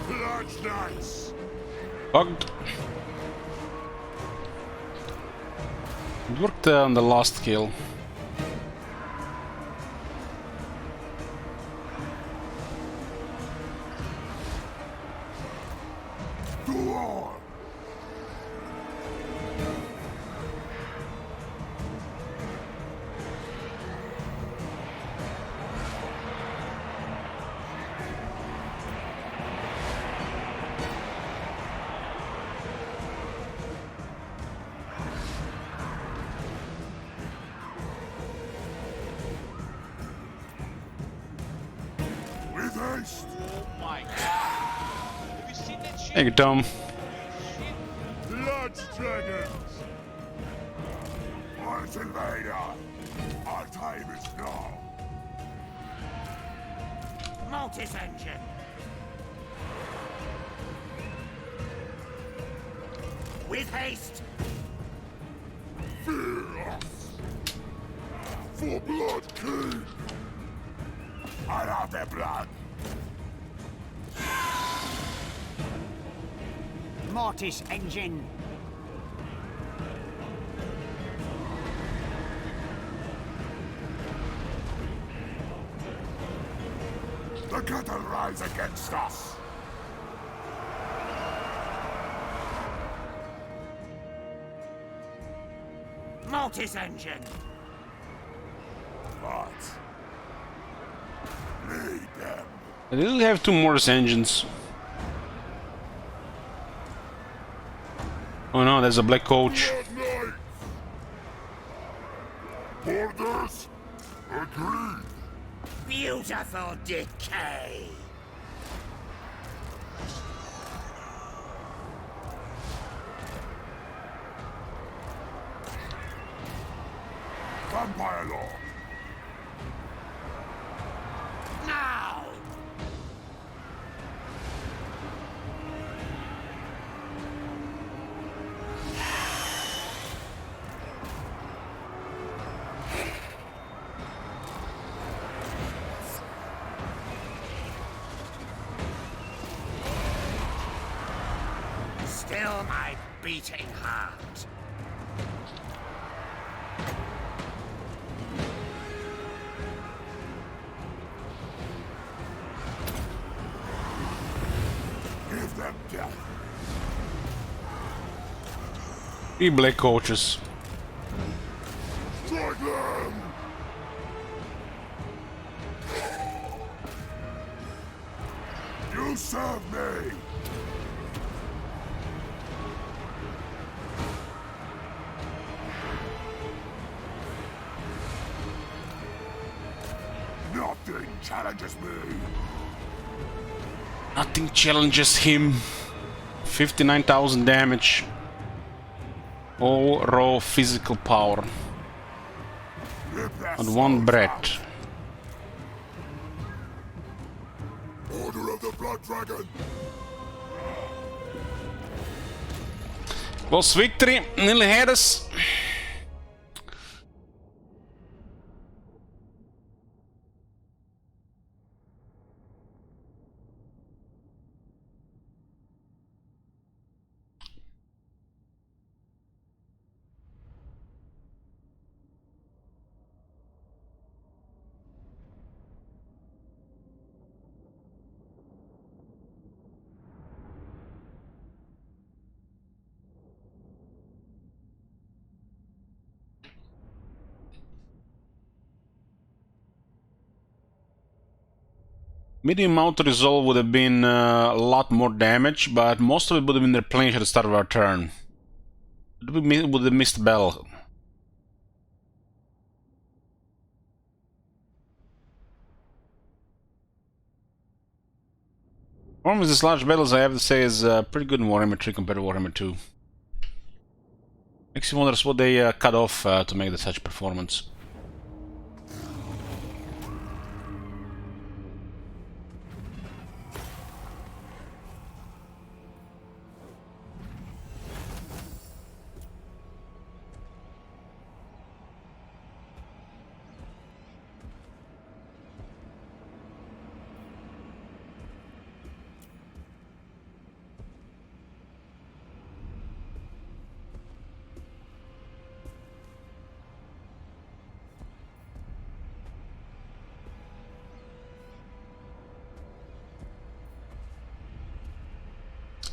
Blood Knights!
Bugged. It worked on the last kill.
To war! With haste!
Oh my god. Have you seen that shit?
Thank you, Tom.
Shit.
Blood Dragons! White Invader! Our time is now!
Mortis engine. With haste.
Fear us! For Blood King! I have their blood!
Mortis engine.
The cattle rise against us!
Mortis engine.
But... lead them!
I didn't have two more engines. Oh no, there's a black coach.
Blood Knights! Orders agreed!
Beautiful decay.
Vampire Lord!
Now! Still my beating heart.
Give them death!
3 black coaches.
Strike them! You serve me! Nothing challenges me!
Nothing challenges him. 59,000 damage. All raw physical power.
Rip their
On one
souls
breath.
out. Order of the Blood Dragon!
Was victory. Nearly had us. Medium auto resolve would have been a lot more damage, but most of it would have been replenished at the start of our turn. We would have missed Bell. Performance this large battles, I have to say, is pretty good in Warhammer 3 compared to Warhammer 2. Makes you wonder what they cut off to make the such performance.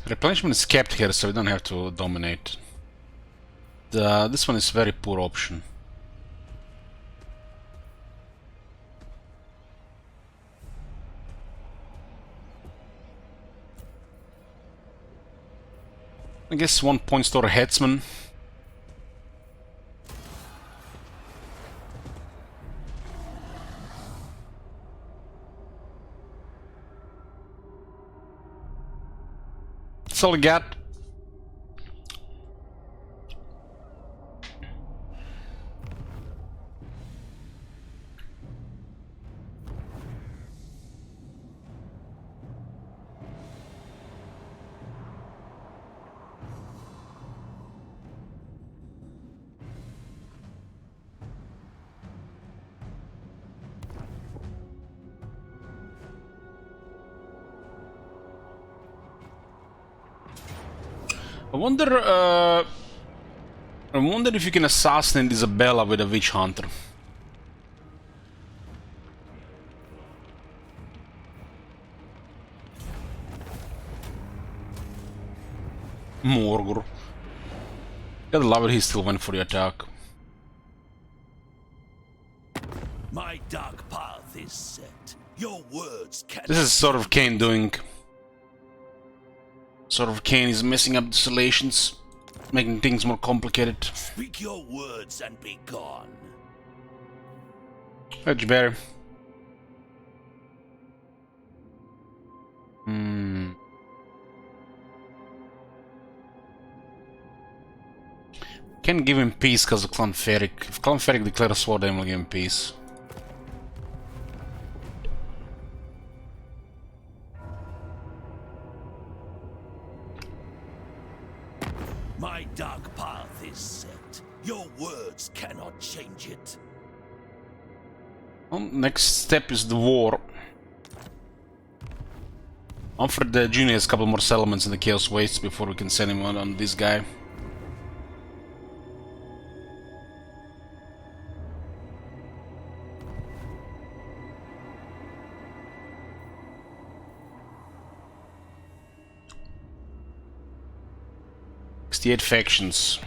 Replenishment is kept here, so we don't have to dominate. This one is a very poor option. I guess 1 point store headsman. That's all I got. I wonder if you can assassinate Isabella with a witch hunter. Morgor. Gotta love it, he still went for the attack.
My dark path is set. Your words can.
This is sort of Kane doing. Sort of Kane is messing up the installations, making things more complicated.
Speak your words and be gone.
Much better. Can't give him peace because of Clonferic. If Clonferic declares war, then we'll give him peace.
My dark path is set. Your words cannot change it.
Well, next step is the war. Offer the juniors a couple more settlements in the Chaos Wastes before we can send him on this guy. The 8 factions.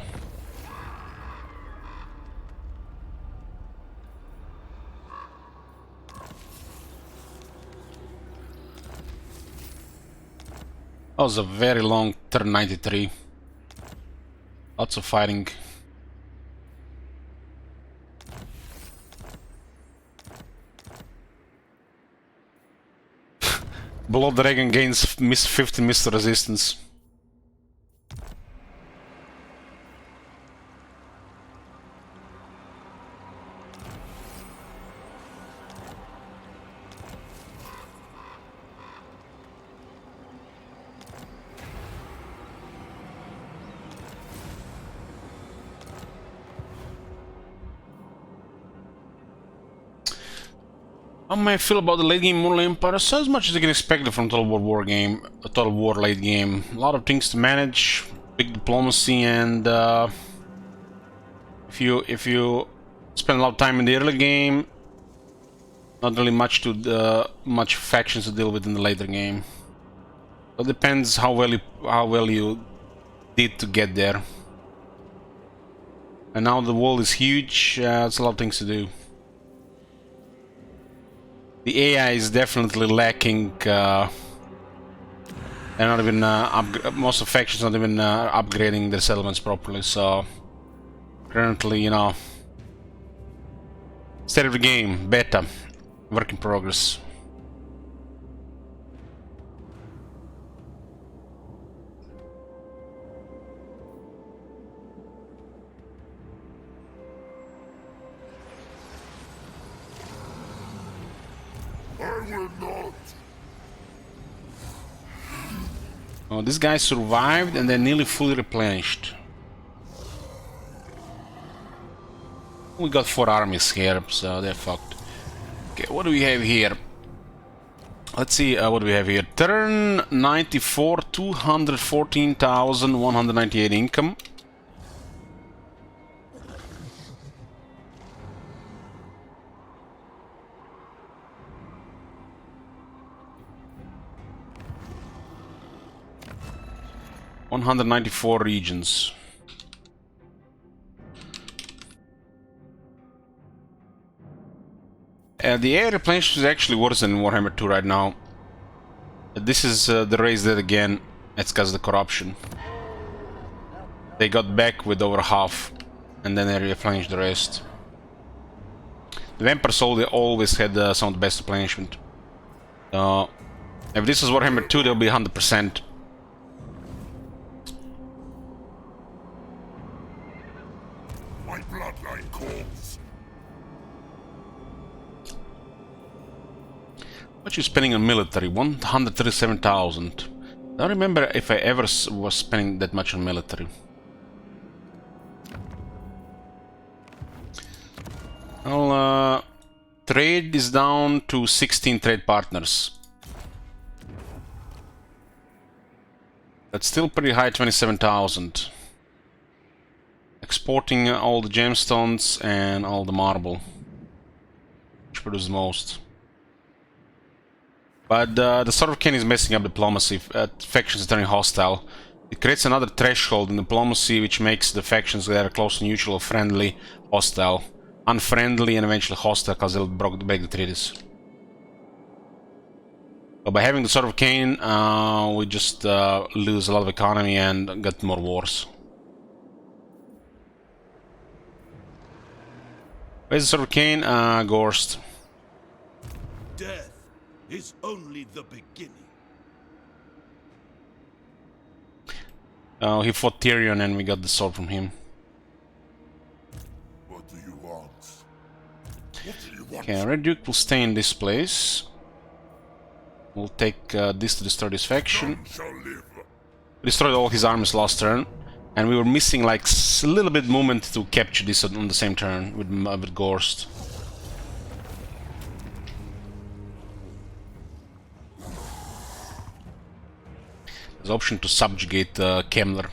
That was a very long turn 93. Lots of fighting. Blood Dragon gains 50 missile resistance. How may I feel about the late game Moonlight Empire? So as much as you can expect from Total War game, a Total War late game. A lot of things to manage, big diplomacy, and if you spend a lot of time in the early game, not really much factions to deal with in the later game. It depends how well you did to get there. And now the world is huge. It's a lot of things to do. The AI is definitely lacking. They're not even most of factions not even upgrading their settlements properly. So currently, you know, state of the game, beta, work in progress.
I will not.
Oh, this guy survived and then nearly fully replenished. We got 4 armies here, so they're fucked. Okay, what do we have here? Let's see, what do we have here? Turn 94, 214,198 income. $194 regions. The air replenishment is actually worse than Warhammer 2 right now. This is the race that again, it's because of the corruption. They got back with over half, and then they replenished the rest. The Vampire Soldier always had some of the best replenishment. If this was Warhammer 2, they'll be 100%.
My bloodline calls.
What you spending on military? 137,000. I don't remember if I ever was spending that much on military. Well, trade is down to 16 trade partners. That's still pretty high, 27,000. Exporting all the gemstones and all the marble, which produces the most. But the Sword of Cain is messing up diplomacy. Factions are turning hostile. It creates another threshold in diplomacy, which makes the factions that are close to neutral or friendly hostile, unfriendly, and eventually hostile because they'll break the treaties. But by having the Sword of Cain, we just lose a lot of economy and get more wars. Where's the Sword of Cain? Gorst.
Death is only the beginning.
He fought Tyrion and we got the sword from him.
What do you want? What do you want?
Okay, Red Duke will stay in this place. We'll take this to destroy this faction.
None shall live.
We destroyed all his armies last turn, and we were missing like a little bit movement to capture this on the same turn with Gorst. There's option to subjugate Kemmler.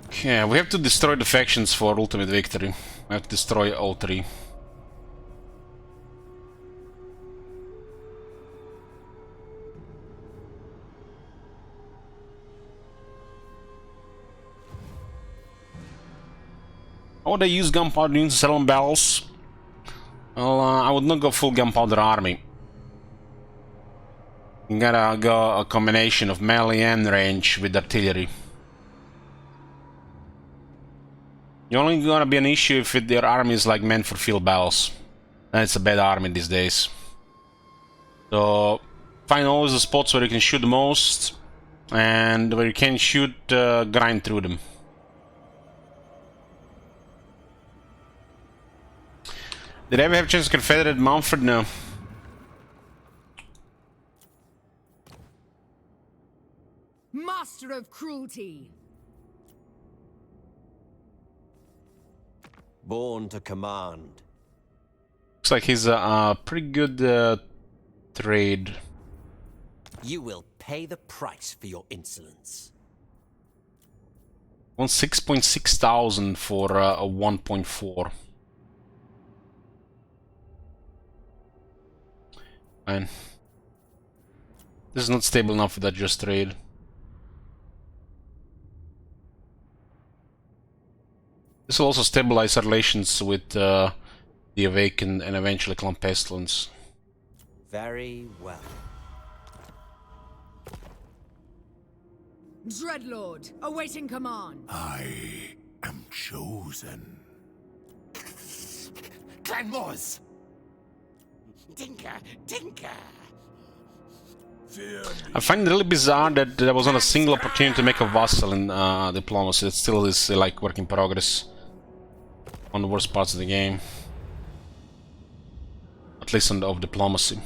Okay, we have to destroy the factions for ultimate victory. We have to destroy all 3. How would I use gunpowder units to settle on battles? Well, I would not go full gunpowder army. You gotta go a combination of melee and range with artillery. You're only gonna be an issue if their army is like meant for field battles. And it's a bad army these days. So find always the spots where you can shoot the most, and where you can shoot, grind through them. Did I ever have a chance to Confederate Mumford? No.
Master of cruelty.
Born to command.
Looks like he's a pretty good trade.
You will pay the price for your insolence.
Want 6,600 for a 1.4. Fine. This is not stable enough for that just trade. This will also stabilize our relations with the Awakened and eventually Clan Pestilence.
Very well.
Dreadlord, awaiting command.
I am chosen.
Claymores! Tinker! Tinker!
Fear
I find it really bizarre that there was not a single opportunity to make a vassal in diplomacy. It still is like work in progress. One of the worst parts of the game. At least on the of diplomacy.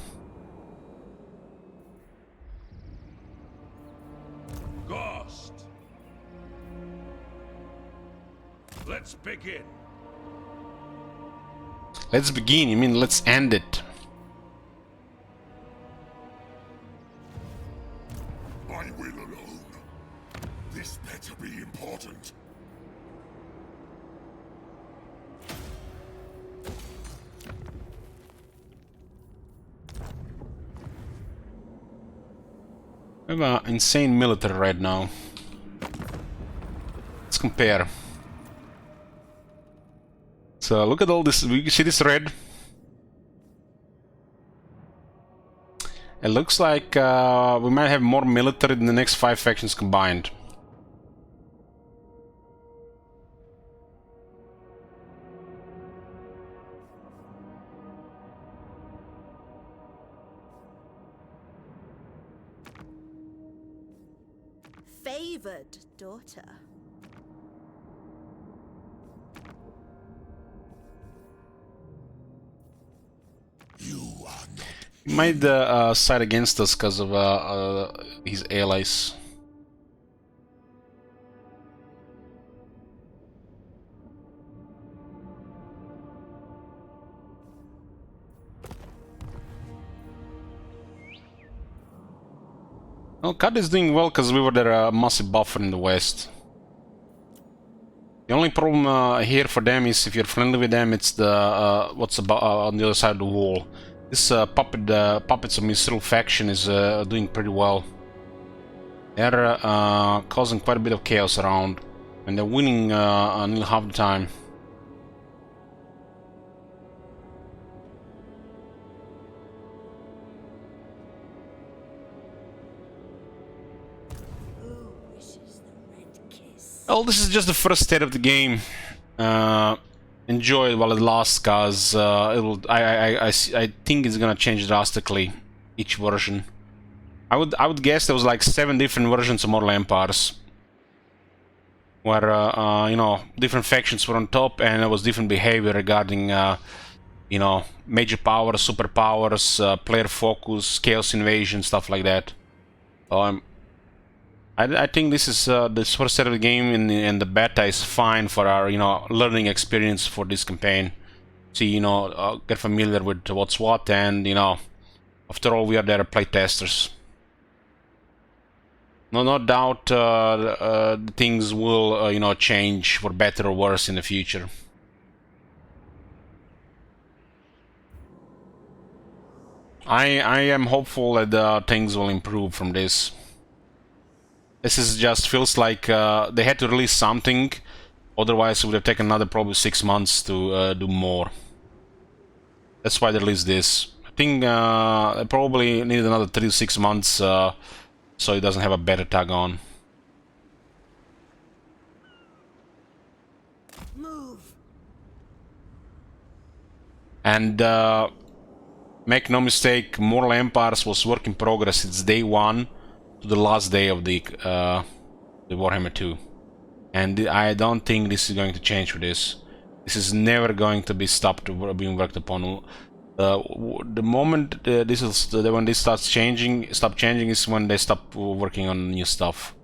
Ghost. Let's begin.
Let's begin, you mean let's end it.
my will alone. This better be important.
We have an insane military right now. Let's compare. So look at all this. You see this red? It looks like we might have more military than the next 5 factions combined.
Favored daughter.
You are not.
He might side against us because of his allies. Well, Cad is doing well because we were their massive buffer in the west. The only problem here for them is if you're friendly with them, it's the what's about on the other side of the wall. This puppets of Misrule faction is doing pretty well. They're causing quite a bit of chaos around, and they're winning nearly half the time.
Who wishes the red kiss?
Well, this is just the first state of the game. Enjoy it while it lasts, cause it'll. I think it's gonna change drastically each version. I would guess there was like 7 different versions of Mortal Empires, where you know, different factions were on top, and there was different behavior regarding you know, major powers, superpowers, player focus, chaos invasion, stuff like that. I think this is this first set of the game in the beta is fine for our, you know, learning experience for this campaign. See, you know, get familiar with what's what, and you know, after all, we are there playtesters. No doubt things will you know, change for better or worse in the future. I am hopeful that things will improve from this. This is just feels like they had to release something, otherwise it would have taken another probably 6 months to do more. That's why they released this. I think they probably need another 3 to 6 months so it doesn't have a better tag on.
Move.
And make no mistake, Mortal Empires was work in progress. It's day 1 to the last day of the Warhammer 2, and I don't think this is going to change for this. This is never going to be stopped being worked upon. The moment when this stop changing is when they stop working on new stuff,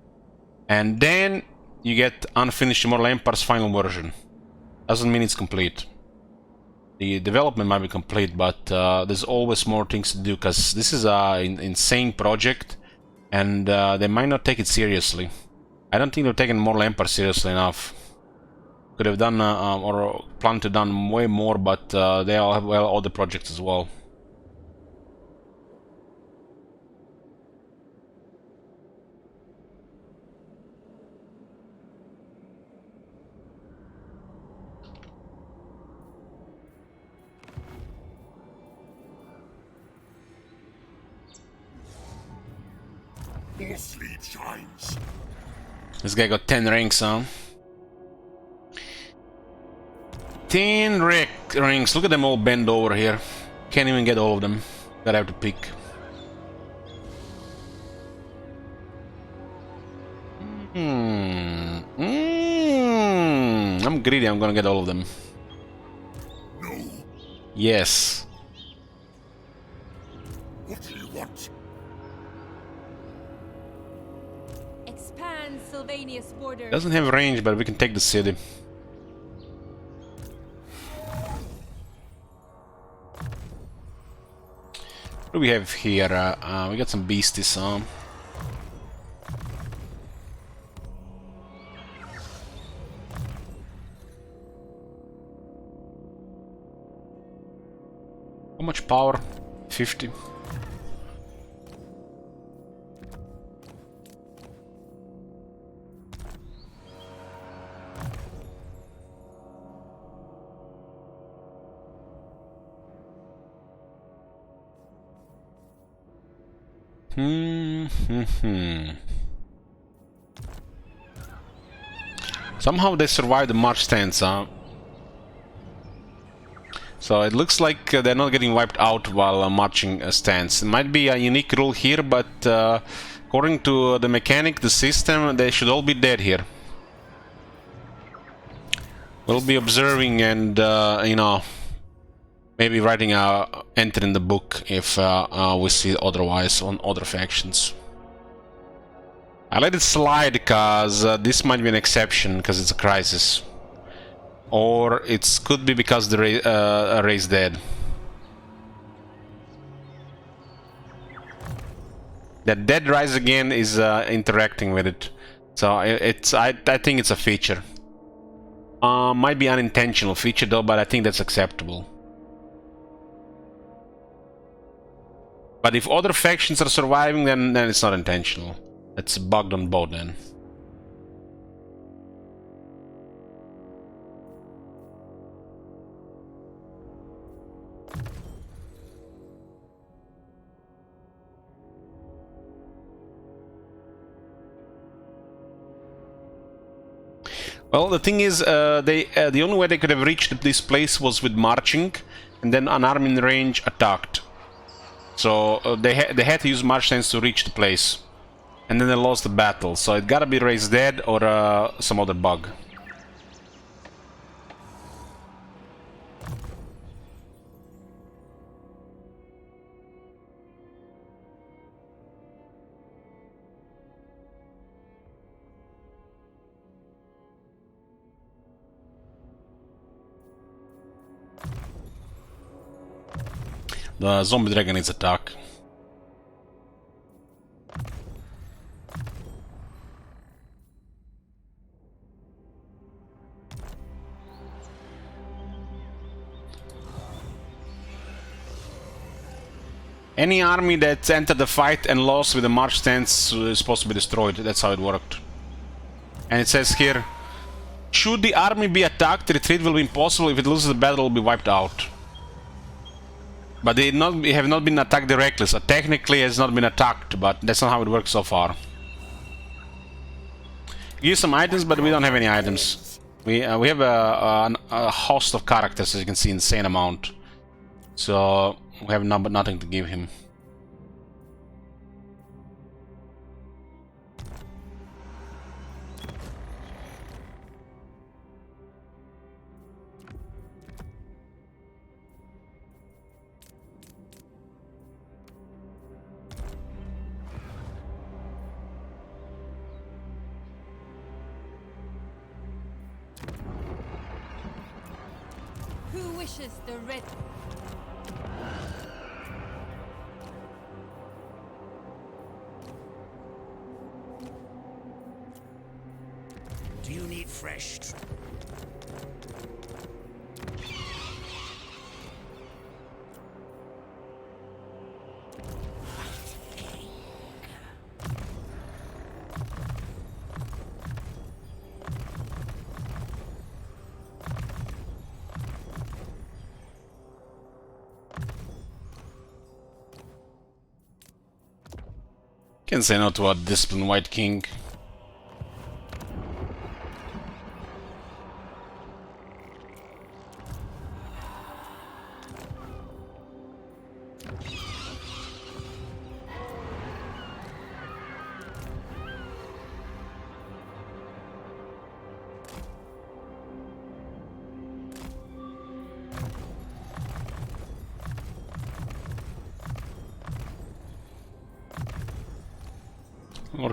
and then you get unfinished Mortal Empire's final version. Doesn't mean it's complete. The development might be complete, but there's always more things to do, because this is an insane project. And they might not take it seriously. I don't think they've taken Mortal Empire seriously enough. Could have done or planned to done way more, but they all have other projects as well.
More sleep shines.
This guy got 10 rings, huh? 10 rings. Look at them all bent over here. Can't even get all of them. Gotta have to pick. I'm greedy. I'm gonna get all of them.
No.
Yes.
What do you want?
Expand Sylvania's borders.
Doesn't have range, but we can take the city. What do we have here? We got some beasties, huh? How much power? 50. Somehow they survived the march stance, huh? So it looks like they're not getting wiped out while marching a stance. It might be a unique rule here, but according to the mechanic, the system, they should all be dead here. We'll be observing and, you know, maybe writing a entry in the book if we see otherwise on other factions. I let it slide because this might be an exception because it's a crisis. Or it could be because the race dead. That dead rise again is interacting with it, so I think it's a feature. Might be unintentional feature though, but I think that's acceptable. But if other factions are surviving, then it's not intentional. It's bugged on both then. Well, the thing is, the only way they could have reached this place was with marching, and then an army in range attacked. So they had to use march stance to reach the place, and then they lost the battle. So it gotta be raised dead or some other bug. The zombie dragon needs attack. Any army that entered the fight and lost with a march stance is supposed to be destroyed. That's how it worked. And it says here, should the army be attacked, retreat will be impossible. If it loses the battle, it will be wiped out. But they have not been attacked directly, so technically it has not been attacked, but that's not how it works so far. Give some items, but we don't have any items. We have a host of characters, as you can see, insane amount. So we have nothing to give him.
Who wishes the red?
Do you need fresh?
Can say no to a disciplined White King.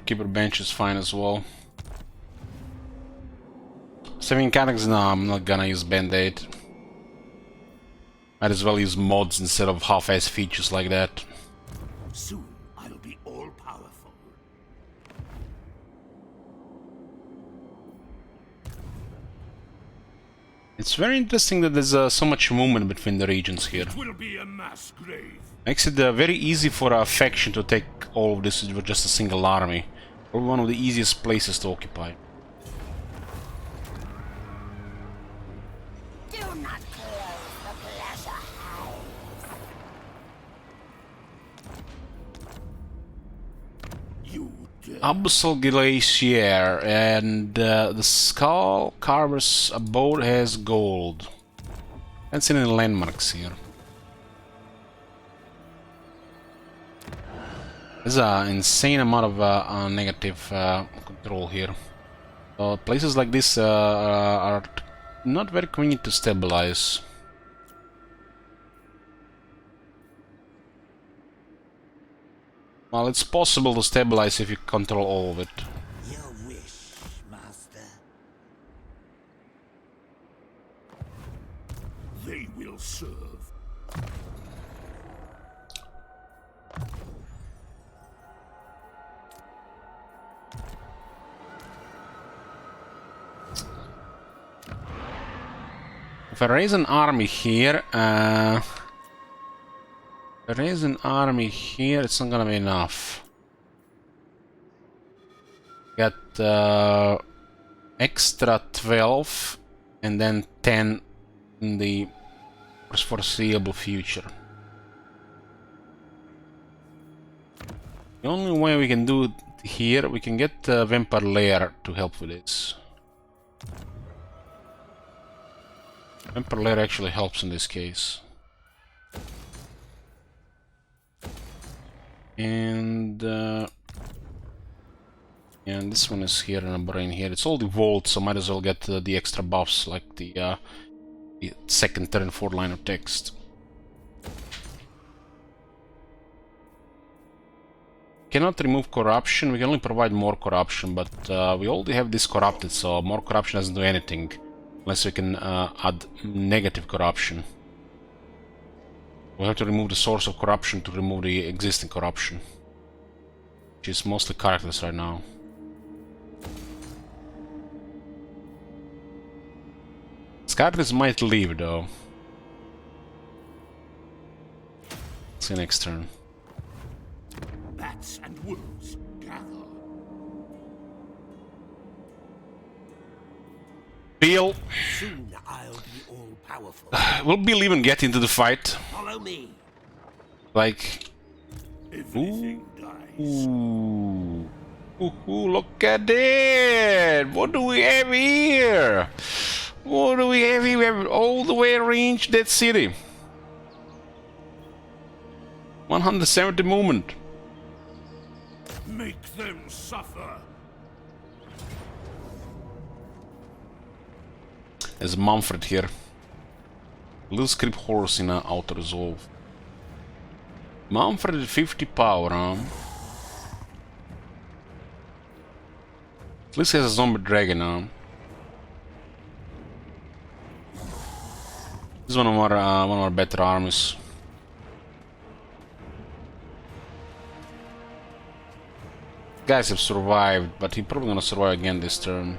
Keeper bench is fine as well. 7 mechanics? No, I'm not gonna use Band-Aid. Might as well use mods instead of half-ass features like that.
Soon I'll be all-powerful.
It's very interesting that there's so much movement between the regions here.
It will be a mass grave.
Makes it very easy for a faction to take all of this with just a single army. Probably one of the easiest places to occupy.
Do not close the pleasure house.
You dare.
Abyssal Glacier and the Skull Carver's abode has gold. Can't see any landmarks here. There's an insane amount of negative control here. Places like this are not very convenient to stabilize. Well, it's possible to stabilize if you control all of it.
Your wish, master.
They will serve.
If I raise an army here, it's not gonna be enough. Got extra 12 and then 10 in the foreseeable future. The only way we can do it here, we can get Vampire Lair to help with this. Vampire Lair actually helps in this case. And this one is here and a brain here. It's all the vault, so might as well get the extra buffs like the second, third, and fourth line of text. Cannot remove corruption. We can only provide more corruption, but we already have this corrupted, so more corruption doesn't do anything. Unless we can add negative corruption. We have to remove the source of corruption to remove the existing corruption. Which is mostly characters right now. Characters might leave though. See you next turn.
Bats and wolves gather.
Bill.
Soon I'll be all-powerful.
Will Bill even get into the fight?
Follow me.
Like...
Everything dies.
Ooh. Ooh, look at it! What do we have here? What do we have here? We have all the way arranged that city. 170 movement.
Make them suffer.
There's Manfred here. Little script horse in auto resolve. Manfred at 50 power, huh? At least he has a zombie dragon, huh? This is one of our better armies. Guys have survived, but he's probably gonna survive again this turn.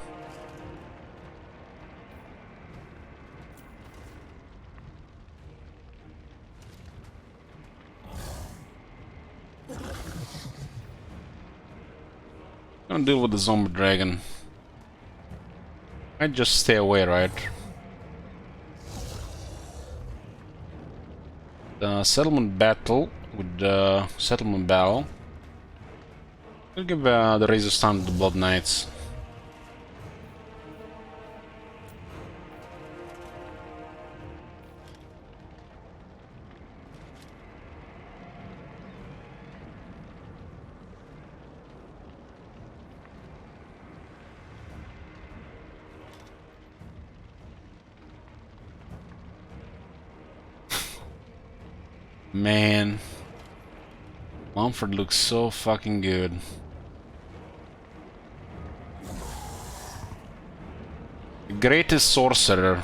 Gonna deal with the zombie dragon. I'd just stay away, right? The settlement battle with the settlement battle. We'll give the Razor Stun to the Blood Knights. Man, Mumford looks so fucking good. The greatest sorcerer.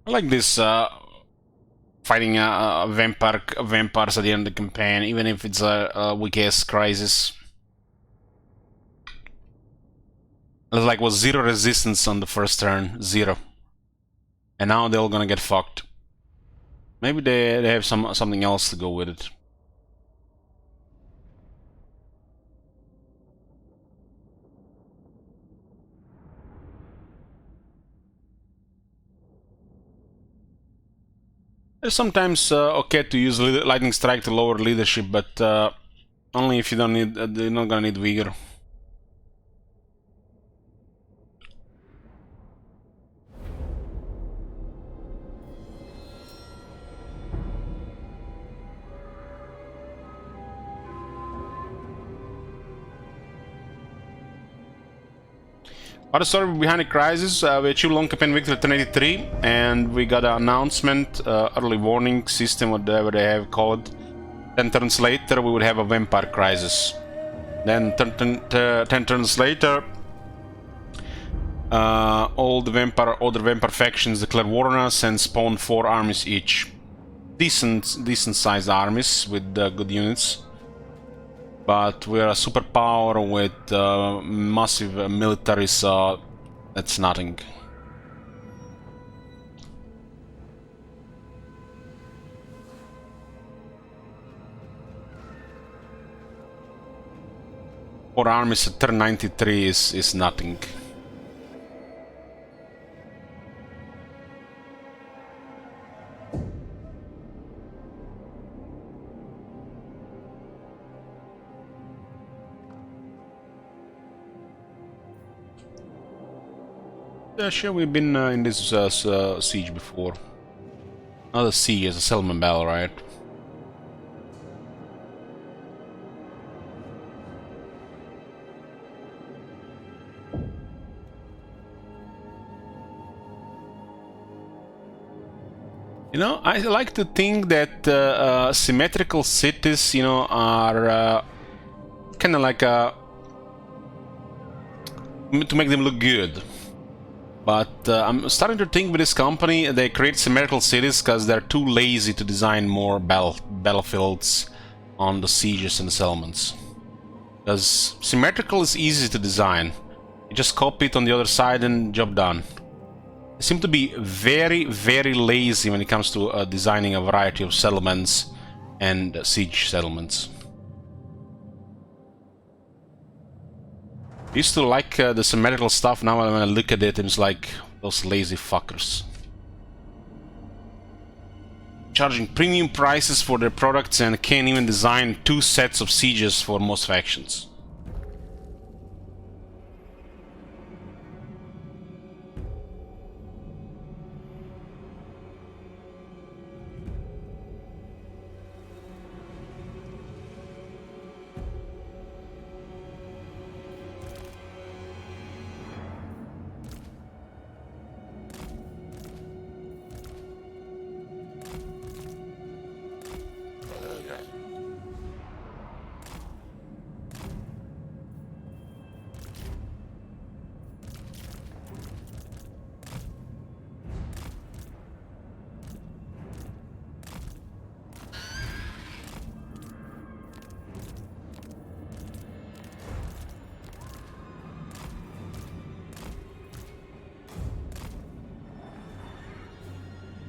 I like this fighting vampires at the end of the campaign, even if it's a weak-ass crisis. It like was 0 resistance on the first turn, 0, and now they're all gonna get fucked. Maybe they have something else to go with it. It's sometimes okay to use lightning strike to lower leadership, but only if you don't need. You're not gonna need vigor. What is the story behind the crisis? We achieved long campaign victory at turn 83, and we got an announcement, early warning system, whatever they have called. 10 turns later, we would have a vampire crisis. Then 10 turns later, all the other vampire factions declare war on us and spawn 4 armies each. Decent sized armies with good units. But we're a superpower with massive military, so that's nothing. For armies at turn 93 is nothing. Yeah, sure, we've been in this siege before. Not a siege, it's a settlement battle, right? You know, I like to think that symmetrical cities, you know, are kind of like to make them look good. But I'm starting to think with this company, they create symmetrical cities because they're too lazy to design more battlefields on the sieges and the settlements. Because symmetrical is easy to design. You just copy it on the other side and job done. They seem to be very, very lazy when it comes to designing a variety of settlements and siege settlements. I used to like the symmetrical stuff. Now when I look at it, it's like those lazy fuckers. Charging premium prices for their products and can't even design 2 sets of sieges for most factions.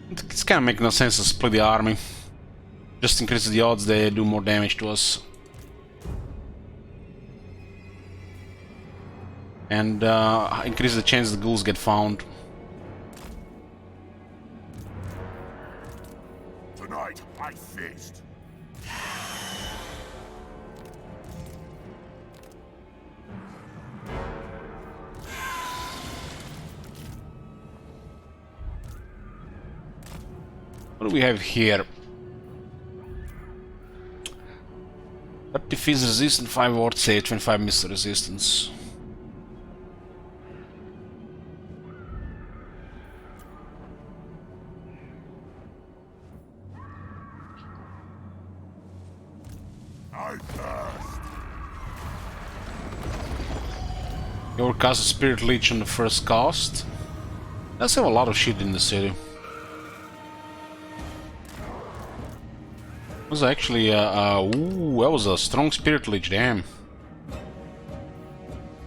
It's kind of making no sense to split the army. Just increases the odds they do more damage to us. and increase the chance the ghouls get found.
Tonight, I feast.
What do we have here? 30 fizz resistance, 5 ward save, 25 missile resistance.
I thirst.
You cast a Spirit Leech on the first cast. Let's have a lot of shit in the city. It was actually ooh, that was a strong Spirit Leech, damn.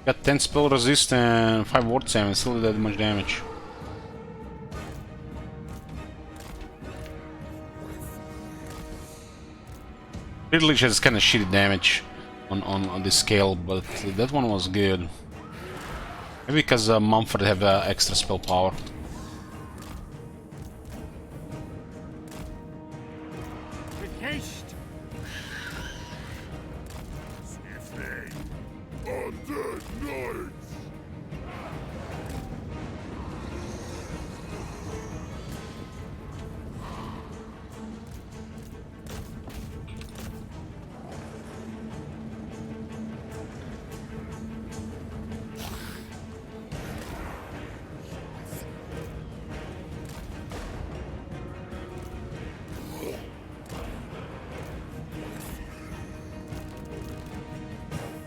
Got 10 spell resist and 5 ward save and still did that much damage. Spirit Leech has kind of shitty damage on this scale, but that one was good. Maybe because Mumford have extra spell power.
With haste.
Swiftly. Undead knights.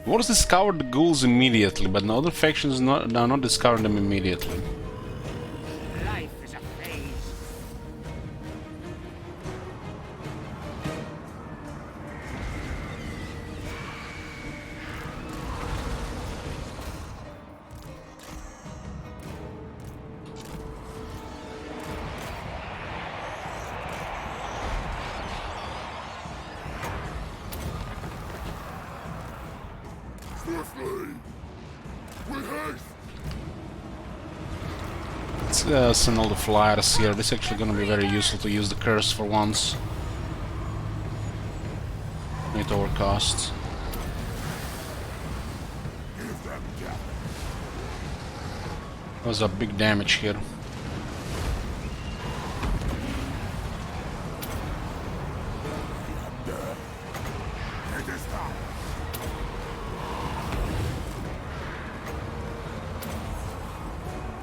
Wars discovered the ghouls immediately, but the other factions are not discovering them immediately.
Life is a phase.
Swiftly. With haste.
Let's send all the flyers here. This is actually gonna be very useful to use the curse for once. It overcasts.
Give them death.
That was a big damage here.
It is time.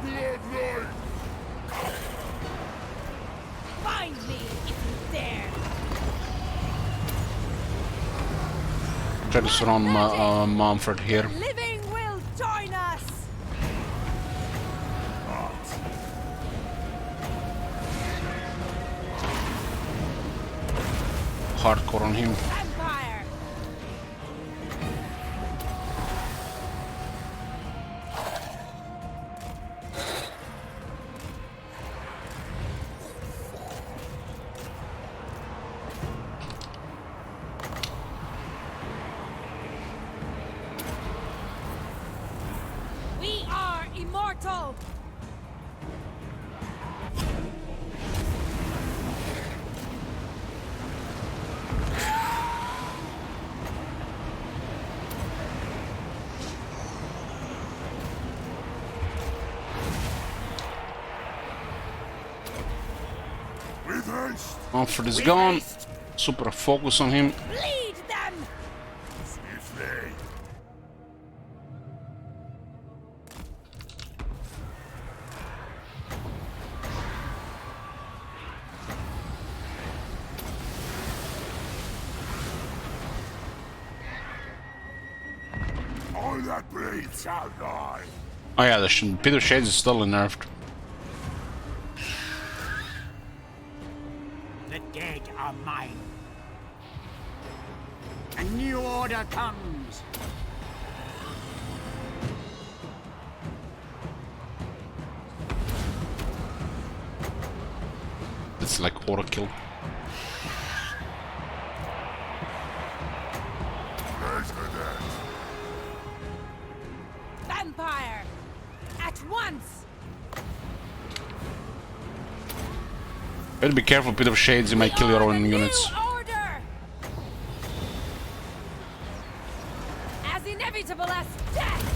Blood Knight.
Find me if you dare.
Try to surround Mumford here.
Living will join us.
Hardcore on him.
Empire. We are immortal.
With haste.
Mumford is gone. Super focus on him.
Lead them.
Swiftly. All that bleeds shall die.
Oh yeah, the Peter Shades is still nerfed.
The dead are mine. A new order comes.
It's like overkill.
Raise the dead.
Vampire.
Better be careful, Pit of Shades, you might kill your own units.
Order! As inevitable as death!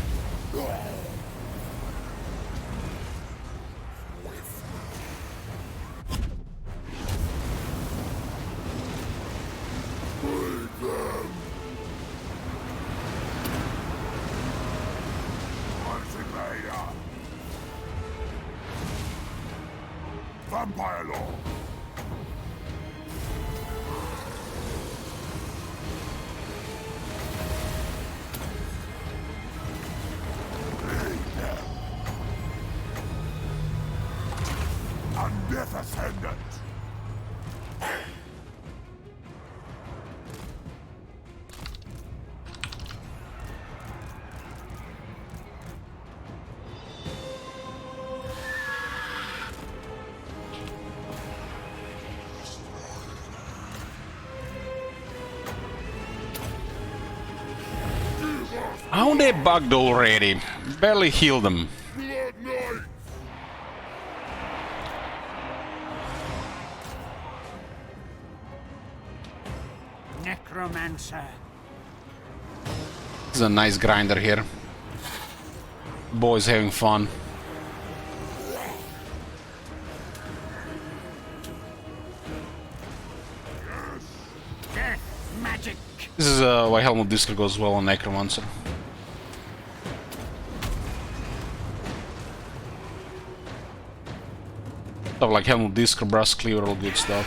Vampire Lord! Undeath Ascendant!
How they bugged already? Barely healed them.
Blood Knight!
Necromancer.
This is a nice grinder here. Boys having fun.
Death magic.
This is why Helmut Disker goes well on Necromancer. Stuff like Helmut Disker, Brass Cleaver, all good stuff.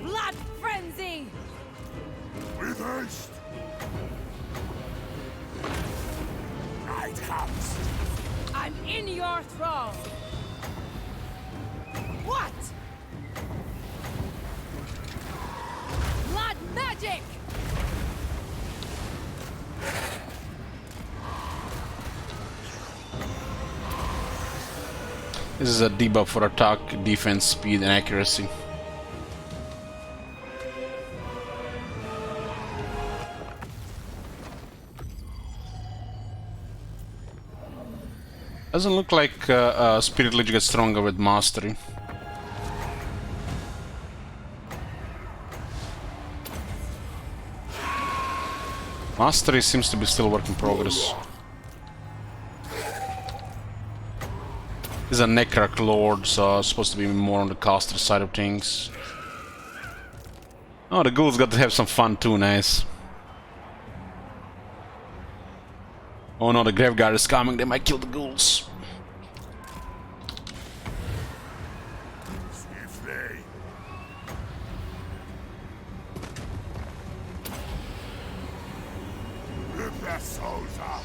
Blood frenzy!
With haste! Night comes!
I'm in your throne! What? Blood magic!
This is a debuff for attack, defense, speed, and accuracy. Doesn't look like Spirit Lich gets stronger with Mastery. Mastery seems to be still work in progress. This is a Necroc Lord, so supposed to be more on the caster side of things. Oh, the ghouls got to have some fun too, nice. Oh no, the Graveguard is coming, they might kill the ghouls.
Swiftly! Rip their souls out!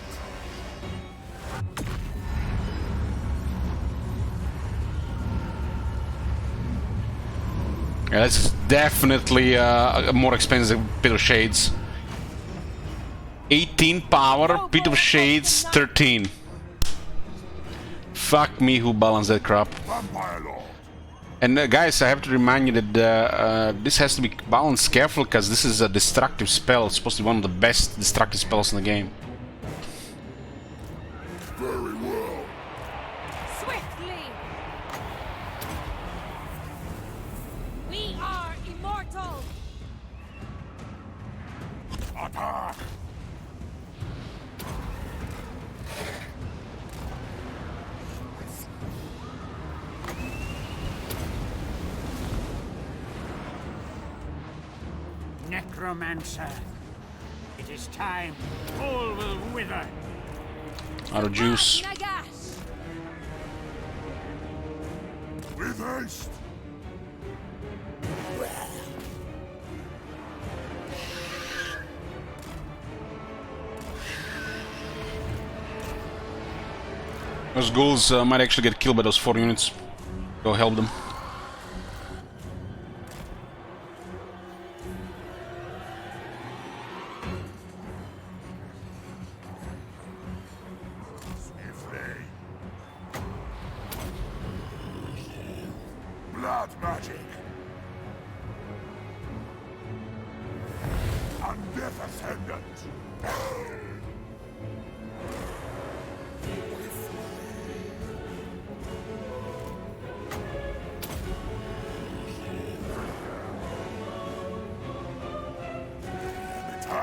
Yeah, that's definitely a more expensive Pit of Shades. 18 power, Pit of Shades 13. Fuck me, who balanced that crap.
Vampire Lord!
And guys, I have to remind you that this has to be balanced careful, because this is a destructive spell. It's supposed to be one of the best destructive spells in the game.
Very well!
Swiftly! We are immortal!
Attack!
Necromancer. It is time. All will wither.
Out of juice.
Nagash!
With haste!
Those ghouls might actually get killed by those 4 units. Go help them.
Swiftly! Blood magic! Undeath Ascendant!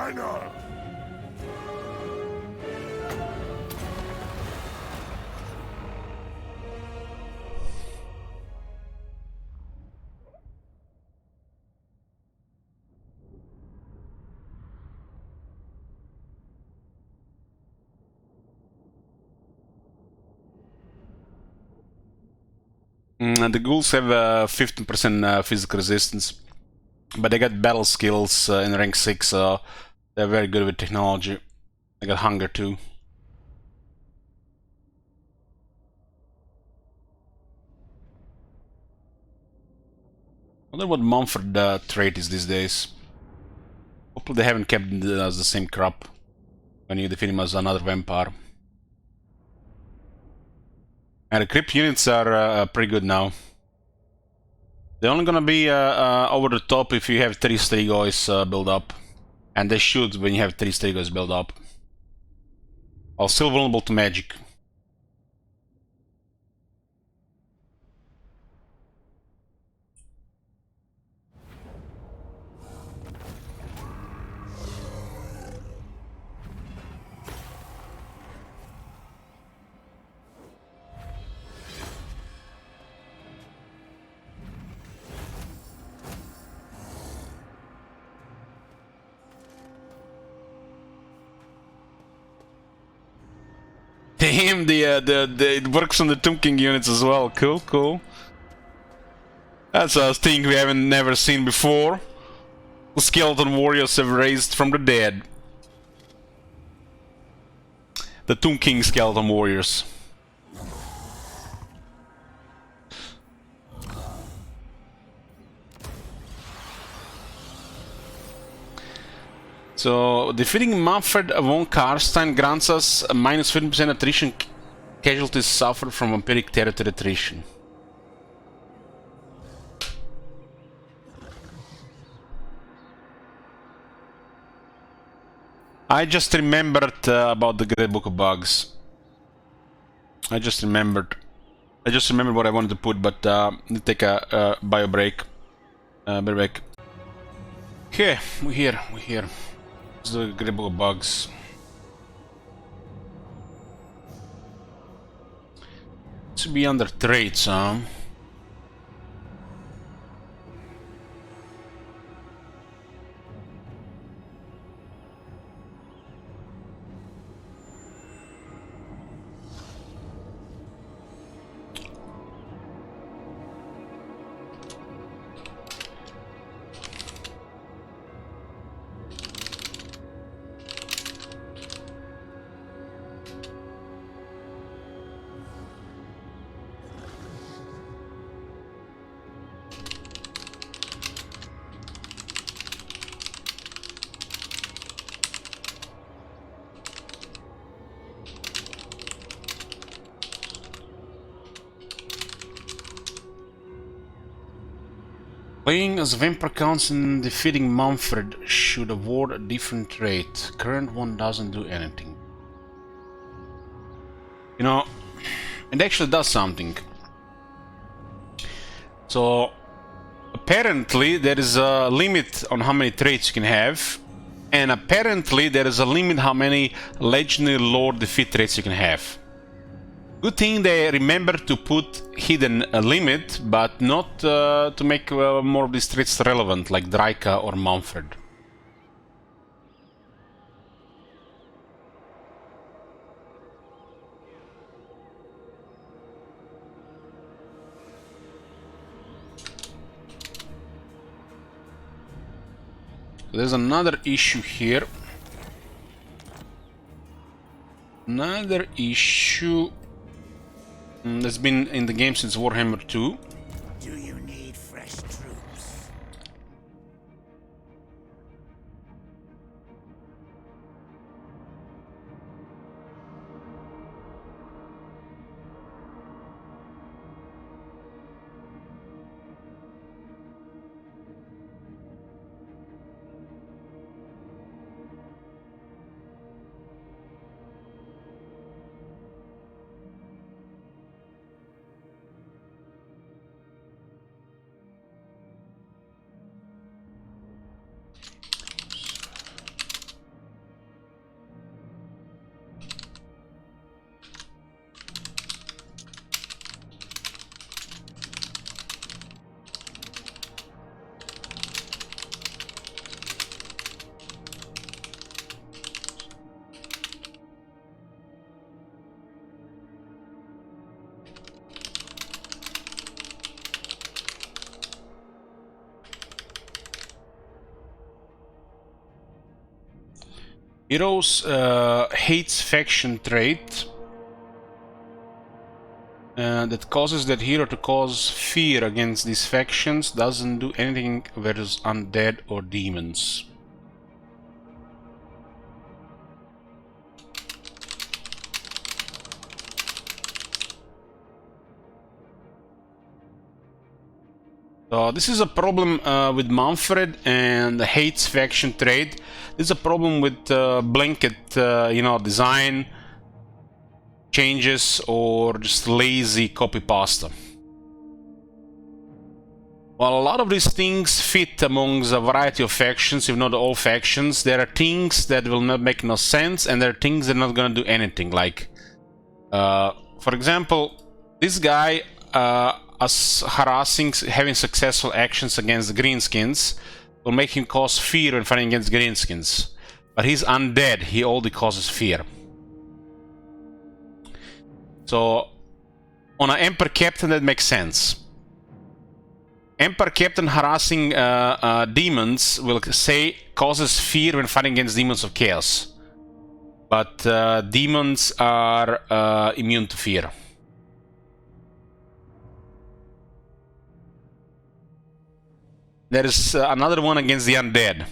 Banner!
The ghouls have 15% physical resistance, but they got battle skills in rank 6, so they're very good with technology. They got hunger too. I wonder what Mumford trait is these days. Hopefully they haven't kept the same crap when you defeat him as another vampire. And the crypt units are pretty good now. They're only gonna be over the top if you have 3 Strigoi build up. And they should when you have 3 Strigoi build up. While still vulnerable to magic. Damn, it works on the Tomb King units as well. Cool, cool. That's a thing we haven't never seen before. Skeleton warriors have raised from the dead. The Tomb King skeleton warriors. So, defeating Manfred von Karstein grants us a minus 15% attrition casualties suffered from vampiric territory attrition. I just remembered about the Great Book of Bugs. I just remembered what I wanted to put, but need to take a bio break. Be back. Okay, we're here. This is the Great Book of Bugs. It should be under traits, huh? Playing as vampire counts and defeating Manfred should award a different trait. Current one doesn't do anything. You know, it actually does something. So, apparently there is a limit on how many traits you can have, and apparently there is a limit how many legendary lore defeat traits you can have. Good thing they remember to put hidden a limit, but not to make more of these traits relevant, like Draika or Manfred. There's another issue here. Another issue that's been in the game since Warhammer 2.
Do you need fresh troops?
Heroes hates faction trait that causes that hero to cause fear against these factions. Doesn't do anything versus undead or demons. So this is a problem with Manfred and the hates faction trait. This is a problem with blanket, design changes or just lazy copy pasta. While a lot of these things fit amongst a variety of factions, if not all factions, there are things that will not make no sense, and there are things that are not gonna do anything. Like, for example, this guy us harassing, having successful actions against the greenskins will make him cause fear when fighting against greenskins. But he's undead, he only causes fear. So, on an Emperor Captain that makes sense. Emperor Captain harassing demons will say causes fear when fighting against demons of chaos. But demons are immune to fear. There is another one against the undead.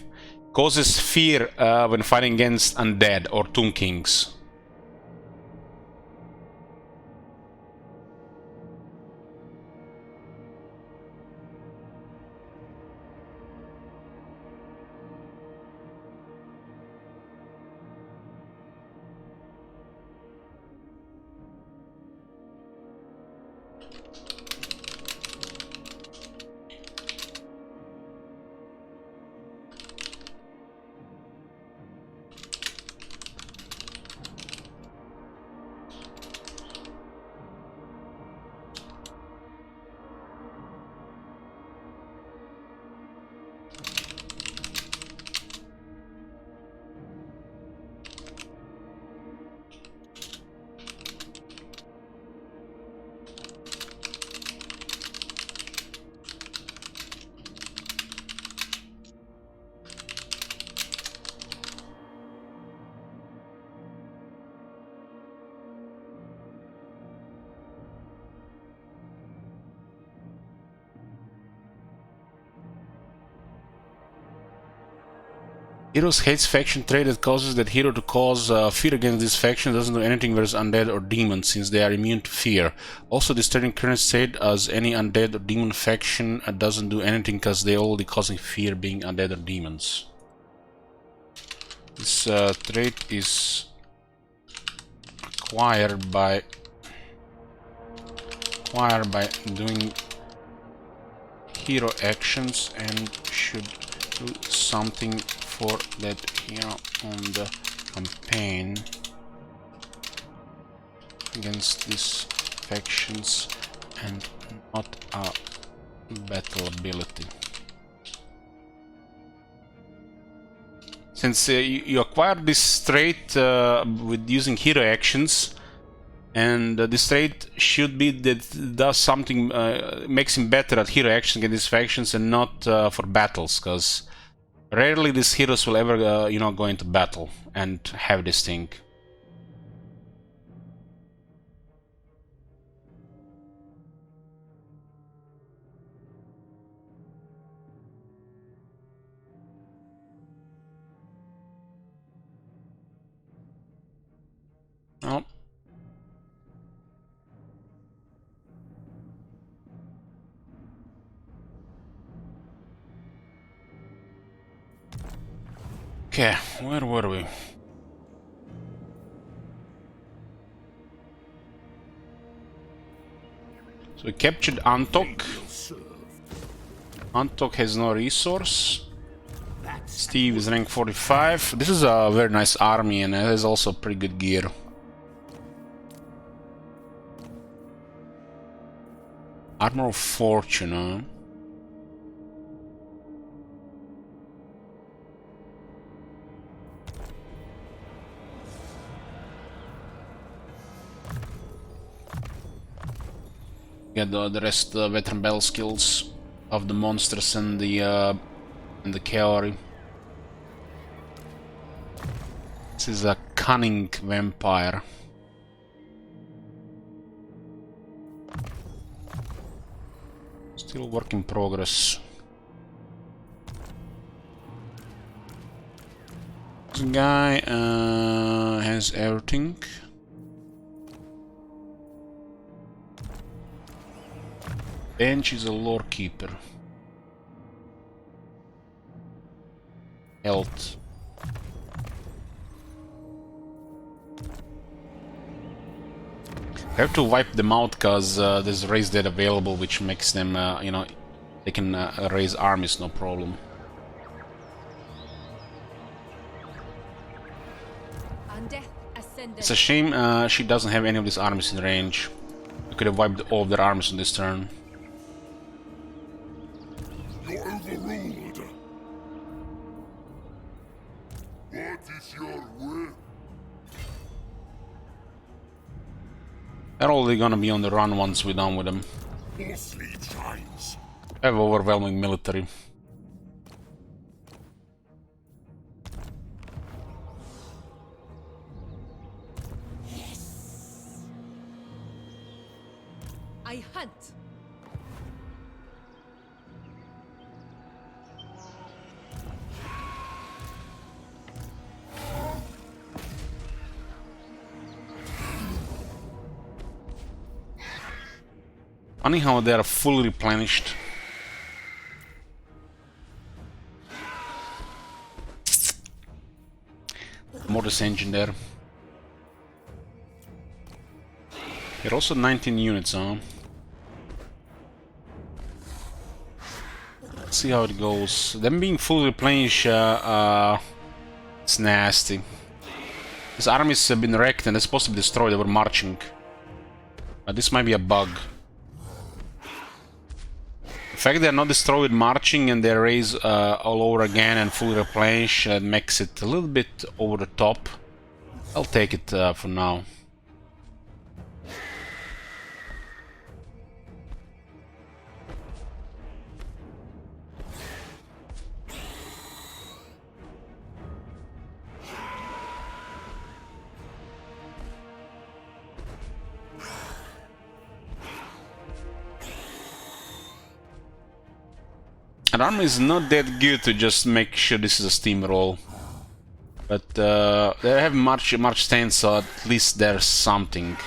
Causes fear when fighting against undead or Tomb Kings. Heroes hates faction trait that causes that hero to cause fear against this faction. Doesn't do anything versus undead or demons since they are immune to fear. Also, this turning current state as any undead or demon faction doesn't do anything because they only causing fear being undead or demons. This trait is acquired by doing hero actions and should do something for that hero on the campaign against these factions and not a battle ability. Since you acquire this trait with using hero actions, and this trait should be that does something, makes him better at hero actions against these factions and not for battles, because rarely these heroes will ever, go into battle and have this thing. Oh. Okay, where were we? So we captured Antok. Antok has no resource. Steve is rank 45. This is a very nice army and it has also pretty good gear. Armor of Fortune, huh? Get the rest of the veteran battle skills of the monsters and the cavalry. This is a cunning vampire. Still work in progress. This guy has everything. Bench is a lore keeper. Health. I have to wipe them out because there's raise dead available, which makes them, you know, they can raise armies no problem.
Undeath ascended.
It's a shame she doesn't have any of these armies in range. We could have wiped all of their armies on this turn.
You're overruled. What is your will?
They're already gonna be on the run once we're done with them.
More sleep shines.
I have overwhelming military.
I hunt.
Funny how they are fully replenished. Mortis engine there. You're also 19 units, huh? Let's see how it goes. Them being fully replenished, it's nasty. These armies have been wrecked and they're supposed to be destroyed. They were marching. This might be a bug. The fact they're not destroyed marching and they raise all over again and fully replenish makes it a little bit over the top. I'll take it for now. An army is not that good to just make sure this is a steamroll. But they have March stance, so at least there's something.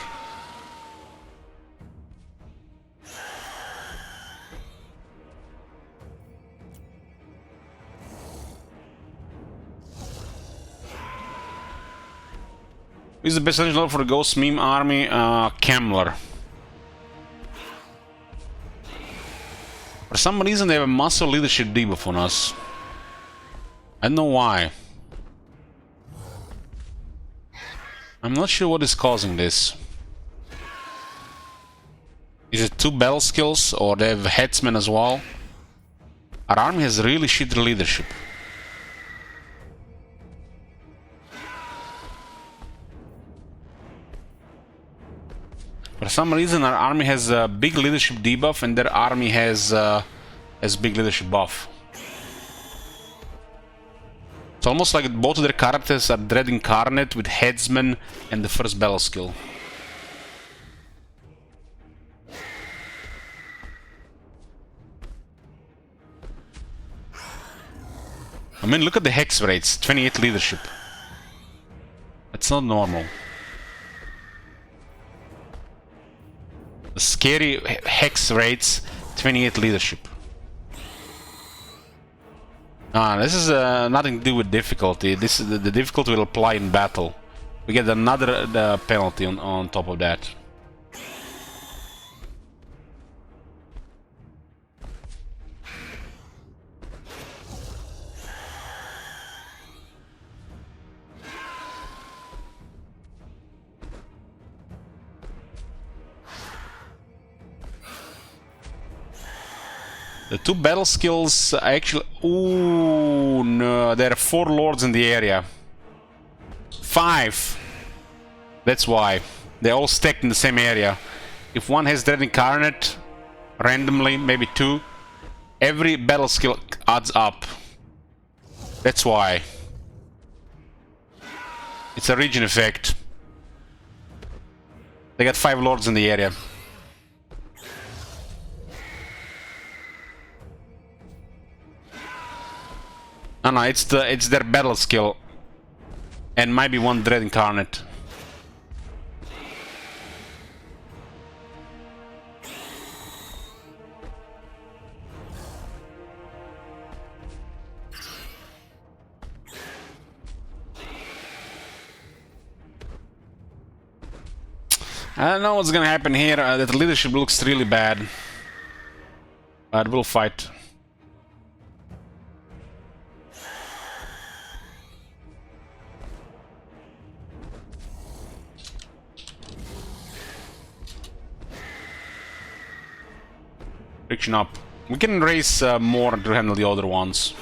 Who's the best engine for the Ghost Meme army? Kemmler. For some reason they have a muscle leadership debuff on us. I don't know why. I'm not sure what is causing this. Is it 2 battle skills or they have headsmen as well? Our army has really shitty leadership. For some reason our army has a big leadership debuff and their army has big leadership buff. It's almost like both of their characters are Dread Incarnate with Headsman and the first battle skill. I mean, look at the hex rates, 28 leadership. That's not normal. The scary hex rates, 28 leadership. This is nothing to do with difficulty. This is the difficulty will apply in battle. We get another penalty on top of that. The 2 battle skills actually... Ooh, no, there are 4 lords in the area. 5. That's why. They're all stacked in the same area. If one has Dread Incarnate, randomly, maybe 2, every battle skill adds up. That's why. It's a region effect. They got 5 lords in the area. No, it's their battle skill. And maybe one Dread Incarnate. I don't know what's gonna happen here. That leadership looks really bad. But we'll fight. Friction up. We can raise more to handle the other ones.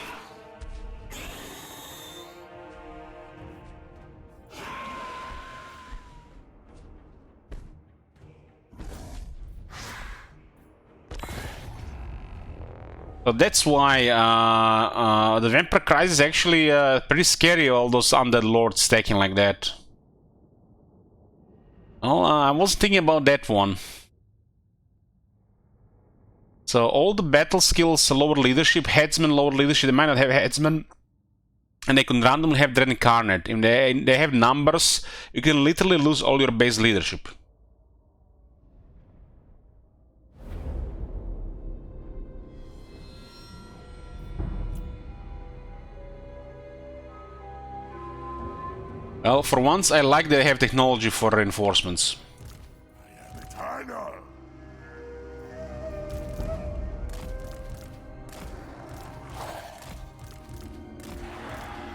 So that's why the Vampire Crisis is actually pretty scary, all those undead lords stacking like that. Well, I was thinking about that one. So all the battle skills, lower leadership, headsman, lower leadership, they might not have headsman. And they can randomly have Dread Incarnate. If they have numbers, you can literally lose all your base leadership. Well, for once, I like that they have technology for reinforcements.
Eternal.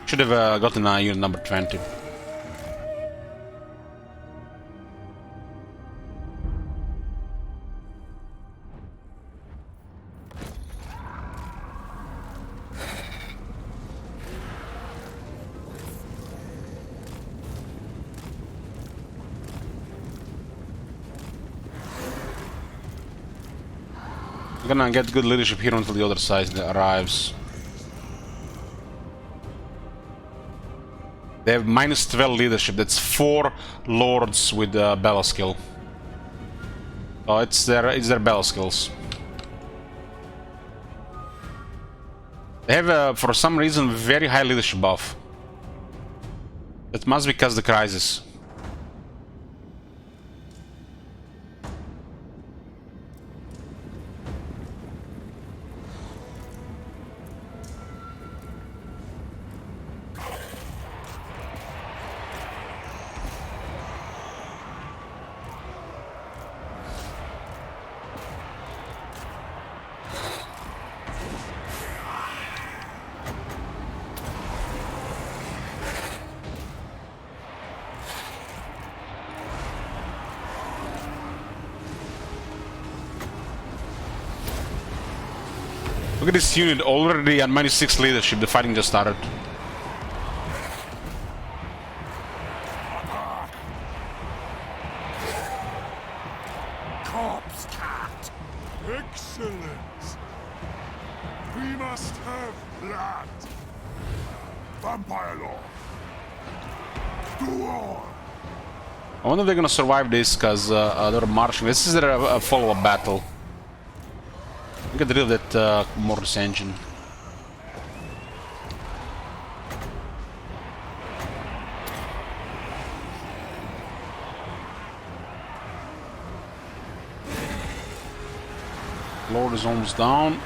Should have gotten unit number 20. I'm gonna get good leadership here until the other side arrives. They have minus 12 leadership. That's 4 lords with battle skill. Oh, it's their battle skills. They have for some reason very high leadership buff. That must be because of the crisis. Look at this unit already at minus 6 leadership. The fighting just started.
Corpse cat. Excellent. We must have blood. Vampire Lord. Do on.
I wonder if they're gonna survive this because they're marching. This is their follow-up battle. Get rid of that Mortis engine. Lord is almost down.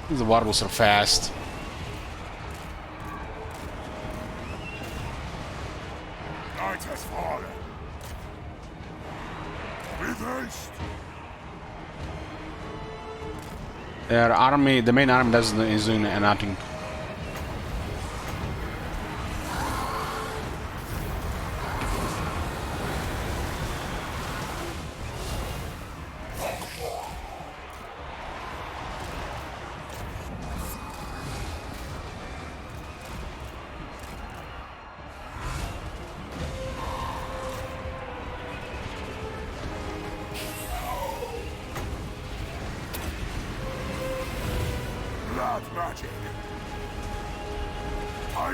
The warbles are fast.
Night has fallen. With haste.
Their army, the main army, is doing nothing.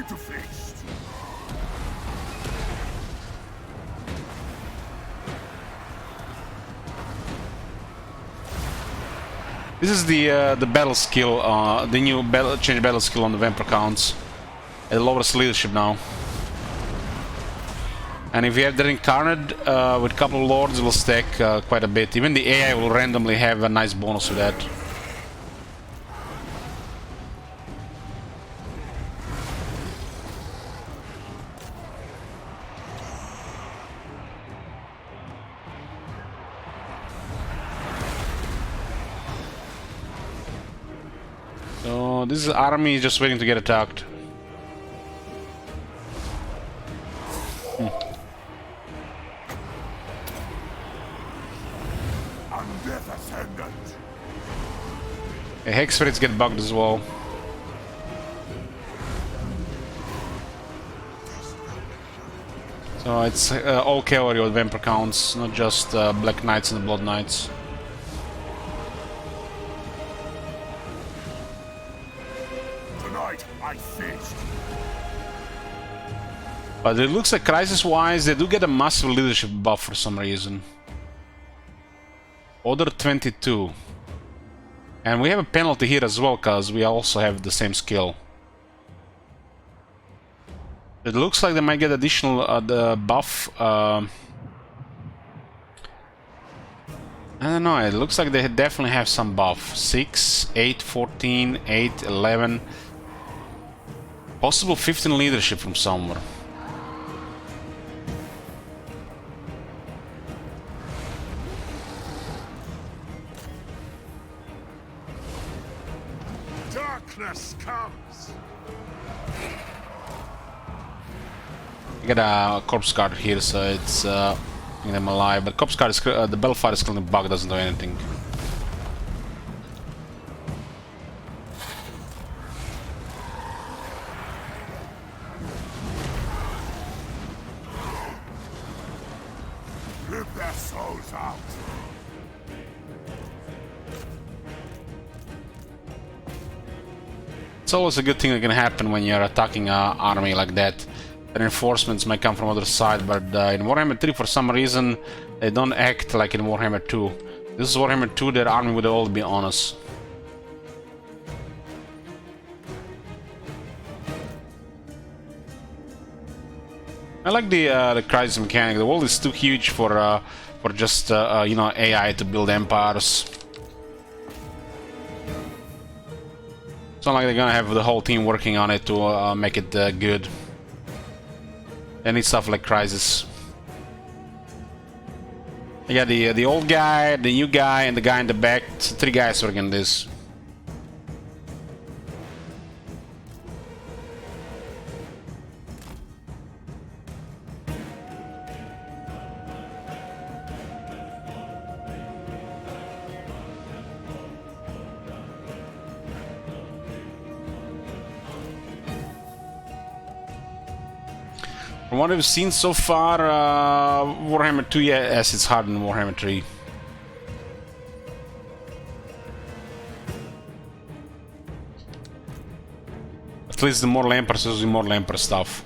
to feast.
This is the battle skill, the new change battle skill on the vampire counts. It lowers leadership now. And if you have the incarnate with a couple of lords, it will stack quite a bit. Even the AI will randomly have a nice bonus with that. So this army is just waiting to get attacked.
Undeath Ascendant.
Hex spirits get bugged as well. So it's all cavalry with vampire counts, not just Black Knights and the Blood Knights.
Tonight I feast.
But it looks like crisis-wise, they do get a massive leadership buff for some reason. Order 22. And we have a penalty here as well, because we also have the same skill. It looks like they might get additional the buff. I don't know, it looks like they definitely have some buff. 6, 8, 14, 8, 11. Possible 15 leadership from somewhere.
Darkness comes.
I got a corpse guard here, so it's making them alive. But corpse guard is the Bellfire is killing bug, doesn't do anything.
Rip their souls out.
It's always a good thing that can happen when you're attacking an army like that. Reinforcements might come from other side, but in Warhammer 3 for some reason they don't act like in Warhammer 2. This is Warhammer 2, their army would all be on us. I like the crisis mechanic. The world is too huge for just you know, AI to build empires. It's not like they're gonna have the whole team working on it to make it good. They need stuff like Crisis. You got the old guy, the new guy, and the guy in the back. It's 3 guys working on this. From what I've seen so far, Warhammer 2, yes, it's harder than Warhammer 3. At least the more Lampers is the more Lamper stuff.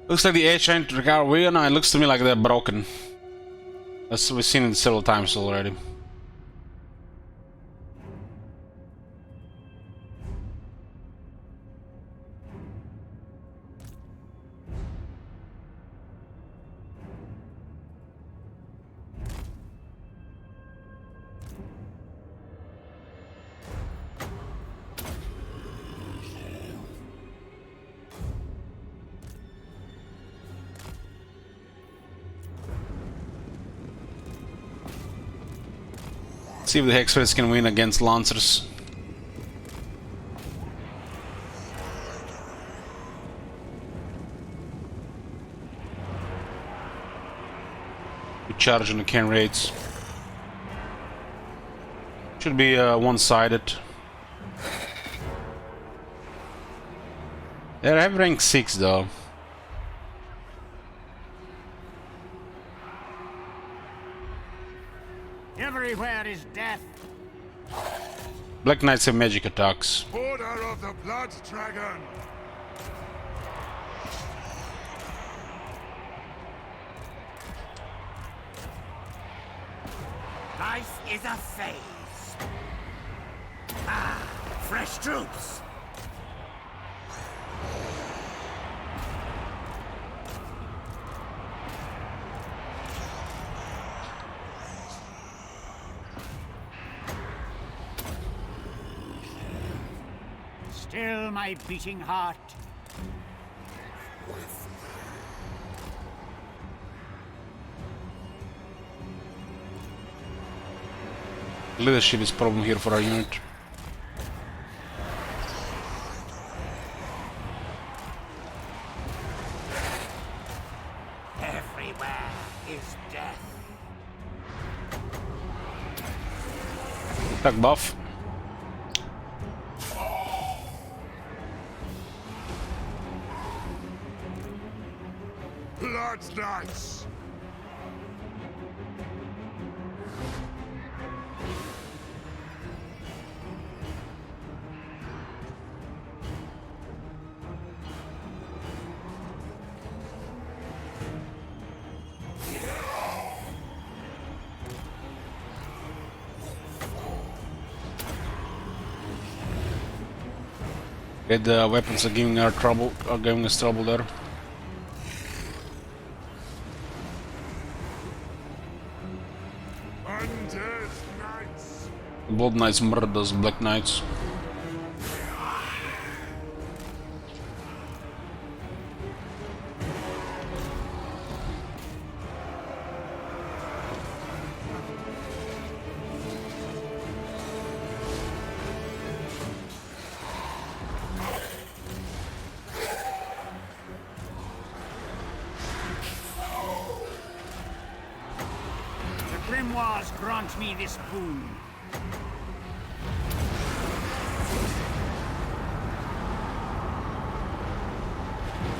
Looks like the AI trying to recover Vienna. It looks to me like they're broken. As we've seen it several times already. See if the Hexrates can win against Lancers. We charge on the can rates. Should be one-sided. They have rank 6 though.
Everywhere is death.
Black Knights have magic attacks.
Order of the Blood Dragon!
Life is a phase. Ah, fresh troops. Still my beating heart.
Leadership is problem here for our unit.
Everywhere is death.
Attack buff.
Blood Knights!
Okay, the weapons are giving us trouble. There.
Undead Knights!
Blood Knights murders Black Knights.
The grimoires grant me this boon.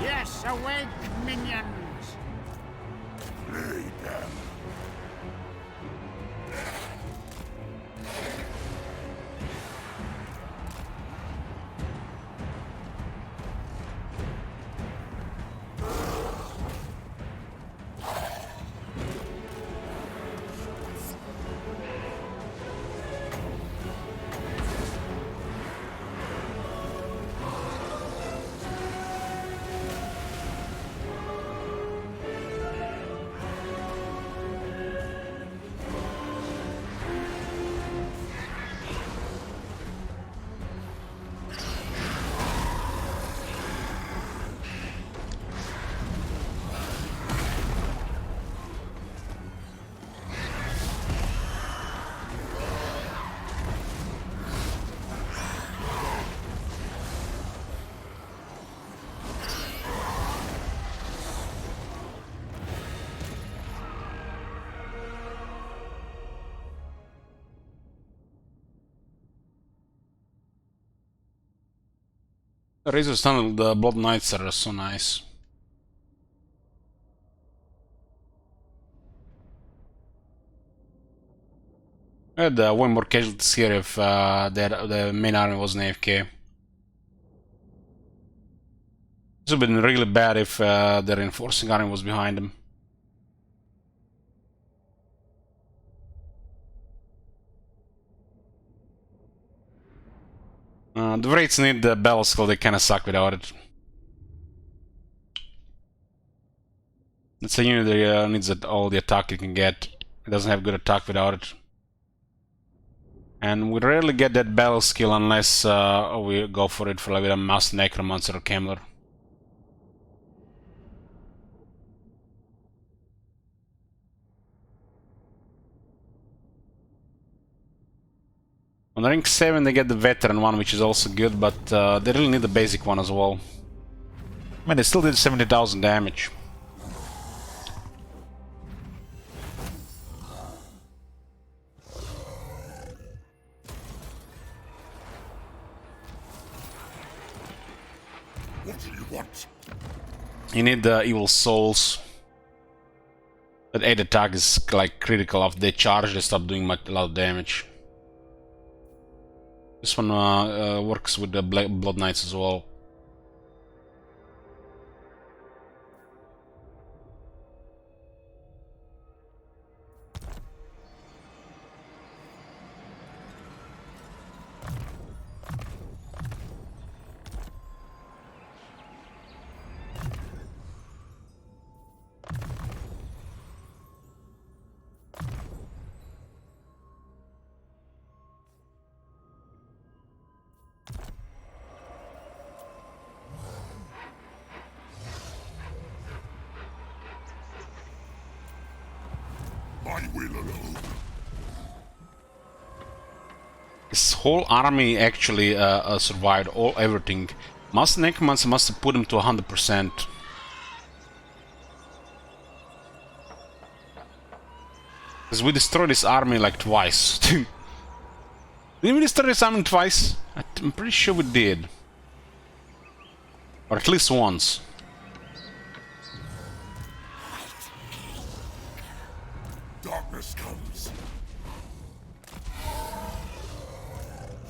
Yes, awake, minions!
Lead them!
Razor's Tunnel, the Blood Knights are so nice. I had one more casualties here if the main army wasn't AFK. This would have been really bad if the reinforcing army was behind them. The Wraiths need the Battle Skill, they kinda suck without it. It's a unit that needs all the attack it can get. It doesn't have good attack without it. And we rarely get that battle skill unless we go for it for like with a Master Necromancer or Kemmler. On rank 7 they get the Veteran one, which is also good, but they really need the basic one as well. I mean, they still did 70,000 damage.
What do you want?
You need the Evil Souls. That 8 attack is like critical. After they charge, they stop doing a lot of damage. This one works with the Blood Knights as well.
My will alone.
This whole army actually survived everything. Master Necromancer must have put him to 100%. Because we destroyed this army like twice. Didn't we destroy this army twice? I'm pretty sure we did. Or at least once.
Darkness comes.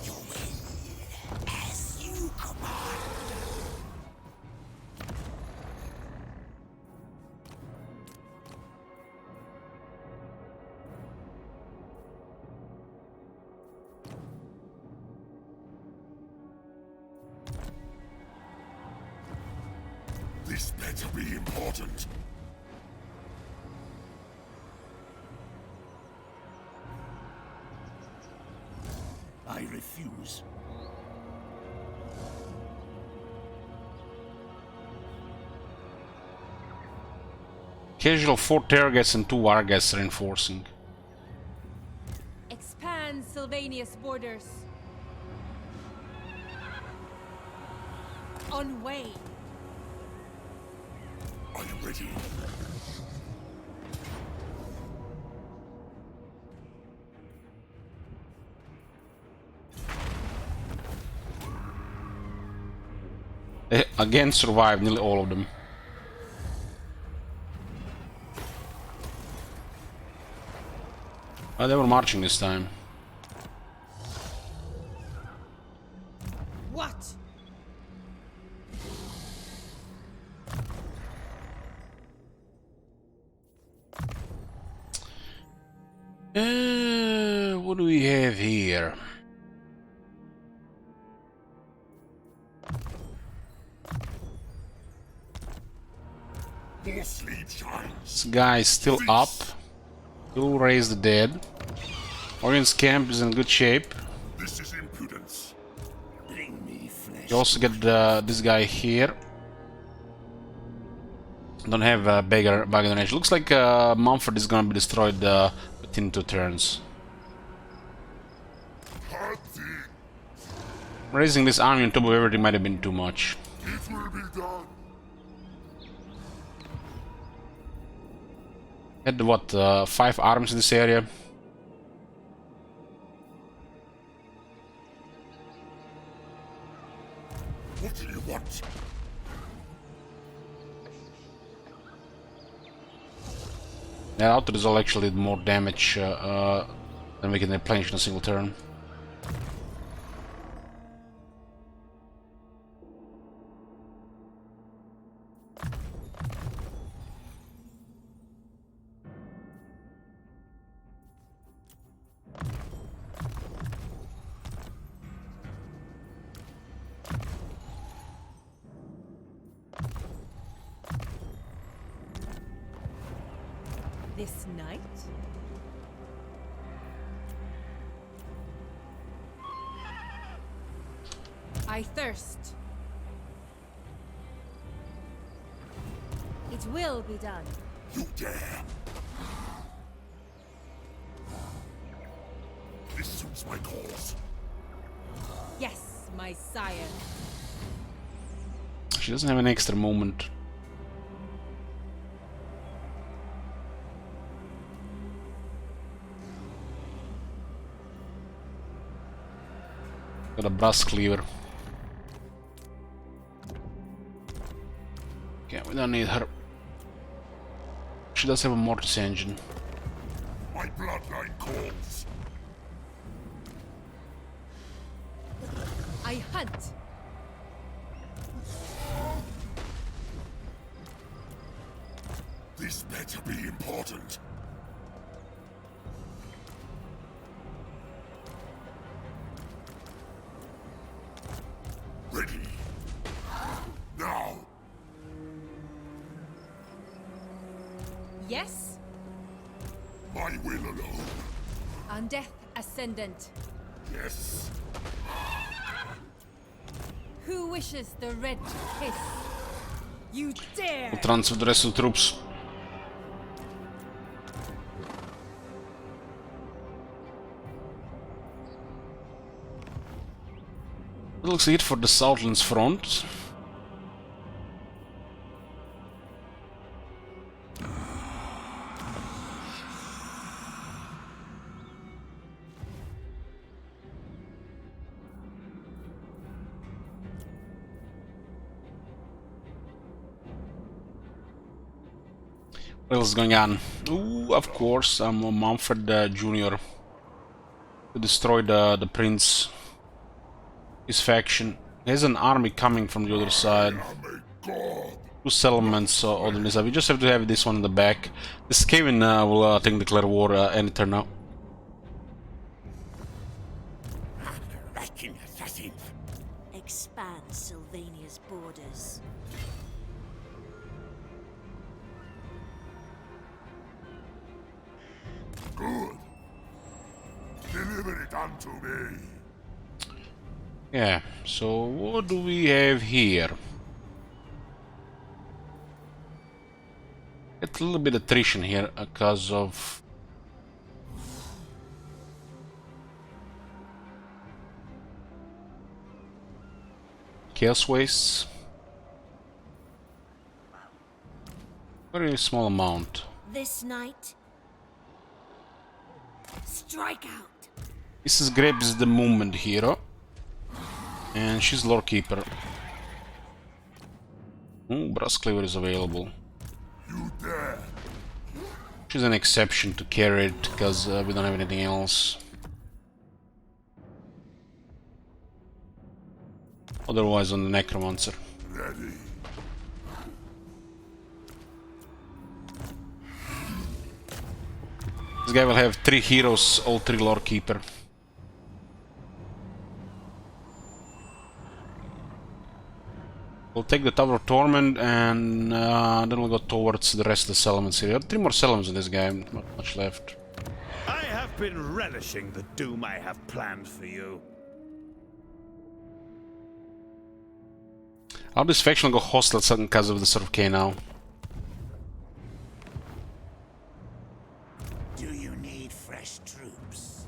You will, as you command.
This better be important.
I refuse.
Casual 4 targets and 2 Vargas reinforcing.
Expand Sylvania's borders. On way.
Are you ready?
They again survived, nearly all of them. They were marching this time.
What?
What do we have here?
More sleep shines.
This guy is still up. Still raise the dead. Orion's camp is in good shape.
This is impudence.
Bring me flesh.
You also get this guy here. Don't have bigger donation. Looks like Mumford is gonna be destroyed within 2 turns. Raising this army on top of everything might have been too much.
It will be done.
Had what, 5 arms in this area?
What do you want?
Yeah, Outer Resolve actually did more damage than we can replenish in a single turn.
This night? I thirst. It will be done.
You dare! This suits my cause.
Yes, my sire.
She doesn't have an extra moment. Got a brass cleaver. Okay, we don't need her. She does have a mortis engine.
My bloodline calls.
I hunt.
This better be important. Ready. Now.
Yes?
My will alone.
On death ascendant.
Yes.
Who wishes the red kiss? You dare!
We'll transfer the rest of the troops. That looks like it for the Southlands front. What else is going on? Ooh, of course, Manfred Jr. to destroy the prince. His faction. He has an army coming from the other side. Two settlements on this side. We just have to have this one in the back. This Caravan will, I think, declare war any turn now.
Wrecking assassin. Expand Sylvania's borders.
Good. Deliver it unto me.
Yeah, so what do we have here? Get a little bit of attrition here because of chaos wastes. Very small amount.
This night, strike out.
Mrs. grabs the movement hero. And she's lore keeper. Ooh, brass cleaver is available.
You dare.
She's an exception to carry it because we don't have anything else. Otherwise on the necromancer.
Ready.
This guy will have 3 heroes, all 3 lore keeper. We'll take the Tower of Torment and then we'll go towards the rest of the settlements here. 3 more settlements in this game, not much left.
I have been relishing the doom I have planned for you.
How this faction will go hostile because of the Surf K now?
Do you need fresh troops?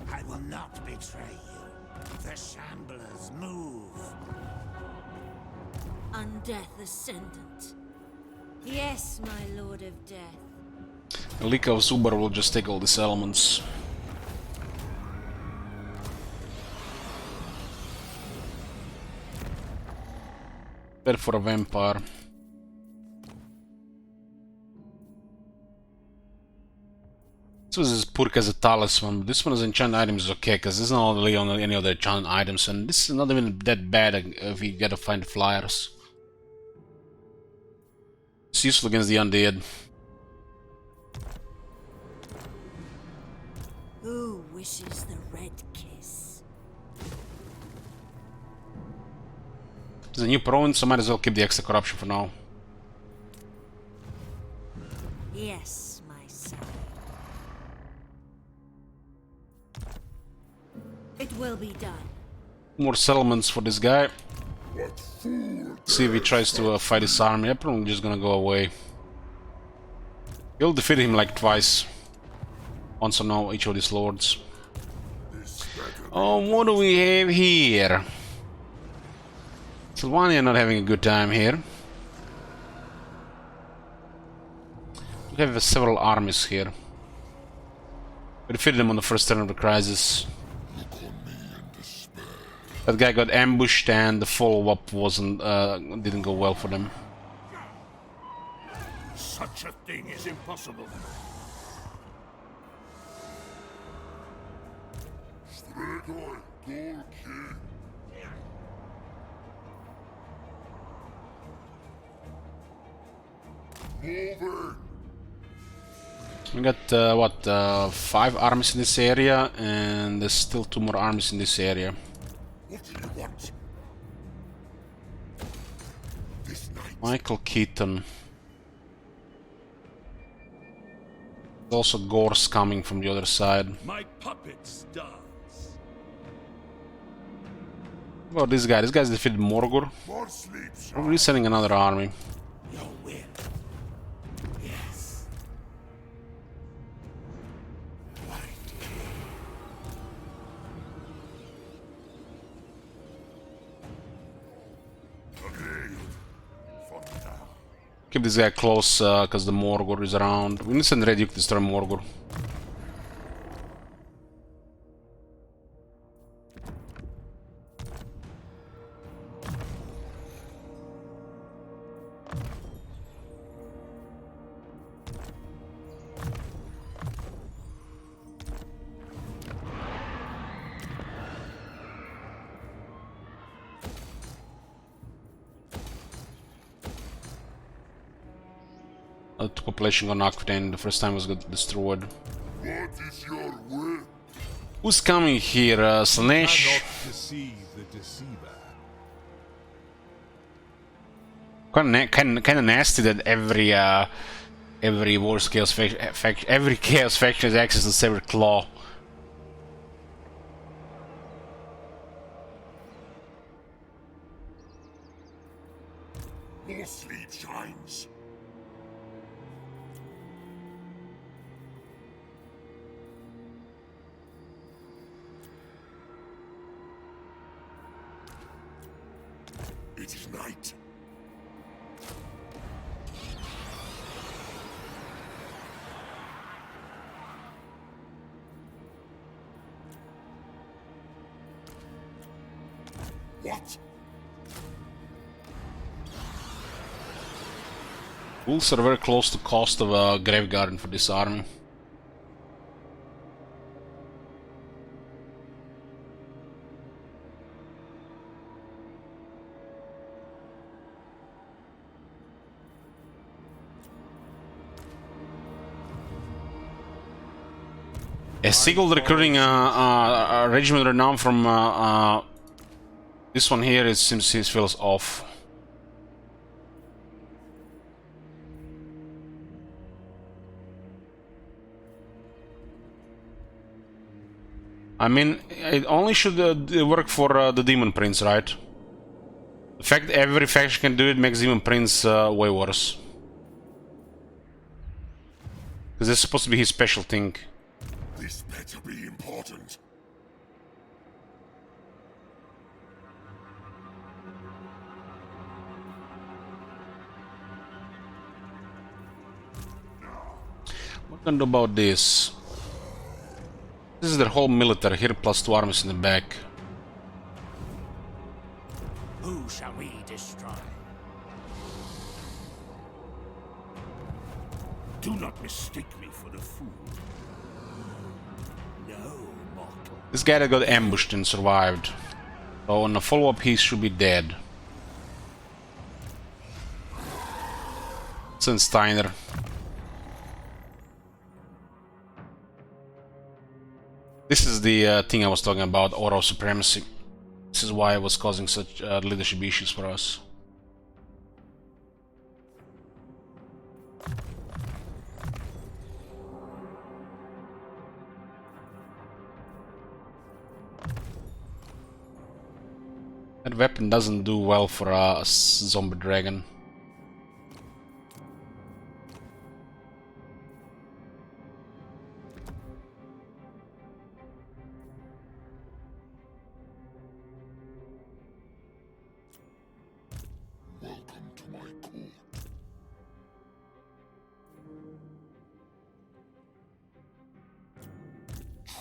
I will not betray you. The Shamblers move. Undeath Ascendant. Yes, my Lord of Death.
Lika of Zubar will just take all these elements. Better for a vampire. This was as poor as a talisman, but this one as enchant items is okay, because this is not really on any other enchant items, and this is not even that bad if you gotta find flyers. It's useful against the undead.
Who wishes the red kiss?
It's a new province, so might as well keep the extra corruption for now.
Yes, my son. It will be done.
More settlements for this guy.
What fool
See if he tries to fight his army. I'm probably just gonna go away. You'll defeat him like twice. Once or no, each of these lords. Oh, what do we have here? Sylvania not having a good time here. We have several armies here. We defeated them on the first turn of the crisis. That guy got ambushed and the follow-up didn't go well for them.
Such a thing is impossible.
Stregoi, Gorki. Moving.
We got what, 5 armies in this area, and there's still 2 more armies in this area.
What do you want? This night.
Michael Keaton. There's also Gorse coming from the other side.
My puppets dance.
What about this guy? This guy's defeated Morgul.
More sleep,
We're resetting another army.
Your will. Yes.
Agreed. For now.
Keep this guy close, because the Morgul is around. We need to send Red Duke to destroy Morgul. The population got knocked in. The first time was got destroyed.
What is your will?
Who's coming here? Slanesh?
Cannot deceive the deceiver.
Kind of nasty that every Wars Chaos faction, every Chaos faction has access to Severed Claw.
More sleep shines. It is night. What?
Wolves are very close to cost of a Grave Garden for this army. A Sigurd recruiting a regiment renowned from this one here. It seems he feels off. I mean, it only should work for the Demon Prince, right? The fact that every faction can do it makes Demon Prince way worse. Because it's supposed to be his special thing.
This better be important.
What can I do about this? This is their whole military here, plus 2 armies in the back.
Who shall we destroy?
Do not mistake me for the fool. No, mortal.
This guy that got ambushed and survived. So on a follow-up he should be dead. Send Steiner. This is the thing I was talking about, Aura of Supremacy. This is why it was causing such leadership issues for us. That weapon doesn't do well for a zombie dragon.
Welcome to my court.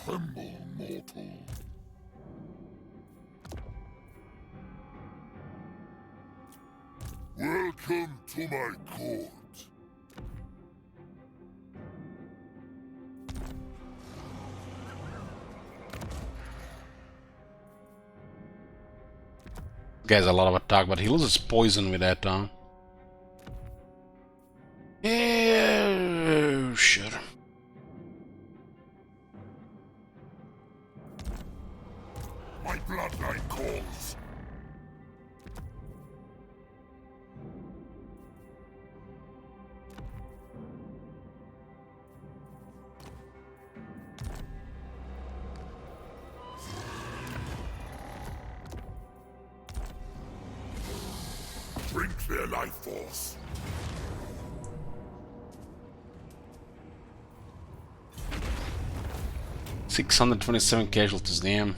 Tremble, mortal. Welcome to my court.
Guy's a lot of attack, but he loses poison with that, huh? Yeah, sure.
My bloodline calls. Drink their life force.
$627 casualties, damn.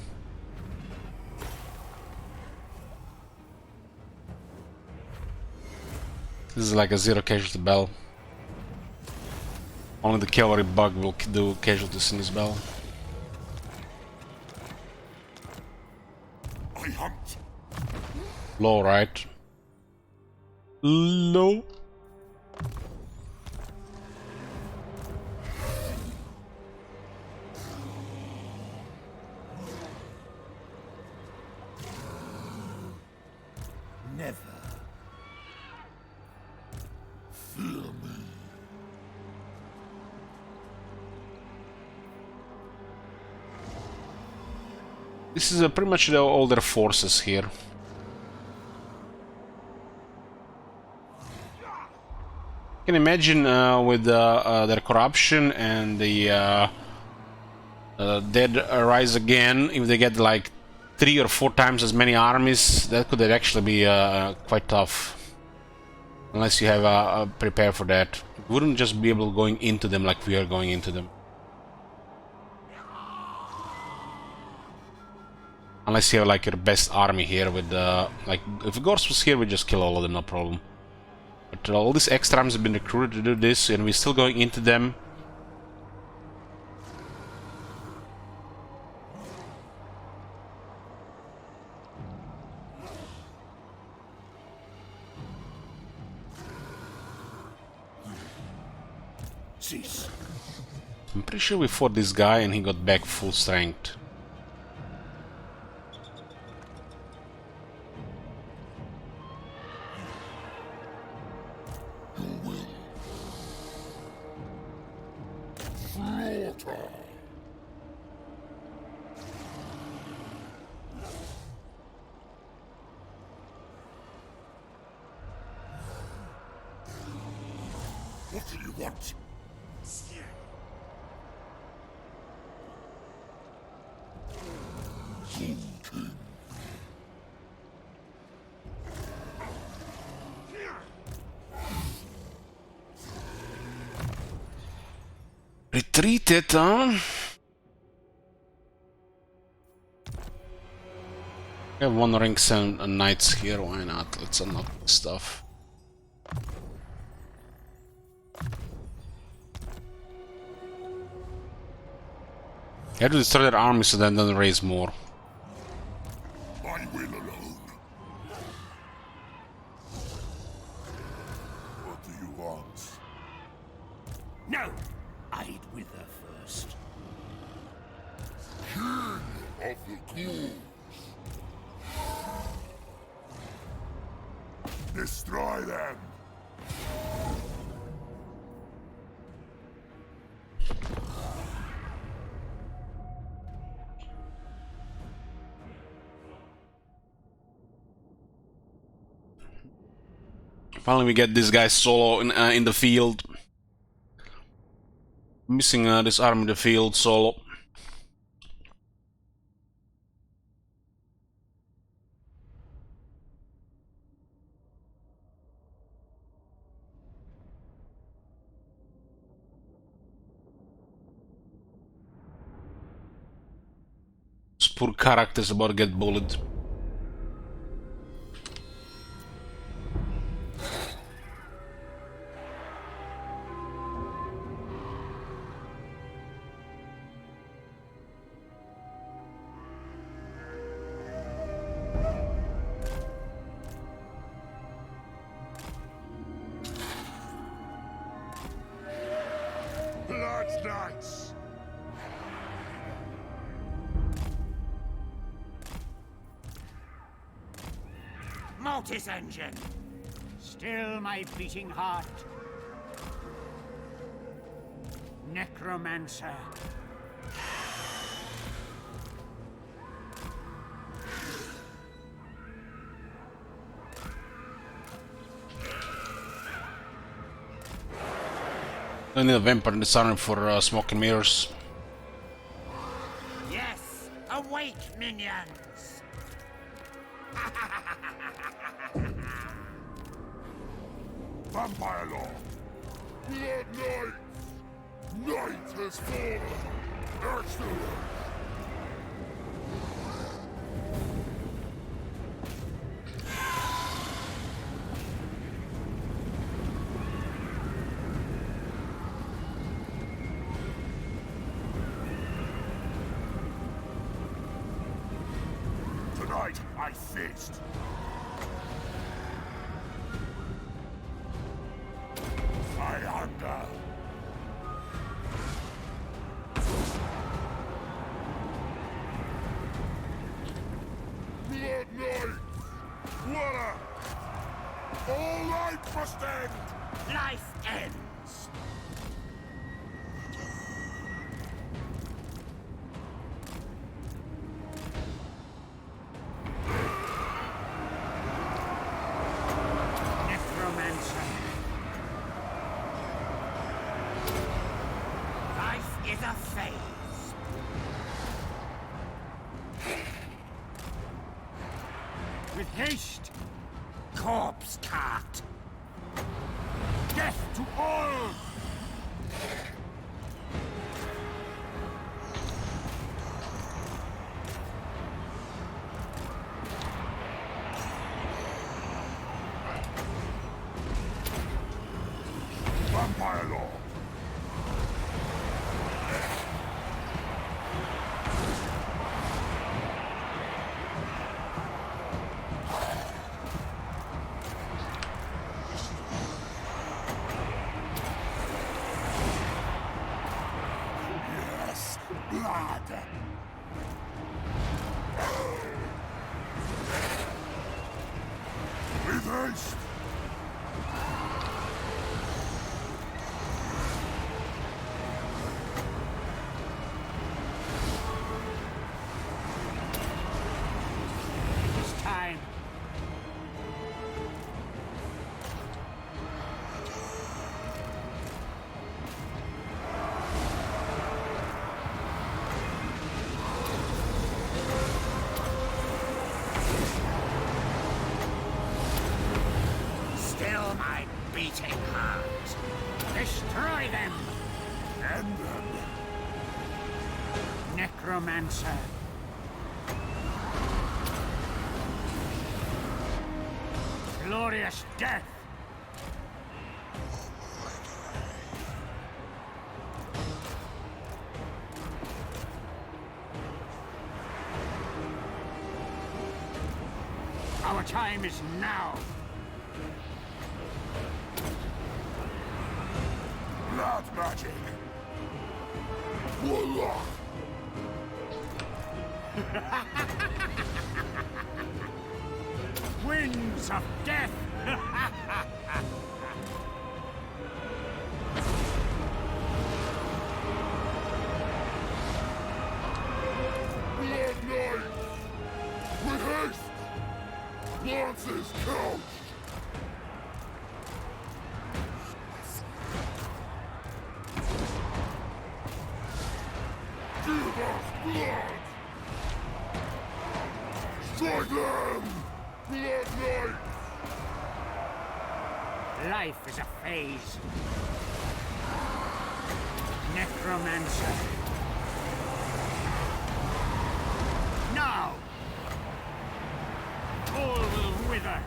This is like a zero casualty battle. Only the cavalry bug will do casualties in this battle.
I hunt.
Low, right? Low.
Never.
Fear me.
This is pretty much all their forces here. You can imagine with their corruption and the dead rise again, if they get like 3 or 4 times as many armies, that could actually be quite tough. Unless you have prepare for that. You wouldn't just be able going into them like we are going into them. Unless you have like your best army here with like if Gorse was here, we just kill all of them, no problem. But all these extra armies have been recruited to do this, and we're still going into them.
Cease.
I'm pretty sure we fought this guy and he got back full strength.
Slaughter. What do you want?
Retreated, huh? We have 1 ranks and knights here, why not? Let's unlock stuff. You have to destroy their army so that doesn't raise more.
My will alone. What do you want?
No! I'd wither first.
King of the ghouls. Destroy them.
Finally, we get this guy solo in the field. Missing this arm in the field solo. This poor character's about to get bullied.
Blood Knights!
Mortis engine! Still my beating heart. Necromancer.
I need a vampire in this army for smoke and mirrors.
Yes! Awake, minions!
Vampire Law! Blood Knights! Night has fallen! Excellent! Tonight, I feast. I hunger. Blood Knight! Water! All life must end!
Life ends! Necromancer. Life is a phase. With haste! Corpse cart! Death to all!
Vampire Law! Yes, blood! With haste!
It's time. Still my beating heart. Destroy them!
End them!
Necromancer. Glorious death! Our time is now!
Blood magic! Warlock!
Winds of death!
Blood Knight! With haste! Lances couched! Strike them! Blood Knight!
Life is a phase. Necromancer. Now! All will wither.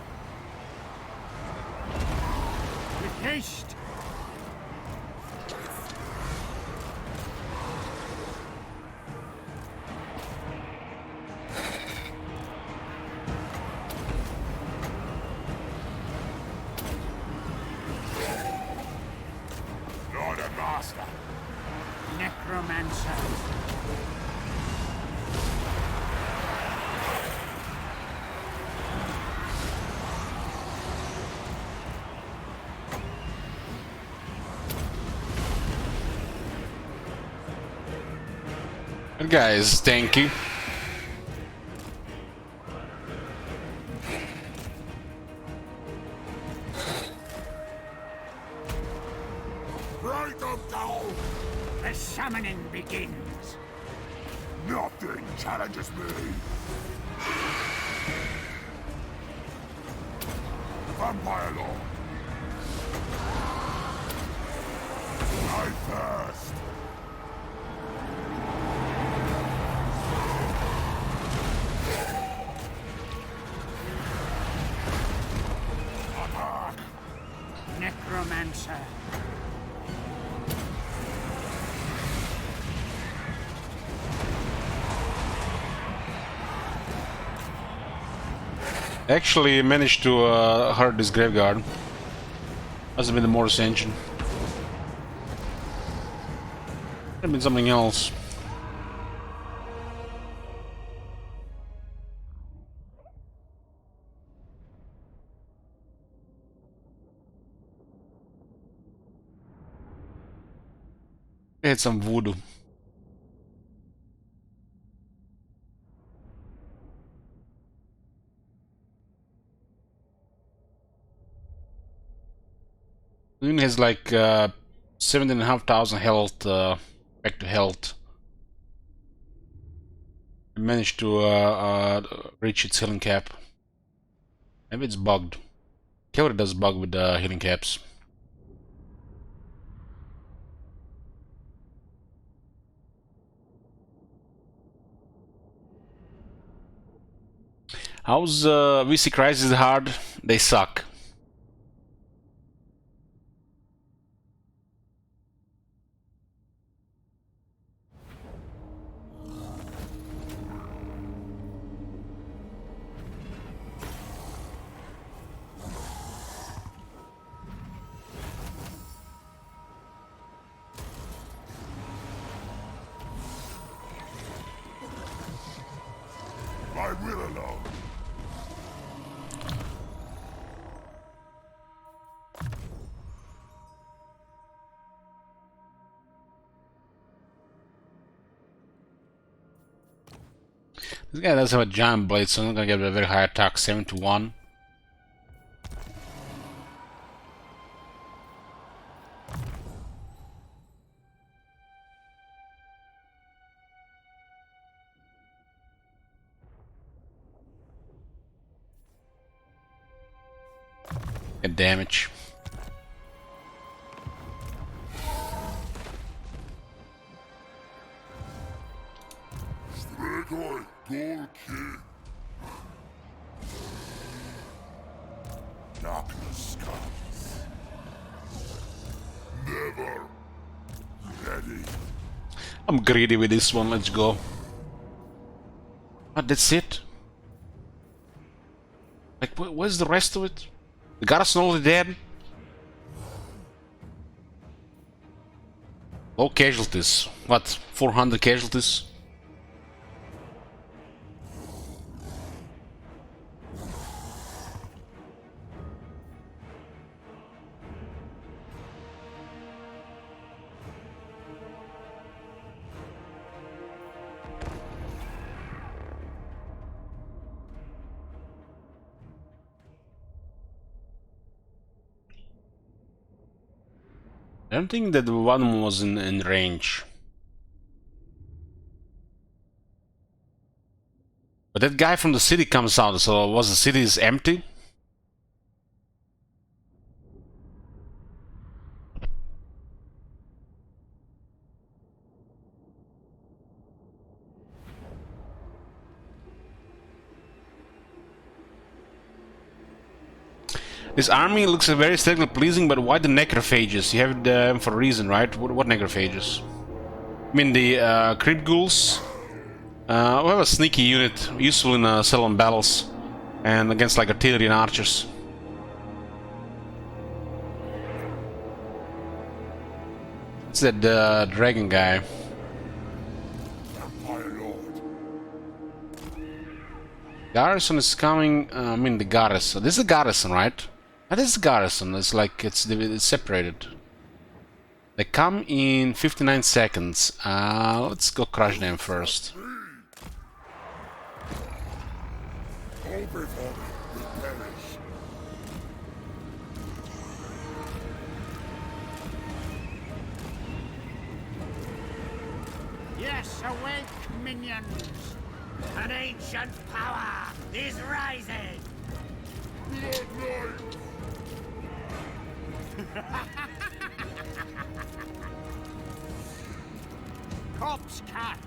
With haste!
Lord and Master!
Necromancer.
That guy is tanky.
Break them down!
The summoning begins.
Nothing challenges me! Vampire Lord! I thirst! Attack!
Necromancer.
Actually managed to hurt this graveyard. Must have been the Morse engine. Could have been something else. He had some voodoo. Loon has like 7,500 health, back to health. I managed to reach its healing cap. Maybe it's bugged. Killer does bug with healing caps. How's VC Crisis hard? They suck.
My will alone!
This guy does have a giant blade, so I'm not gonna get a very high attack, 7 to 1. Get damage.
Strigoi, Gorky! Darkness comes. Never ready.
I'm greedy with this one, let's go. Ah, that's it? Like, where's the rest of it? The garrison already dead? Low casualties. What, 400 casualties? I don't think that one was in range. But that guy from the city comes out, so was the city is empty? This army looks very aesthetically pleasing, but why the necrophages? You have them for a reason, right? What necrophages? I mean the creep ghouls. We have a sneaky unit, useful in settlement battles and against like artillery and archers. It's that dragon guy. Garrison is coming. I mean the garrison. This is the garrison, right? This is the garrison. It's like it's separated. They come in 59 seconds. Let's go crush them first.
Yes, awake, minions! An ancient power is rising! Corpse cat!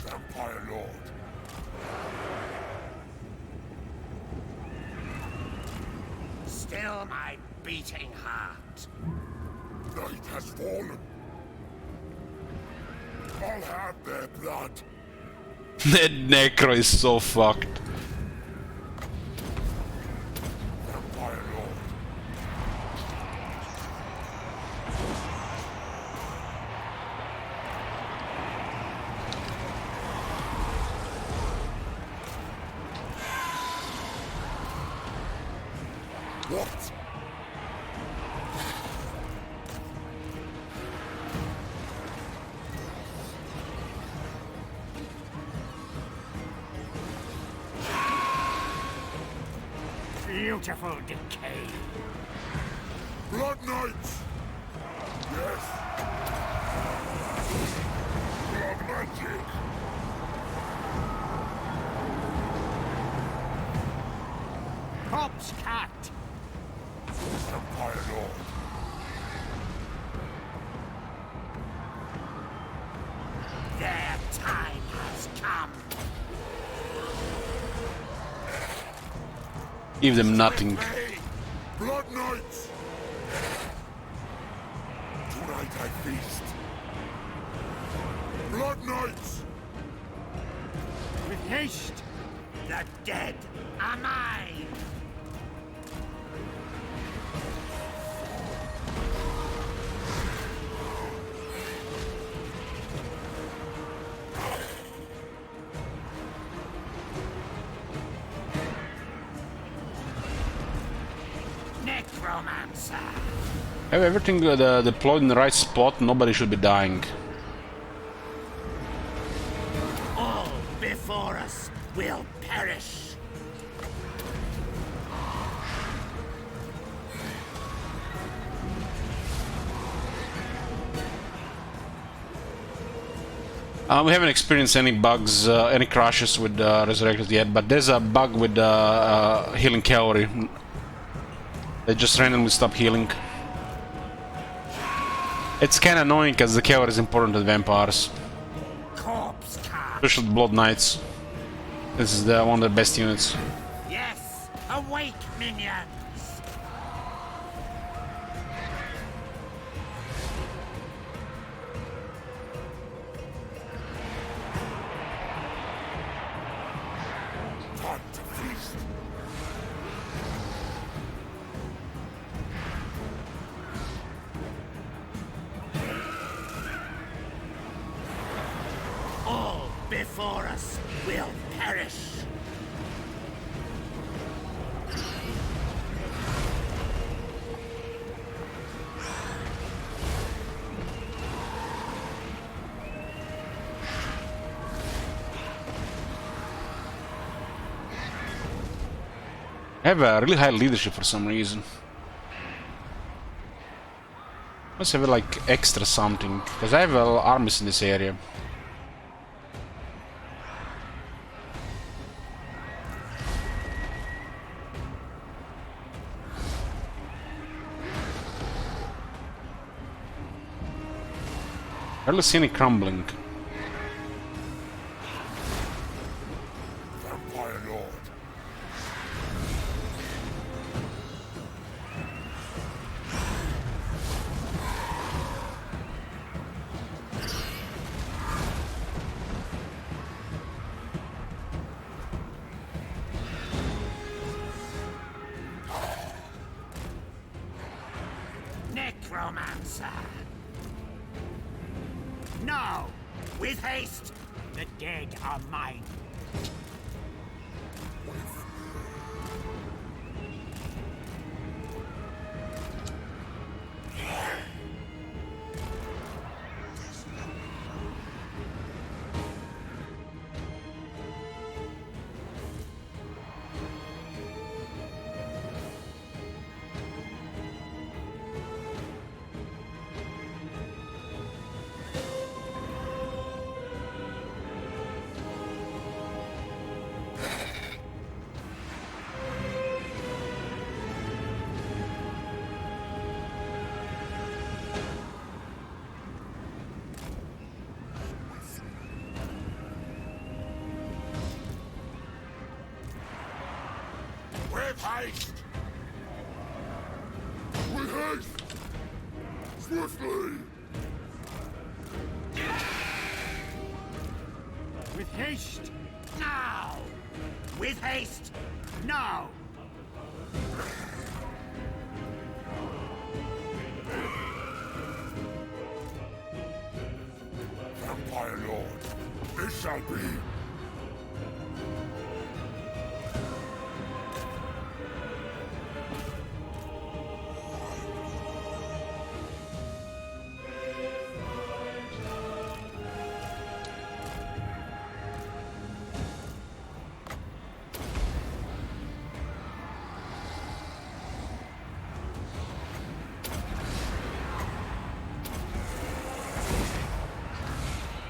Vampire Lord.
Still my beating heart.
Night has fallen. I'll have their blood.
That necro is so fucked.
Vampire Lord. What?
Beautiful decay!
Blood Knights! Yes! Blood magic!
Corpse cat!
Vampire Lord.
Their time has come.
Give them nothing.
Hey! Blood Knights! Tonight I feast. Blood Knights!
With haste!
The dead are mine. Necromancer.
Have everything deployed in the right spot. Nobody should be dying.
All before us will perish.
We haven't experienced any bugs, any crashes with Resurrected yet, but there's a bug with healing cavalry. They just randomly stop healing. It's kinda annoying because the cavalry is important to the vampires.
Corpse cart.
Especially the Blood Knights. This is one of the best units.
Yes, awake, minions.
Time to feast.
All before us will perish.
I have a really high leadership for some reason. Must have like extra something, because I have armies in this area. Barely see any crumbling.
Vampire Lord.
Necromancer. No! With haste! The dead are mine.
With haste! With haste! Swiftly!
With haste! Now! With haste! Now!
Vampire Lord, this shall be.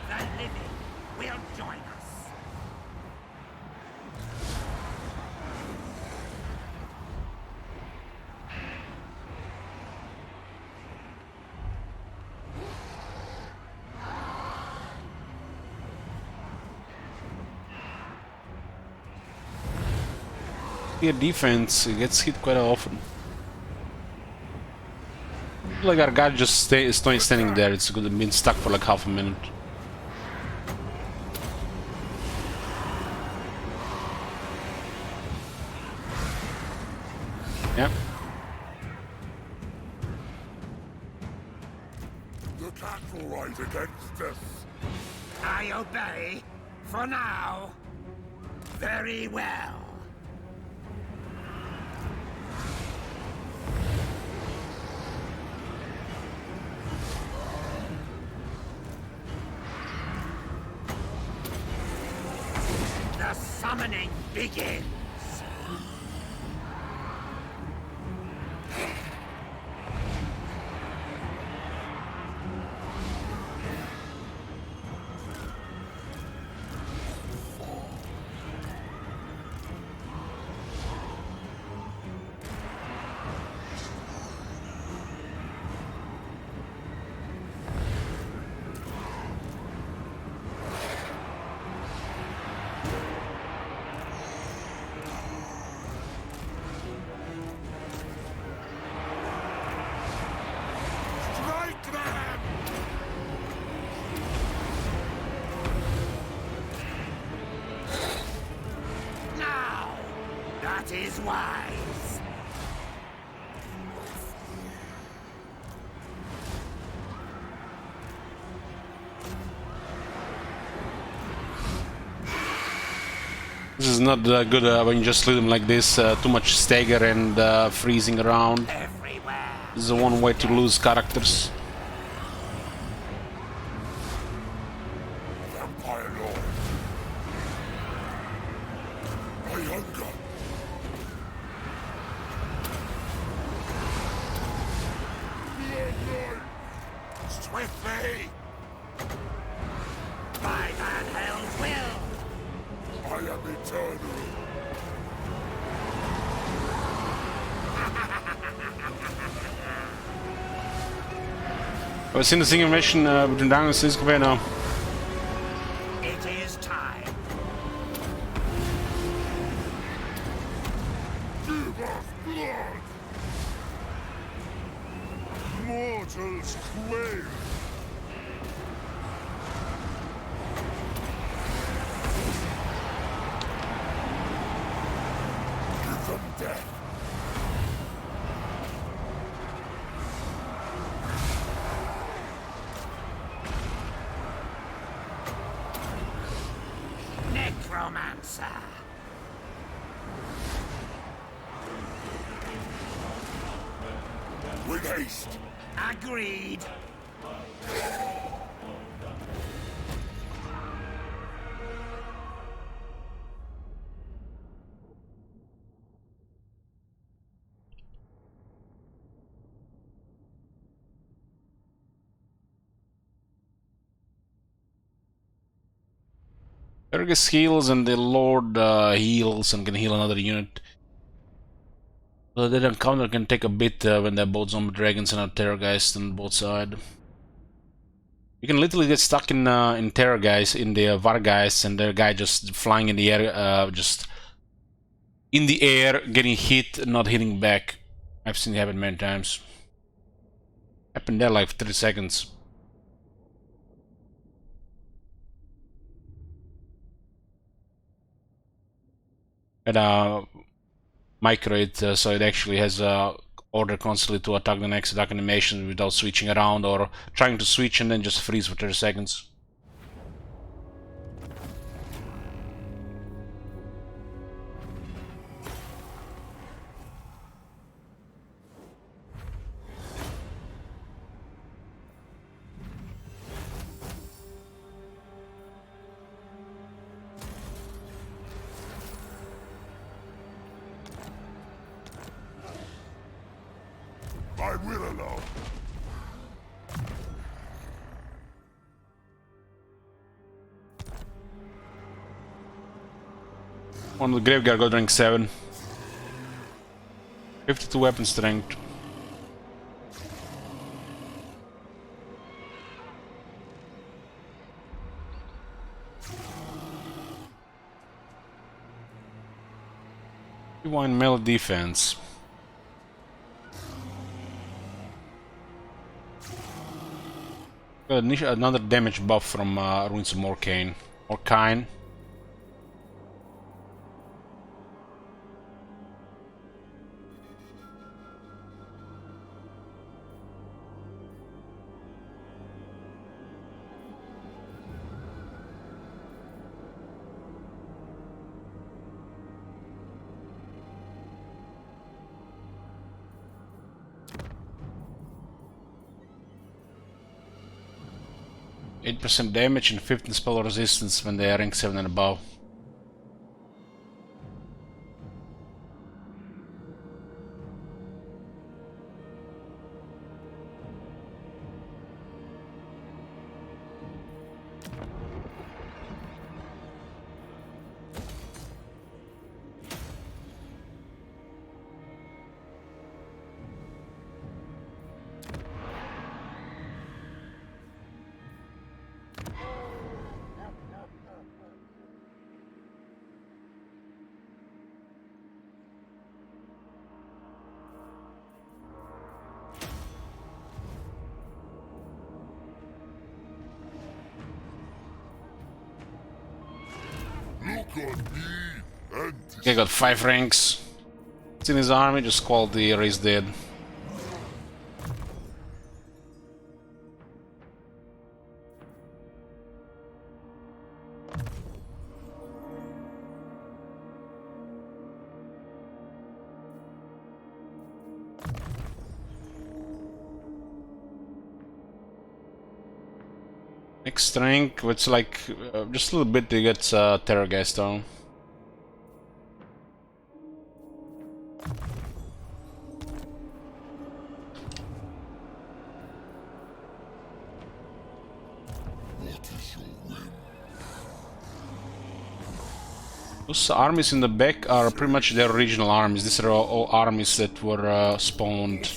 The living will join us.
Your defense gets hit quite often. Like our guy just standing there, it's good been stuck for like half a minute. Yeah.
You can't rise against us.
I obey. For now. Very well. The summoning begins.
Strike them!
Now! That is wise.
This is not good when you just leave them like this, too much stagger and freezing around.
Everywhere.
This is the one way to lose characters.
Vampire Lord. My hunger. Bloodline way!
By Van Helm's will!
I am eternal.
I've seen the single mission between Dragon and Campaign now.
It is time.
Give us blood! Mortals quail! Give them death!
Necromancer.
With haste!
Agreed.
Fergus heals and the Lord heals and can heal another unit. So that encounter can take a bit when they're both zombie dragons and a terrorgeist on both sides. You can literally get stuck in terrorgeist, in the Vargeist, and the guy just flying in the air, just in the air, getting hit, not hitting back. I've seen it happen many times. Happened there like 30 seconds. And micro it so it actually has order constantly to attack the next attack animation without switching around or trying to switch and then just freeze for 30 seconds.
My will alone!
On the graveyard got rank 7. 52 weapon strength. Divine melee defense. Another damage buff from Ruins of Morkane. Morkine. %8 damage and 15 spell resistance when they are rank 7 and above.
Look on me and
He got 5 ranks. It's in his army, just called the race dead. Next strength, it's like just a little bit to get Terrorgeist down. Those armies in the back are pretty much their original armies. These are all armies that were spawned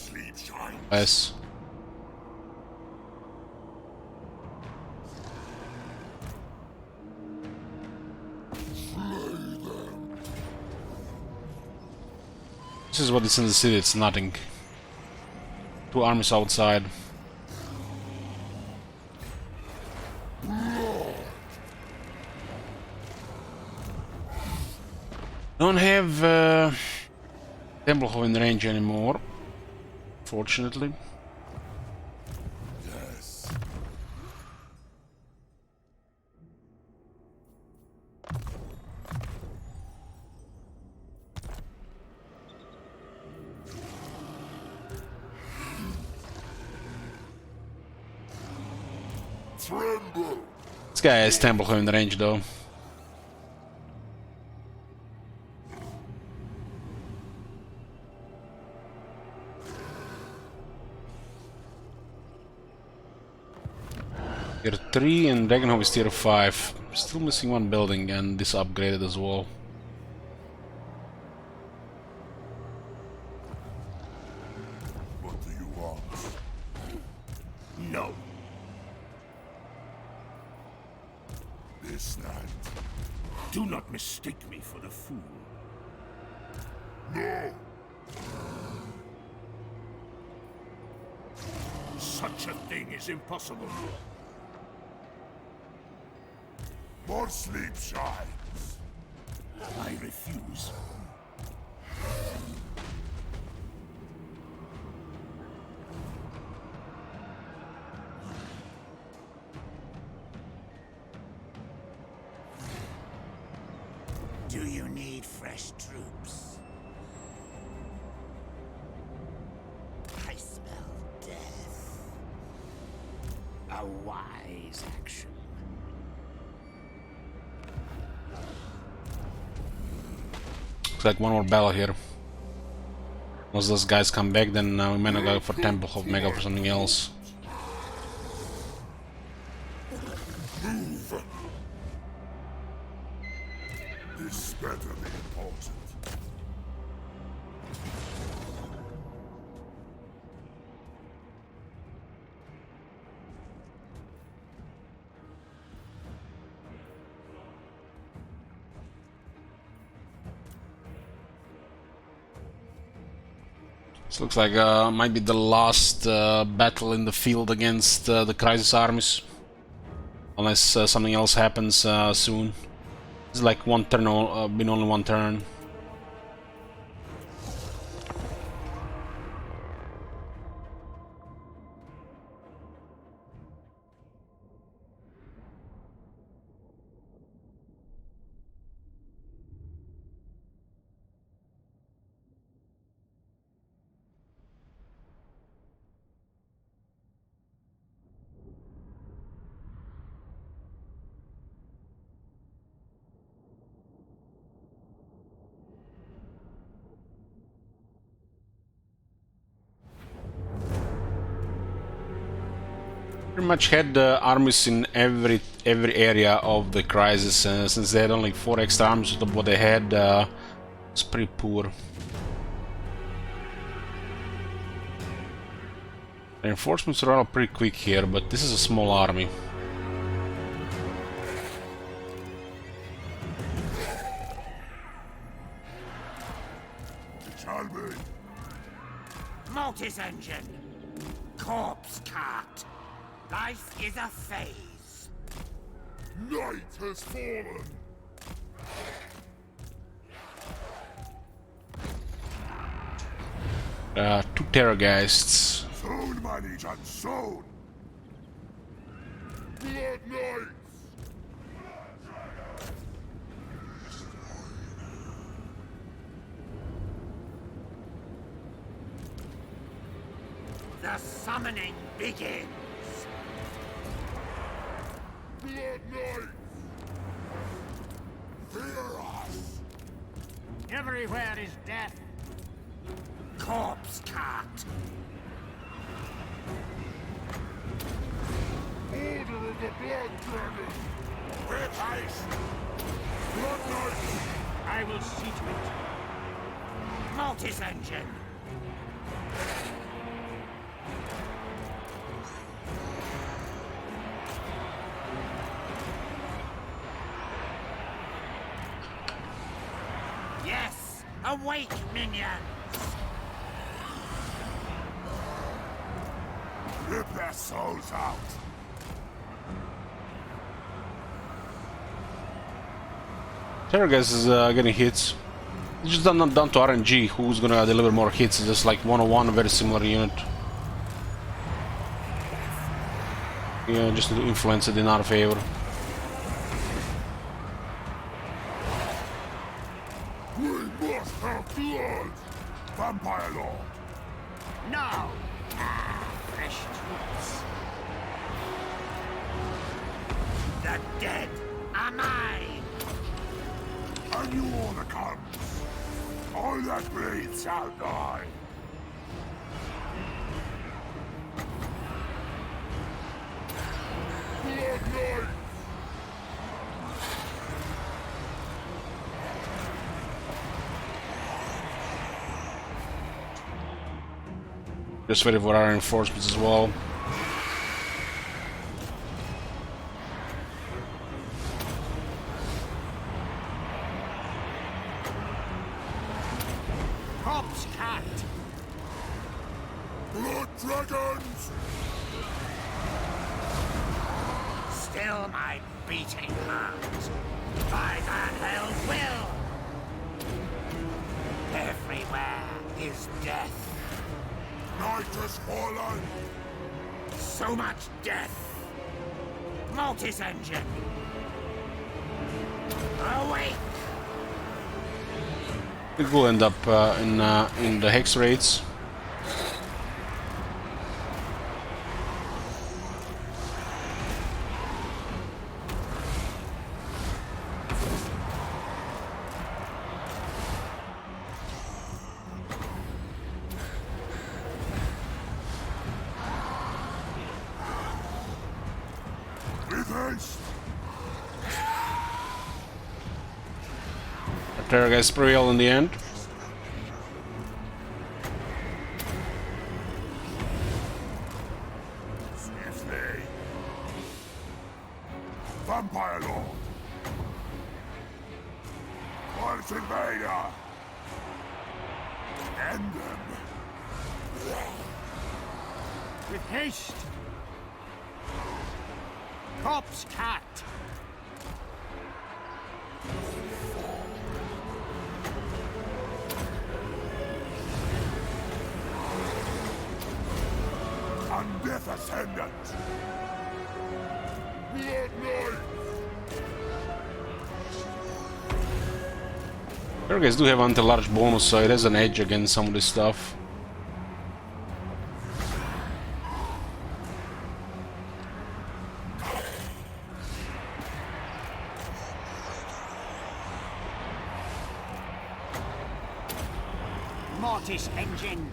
as. This is what is in the city, it's nothing. Two armies outside. Don't have Temple in range anymore, fortunately.
Yes. Tremble.
This guy has Temple in range though. Tier 3 and Dragonhof is tier 5. Still missing one building and this upgraded as well.
What do you want?
No.
This night?
Do not mistake me for a fool.
No.
Such a thing is impossible.
More sleep shines.
I refuse.
Do you need fresh troops? I smell death. A wise action.
Looks like one more battle here. Once those guys come back, then we may not go for Temple of Mega for something else.
Move. This better be important.
This looks like might be the last battle in the field against the Crisis armies. Unless something else happens soon. It's like one turn, been only one turn. Pretty much had armies in every area of the Crisis, since they had only 4 extra armies of what they had. It's pretty poor. Reinforcements are all pretty quick here, but this is a small army.
It shall be.
Mortis engine. Corpse cart. Life is a phase.
Night has fallen.
Two Terrorgeists.
Soon, my legion, soon. Blood Knights.
The summoning begins.
Blood Knights. Fear us.
Everywhere is death.
Corpse cart.
Order of the Blood Dragon. With haste. Blood Knights.
I will see to it.
Mortis engine! Yes! Awake, minions!
Rip their souls out!
Terragas is getting hits. It's just down to RNG who's gonna deliver more hits. It's just like 101, a very similar unit. Yeah, just to influence it in our favor.
We must have blood! Vampire Lord!
No! Fresh troops.
The dead are mine!
And you all the comes! All that breathes shall die! Blood Knight!
Just waiting for our reinforcements as well.
Corpse cat!
Blood dragons!
Still my beating heart. By the hell will! Everywhere is death.
Night has fallen!
So much death! Mortis engine! Awake!
It will end up in the hex raids.
With haste!
Terragas prevail in the end.
Swiftly! Vampire Lord! Force Invader! End them!
With haste! Corpse cat!
Undeath Ascendant! Blood Knight!
Terragas do have anti-large bonus, so it has an edge against some of this stuff.
Mortis engine!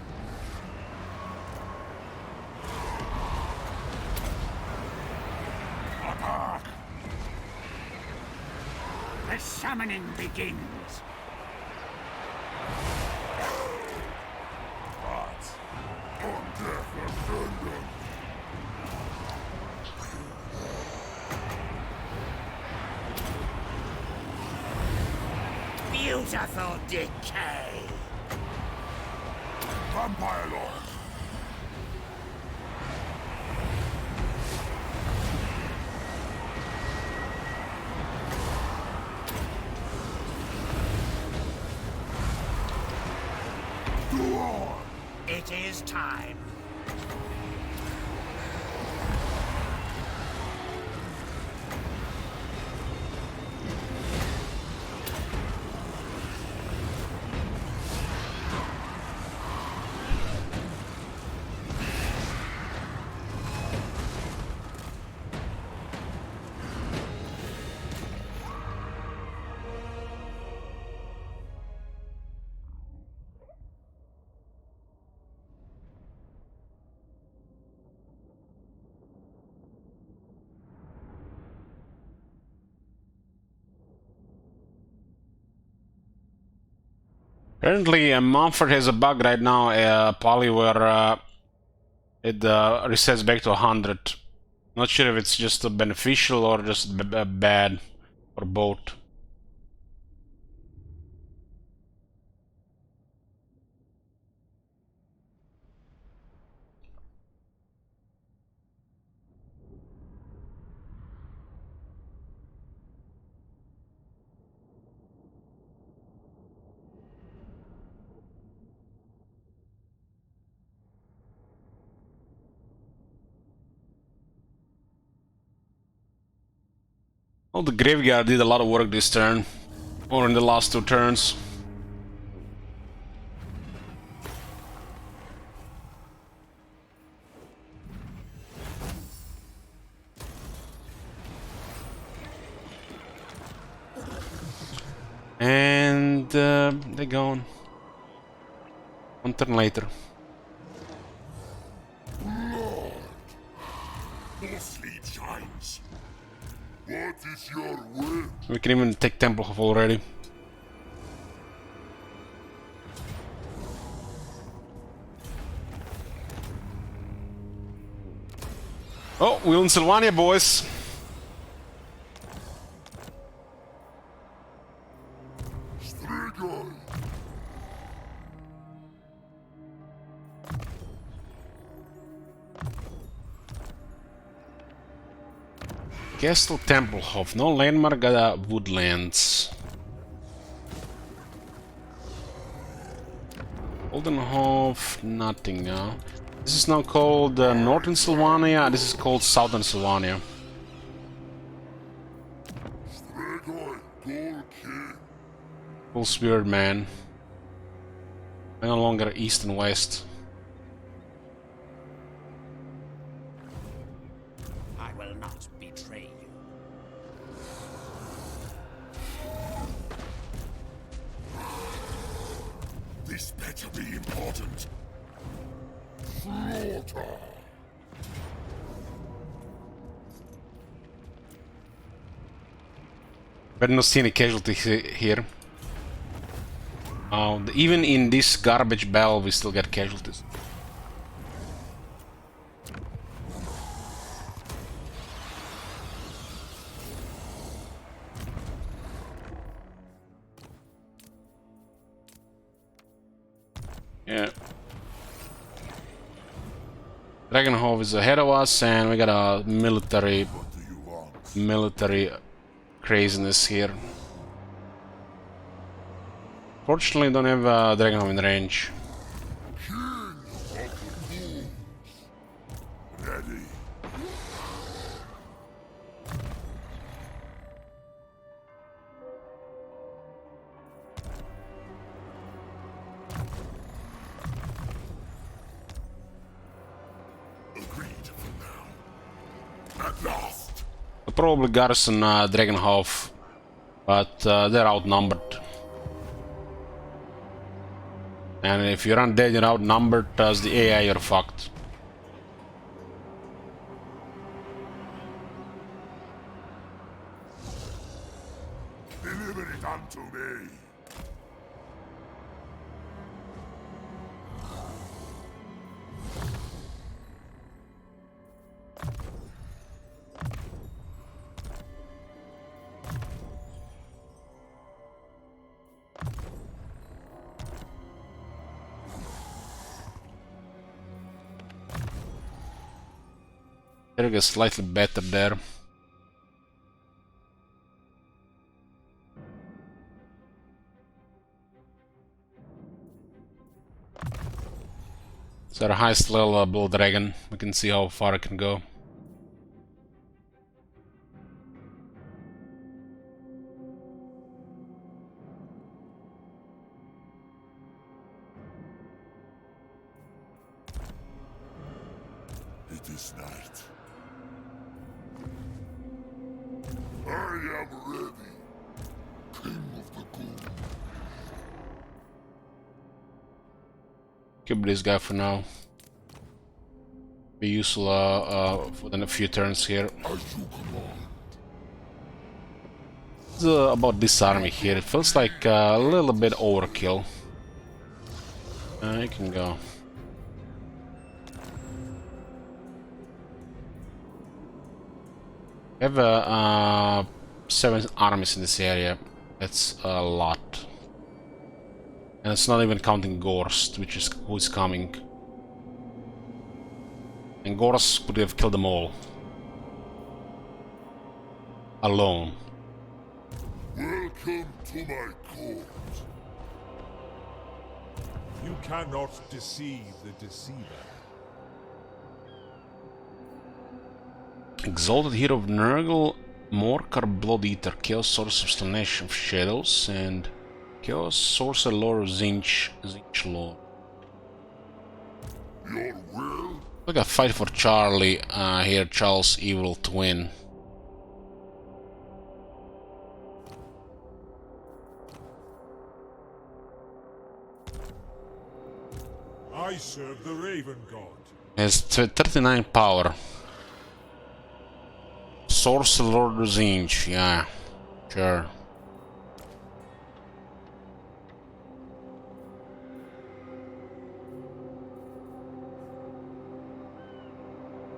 Attack!
The summoning begins!
But Undeath Ascendant!
Beautiful decay!
Vampire Lord! Go on!
It is time.
Apparently, Mumford has a bug right now, Polly, where it resets back to 100. Not sure if it's just beneficial or just bad, or both. Well, the Graveyard did a lot of work this turn, or in the last 2 turns. And they're gone. 1 turn later.
The sleep shines. What is your will?
We can even take Templehof already. Oh, we're in Sylvania, boys.
Strigoi.
Castle Templehof, no landmark, woodlands. Oldenhof, nothing now. This is now called Northern Sylvania, this is called Southern Sylvania.
Strigoi, Gold King.
Full Spirit Man. No longer east and west.
I will not betray you.
This better be important. Slaughter.
Better not see any casualties here. Even in this garbage battle, we still get casualties. Yeah. Dragonhof is ahead of us, and we got a military craziness here. Fortunately, don't have Dragonhof in range.
Ready. Agreed for now. At last.
We'll probably garrison Dragonhof, but they're outnumbered. And if you're undead, you're outnumbered, as the AI, you're fucked.
Deliver it unto me.
There is slightly better there. It's our highest level Bull Dragon. We can see how far it can go.
It is night. I am ready, King of the Gold.
Keep this guy for now. Be useful for the few turns here.
As you command.
It's about this army here. It feels like a little bit overkill. You can go. We have 7 armies in this area. That's a lot. And it's not even counting Gorst, which is who's coming. And Gorst could have killed them all. Alone.
Welcome to my court.
You cannot deceive the deceiver.
Exalted Hero of Nurgle, Morkar Blood Eater, Chaos Source Substantiation of Shadows, and Chaos Sorcerer Lord Zinch Lord.
Your will?
Look at fight for Charlie here, Charles' evil twin.
I serve the Raven God.
Has 39 power. Sorcerer Lord Zinch, yeah, sure.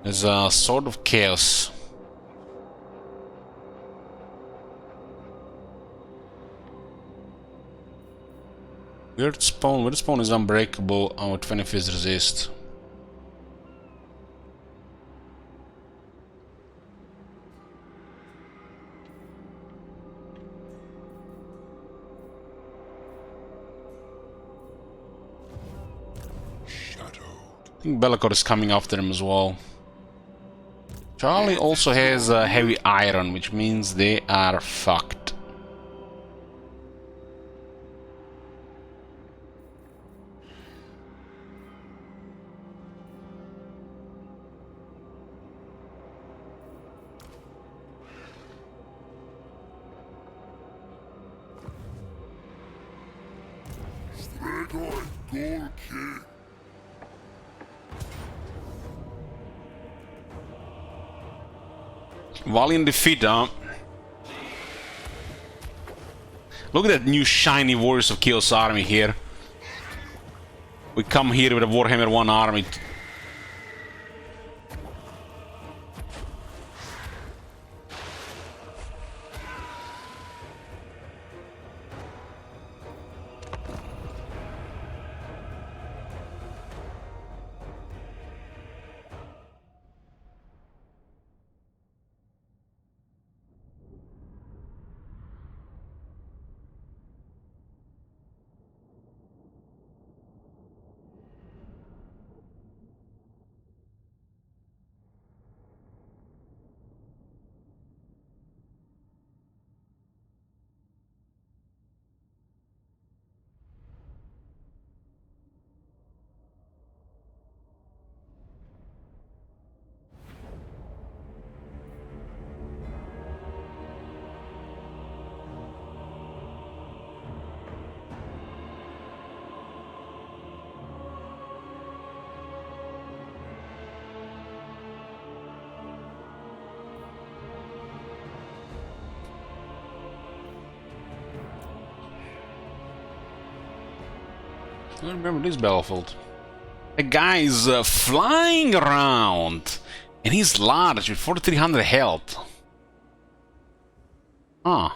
There's a Sword of Chaos. Weird Spawn is unbreakable with 25 resist. I think Be'lakor is coming after him as well. Charlie also has heavy iron, which means they are fucked. Valiant defeat, huh? Look at that new shiny Warriors of Chaos army here. We come here with a Warhammer 1 army. I remember this battlefield. The guy is flying around, and he's large with 4300 health. Huh.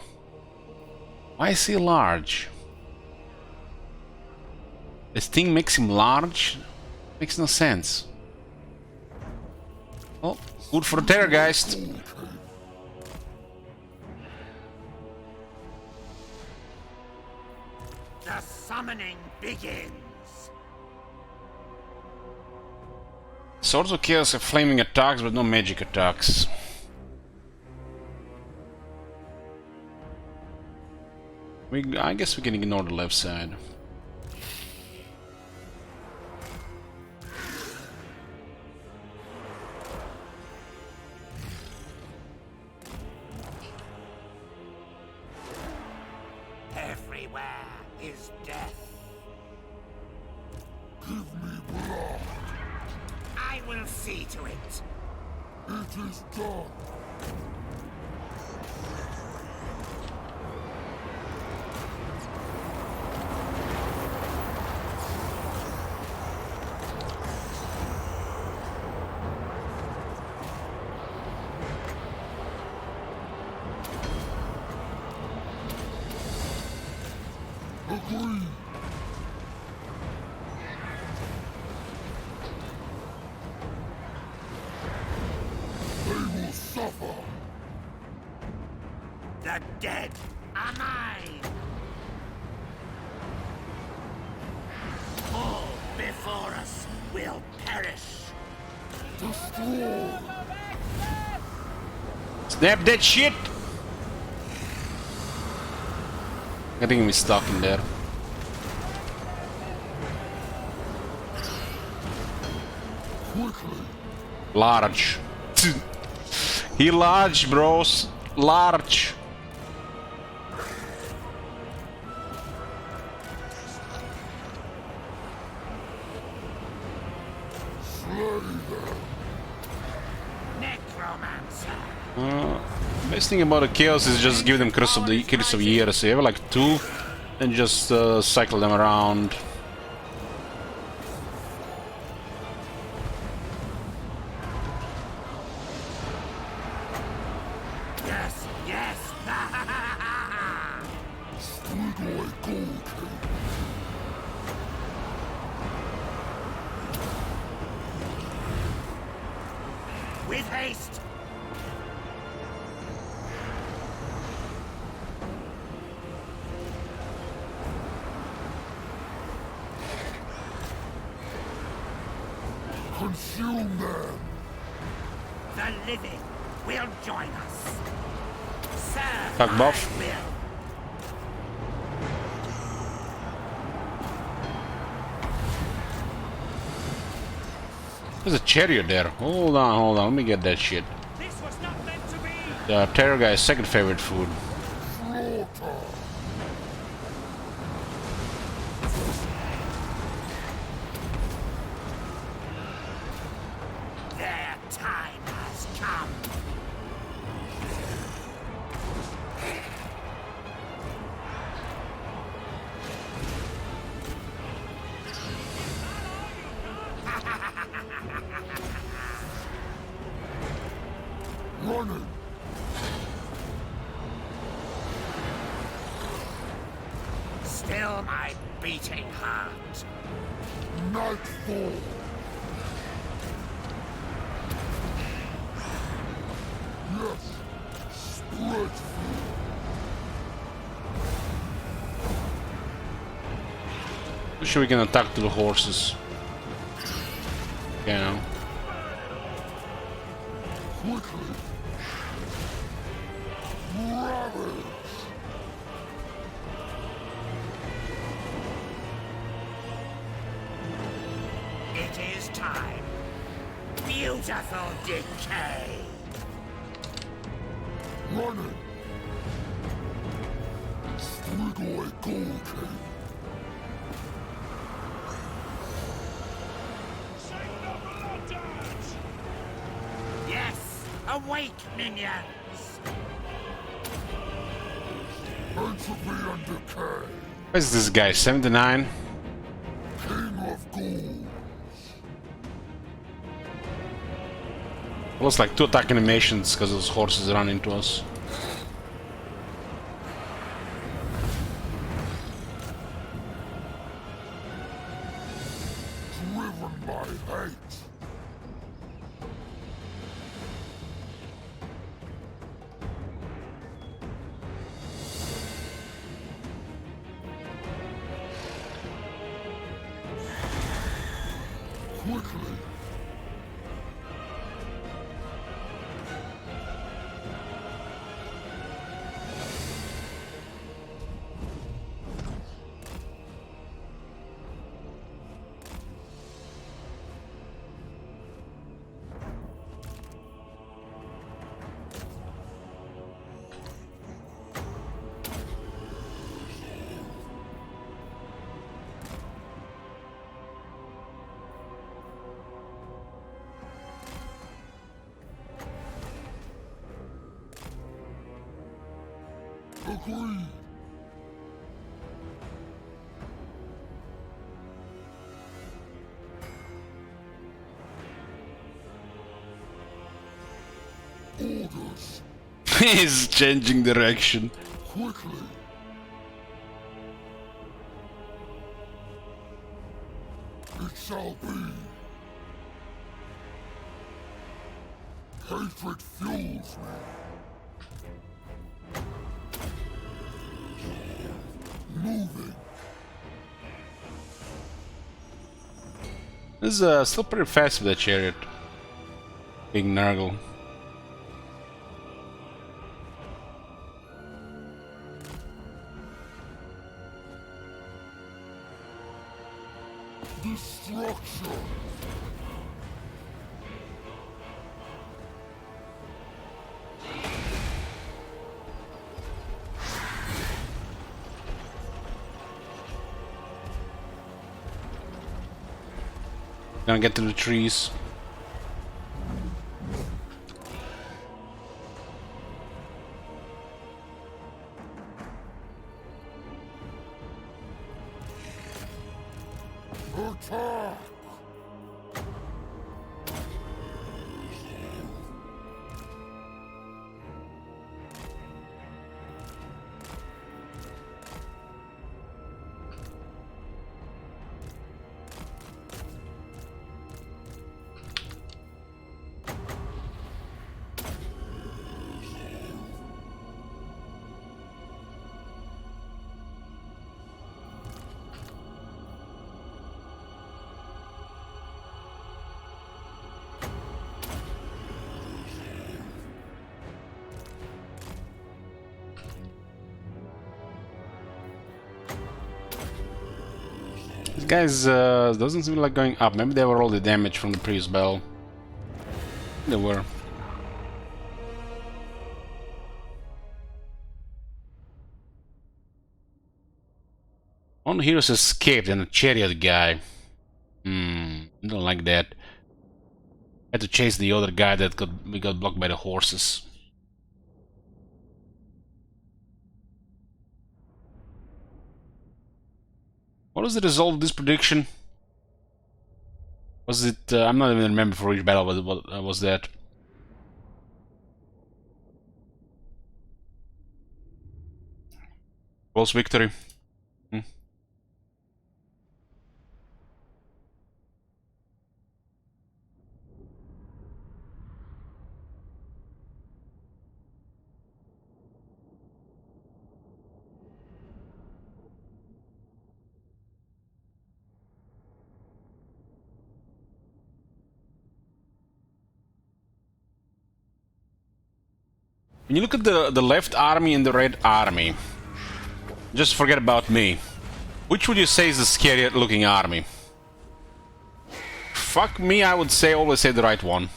Why is he large? This thing makes him large? Makes no sense. Oh, good for the Terrorgeist.
The summoning begins.
Swords of Chaos have flaming attacks, but no magic attacks. I guess we can ignore the left side.
Everywhere is death.
Give me blood.
I will see to it.
It is done.
The dead are mine! All before us will perish.
Snap that shit! Getting me stuck in there. Large. He large, bros. Large.
Necromancer.
Best thing about the chaos is just give them Curse of Years. So you have like 2 and just cycle them around.
Yes, yes. With haste.
Consume them!
The living will join us. Serve
Fuck
my
buff.
will.
There's a chariot there. Hold on. Let me get that shit.
This was not meant to be.
The Terror guy's second favorite food.
Their time has come.
Running!
Still my beating heart.
Nightfall! Yes! Spread
Wish we can attack to the horses. You know.
quickly! Ravage!
It is time. Beautiful decay.
Running! Strigoi Golden!
Yes, awake, minions.
Entropy and decay!
What is this guy? 79?
King of Ghouls!
Looks like 2 attack animations because those horses run into us.
Driven by hate! Quickly! Agreed! Orders!
He's changing direction.
Quickly! It shall be! Hatred fuels me! moving.
This is still pretty fast with that chariot. Big Nurgle.
Destruction.
Gonna get to the trees.
Attack!
These guys doesn't seem like going up. Maybe they were all the damage from the previous battle. They were. One of the heroes escaped and a chariot guy. I don't like that. Had to chase the other guy that we got blocked by the horses. What was the result of this prediction? Was it... I'm not even remember for which battle what was that. Close victory. When you look at the left army and the red army, just forget about me. Which would you say is the scarier looking army? Fuck me, I would say always say the right one.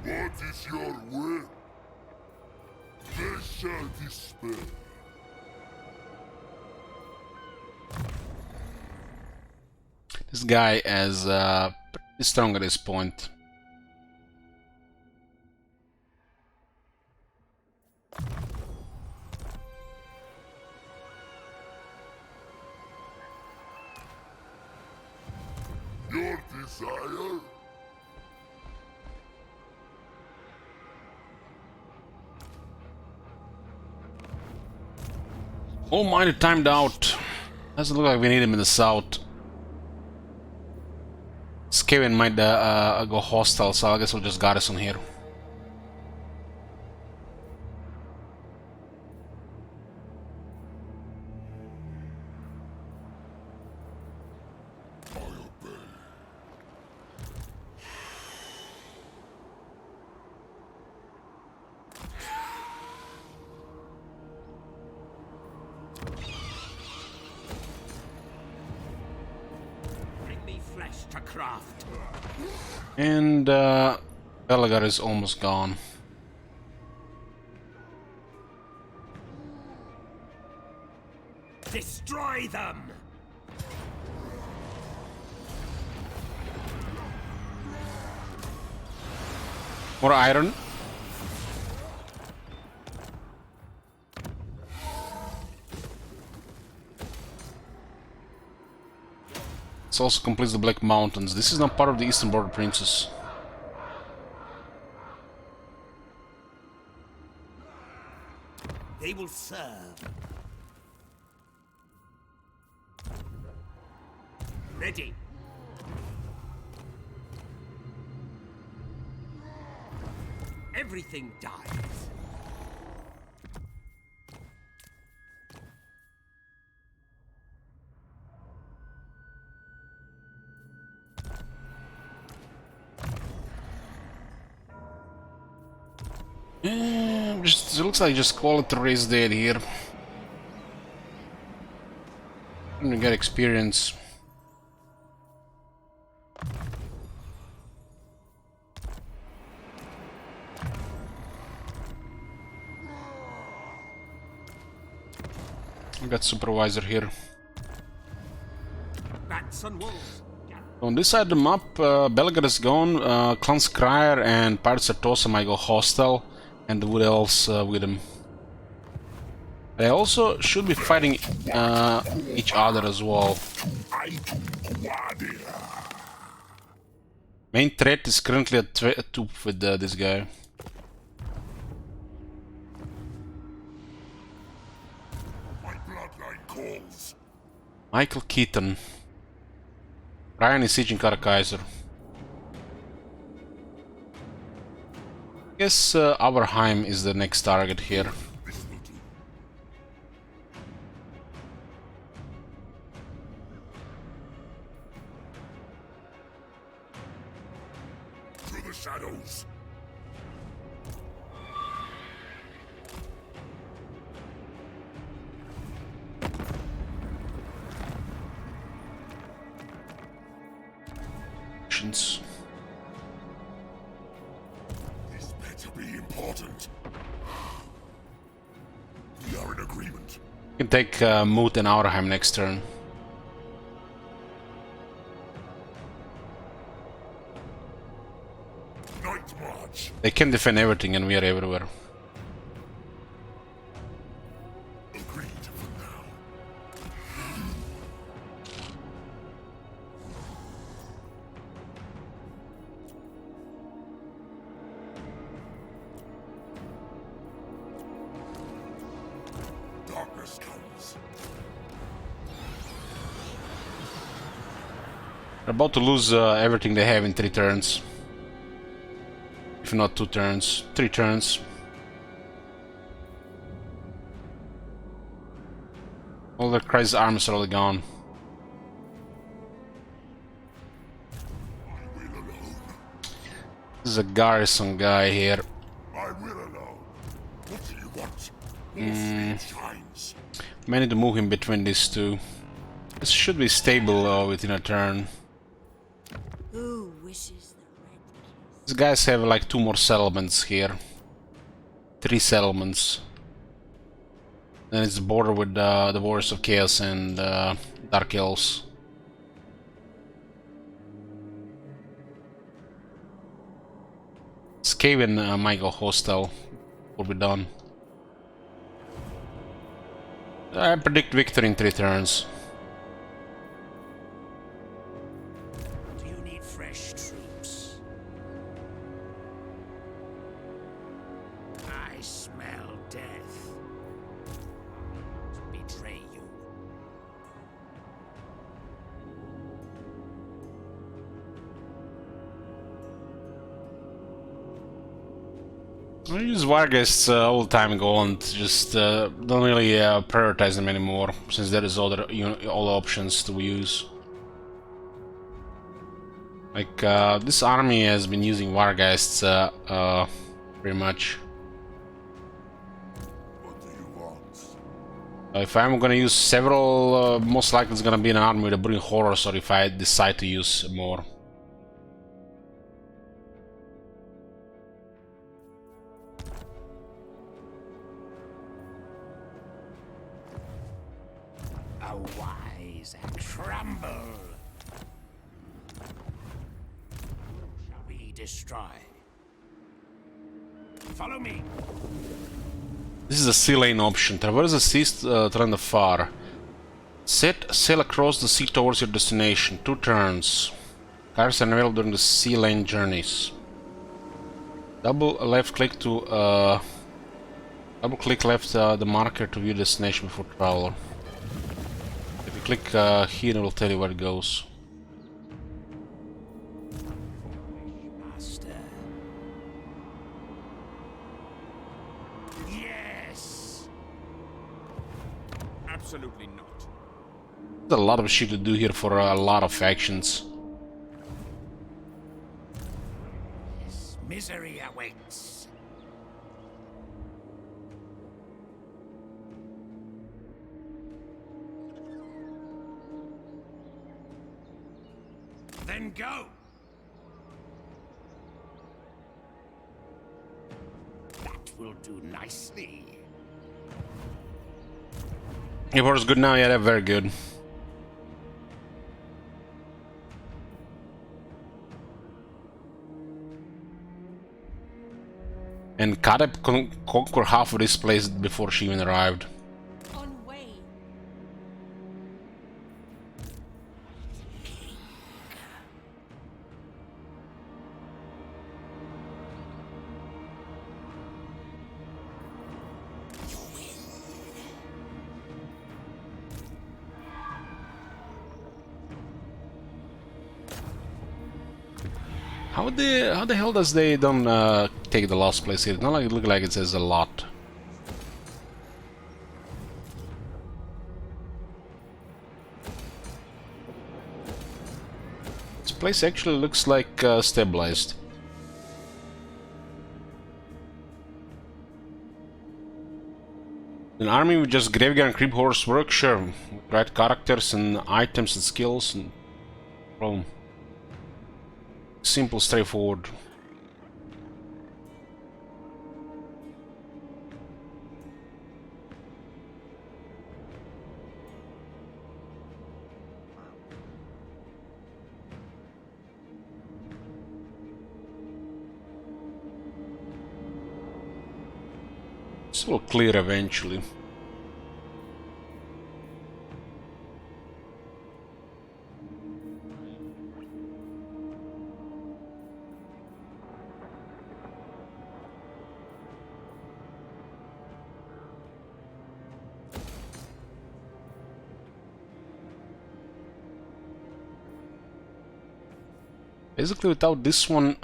What is your will? They shall despair.
This guy is pretty strong at this point.
Your desire?
Oh, mine timed out. Doesn't look like we need him in the south. Skaven might go hostile, so I guess we'll just garrison here.
Bring me flesh to craft.
And Belagar is almost gone.
Destroy them!
More iron. This also completes the Black Mountains. This is not part of the Eastern Border Princes.
They will serve. Ready. Everything dies.
It looks like just quality race dead here. We get experience. We got supervisor here.
Bats and wolves.
On this side of the map, Belgrade is gone, Clan Scryer and Pirates of Tosa might go hostile, and what else with them? They also should be fighting each other as well. Main threat is currently at 2 with this guy.
My bloodline calls.
Michael Keaton. Ryan is sieging Kaiser. Guess Aberheim is the next target here.
This will do. Through the shadows.
This
better be important. We are in agreement.
You can take Moot and Aberheim next turn.
Night march.
They can defend everything and we are everywhere.
Agreed for now. Darkness comes.
They're about to lose everything they have in 3 turns. If not 2 turns, 3 turns. All their crisis armies are already gone.
I will alone.
This is a garrison guy here.
I will alone. What do you want? More shines.
May need to move him between these two. This should be stable within a turn.
Who wishes the red kiss?
These guys have like 2 more settlements here. 3 settlements. Then it's the border with the Warriors of Chaos and Dark Elves. Skaven might go hostile. Will be done. I predict victory in 3 turns.
Do you need fresh troops? I smell death. Betray you.
I use Vargas all the time ago and just don't really prioritize them anymore, since there is other all options to use. Like this army has been using Vargas pretty much.
What do you want?
If I'm gonna use several, most likely it's gonna be an army with a Brewing Horrors, or if I decide to use more.
Arise and crumble. Shall we destroy? Follow me.
This is a sea lane option. Traverse the seas to run the far. Set sail across the sea towards your destination. 2 turns. Cars are available during the sea lane journeys. Double left click to Double click left the marker to view destination before travel. If you click here, it will tell you where it goes.
Master.
Yes!
Absolutely not.
There's a lot of shit to do here for a lot of factions.
Misery awaits. Then go! That will do nicely.
Your horse good now? Yeah, they're very good. And Kadeb conquered half of this place before she even arrived.
On way.
How the hell does they don't take the last place here? It's not like it look like it says a lot. This place actually looks like stabilized. An army with just graveyard and creep horse work, sure. With right characters and items and skills and problem. Simple, straightforward. This will clear eventually. Basically, without this one,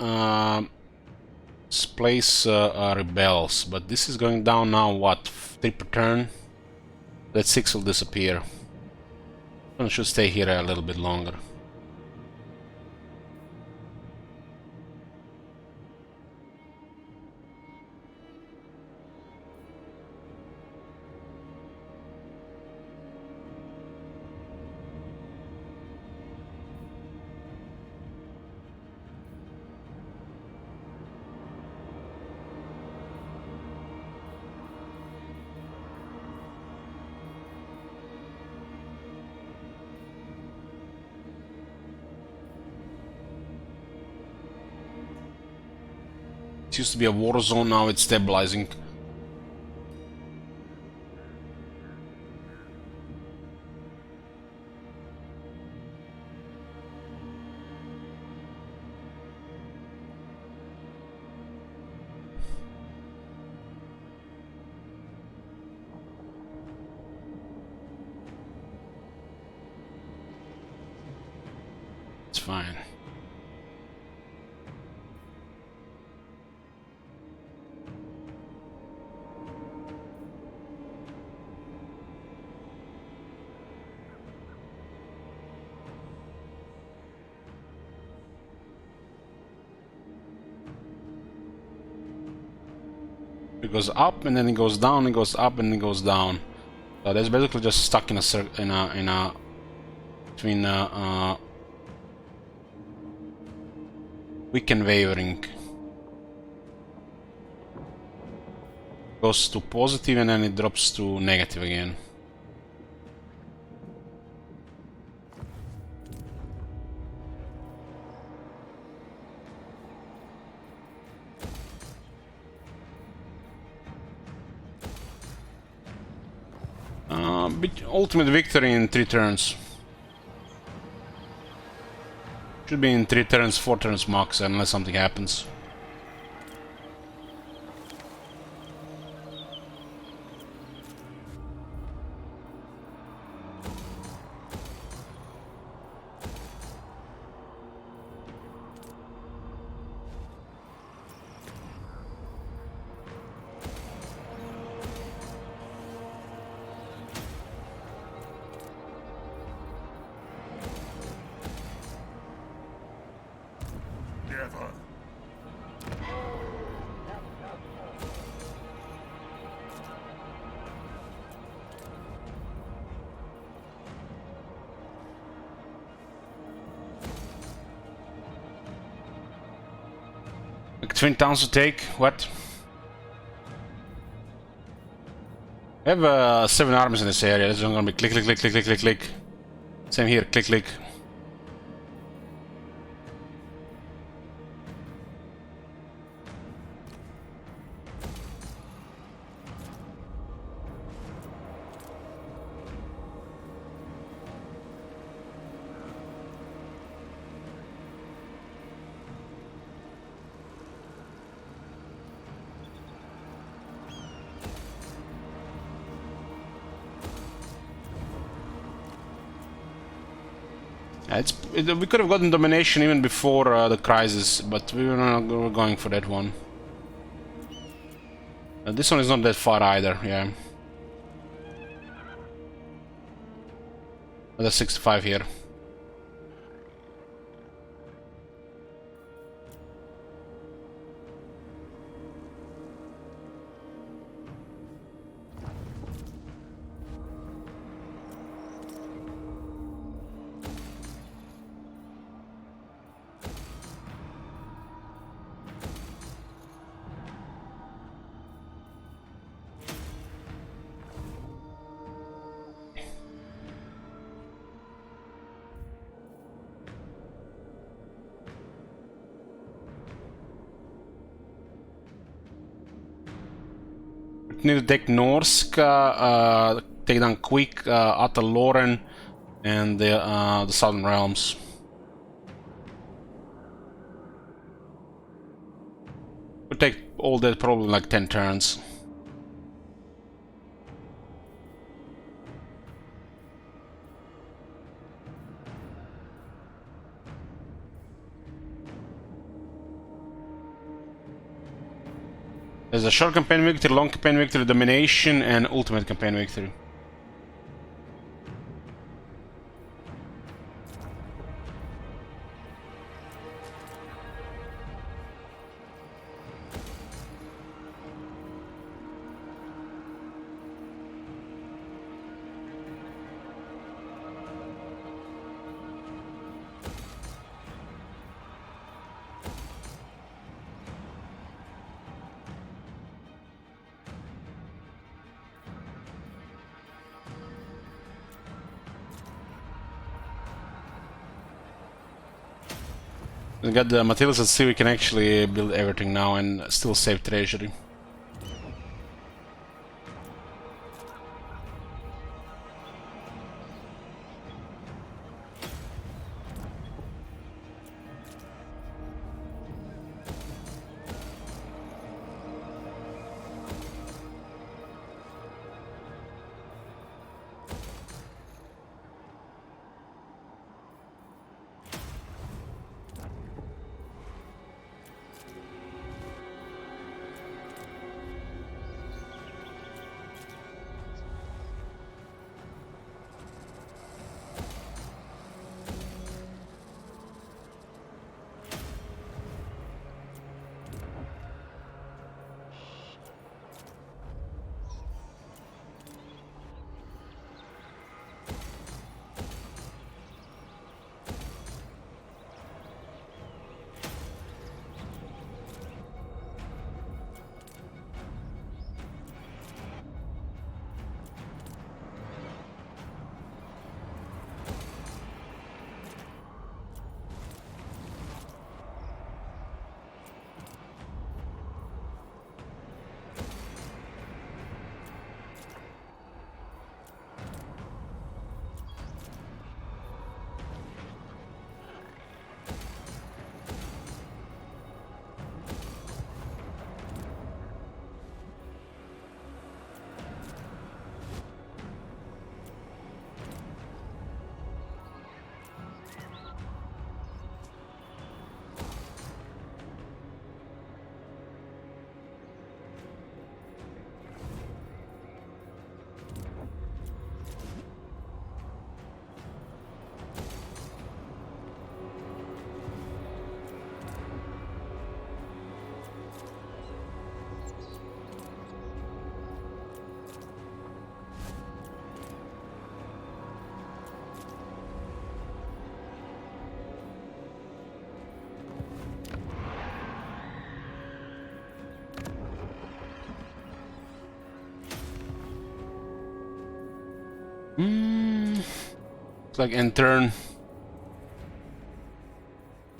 this place rebels, but this is going down now, what, 3 per turn? That 6 will disappear. One should stay here a little bit longer. It used to be a war zone, now it's stabilizing. It's fine. It goes up and then it goes down, it goes up and it goes down. So that's basically just stuck in a between weak and wavering. Goes to positive and then it drops to negative again. Ultimate victory in 3 turns. Should be in 3 turns, 4 turns max, unless something happens. Like twin towns to take? What? I have 7 armies in this area. This is gonna be click, click, click, click, click, click, click. Same here, click, click. We could have gotten domination even before the crisis, but we were not going for that one. This one is not that far either, yeah. Another 65 here. Need to take Norsk, take down Quick, Ataloren, and the Southern Realms. Would take all that probably like 10 turns. There's a short campaign victory, long campaign victory, domination, and ultimate campaign victory. We got the materials, let's see we can actually build everything now and still save treasury. It's like end turn.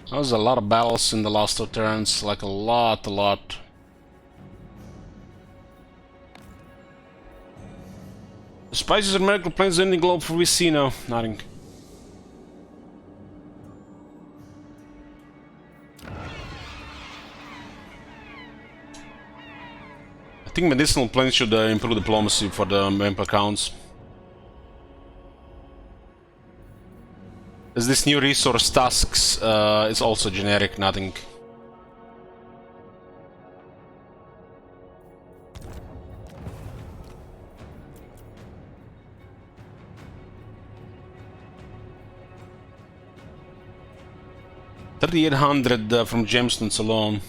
That was a lot of battles in the last 2 turns, like a lot. The spices and medical planes ending globe for VC now. Nothing. I think medicinal planes should improve diplomacy for the member accounts. There's this new resource tasks, it's also generic, nothing. $3,800 from gemstones alone.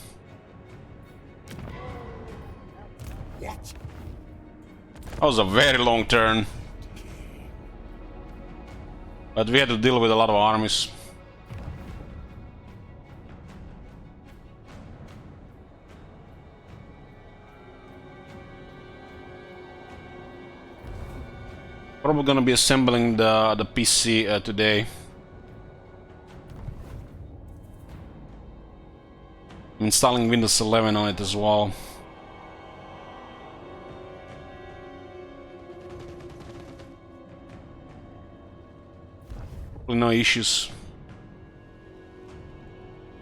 What?
That was a very long turn. But we had to deal with a lot of armies. Probably gonna be assembling the PC today. I'm installing Windows 11 on it as well. No issues.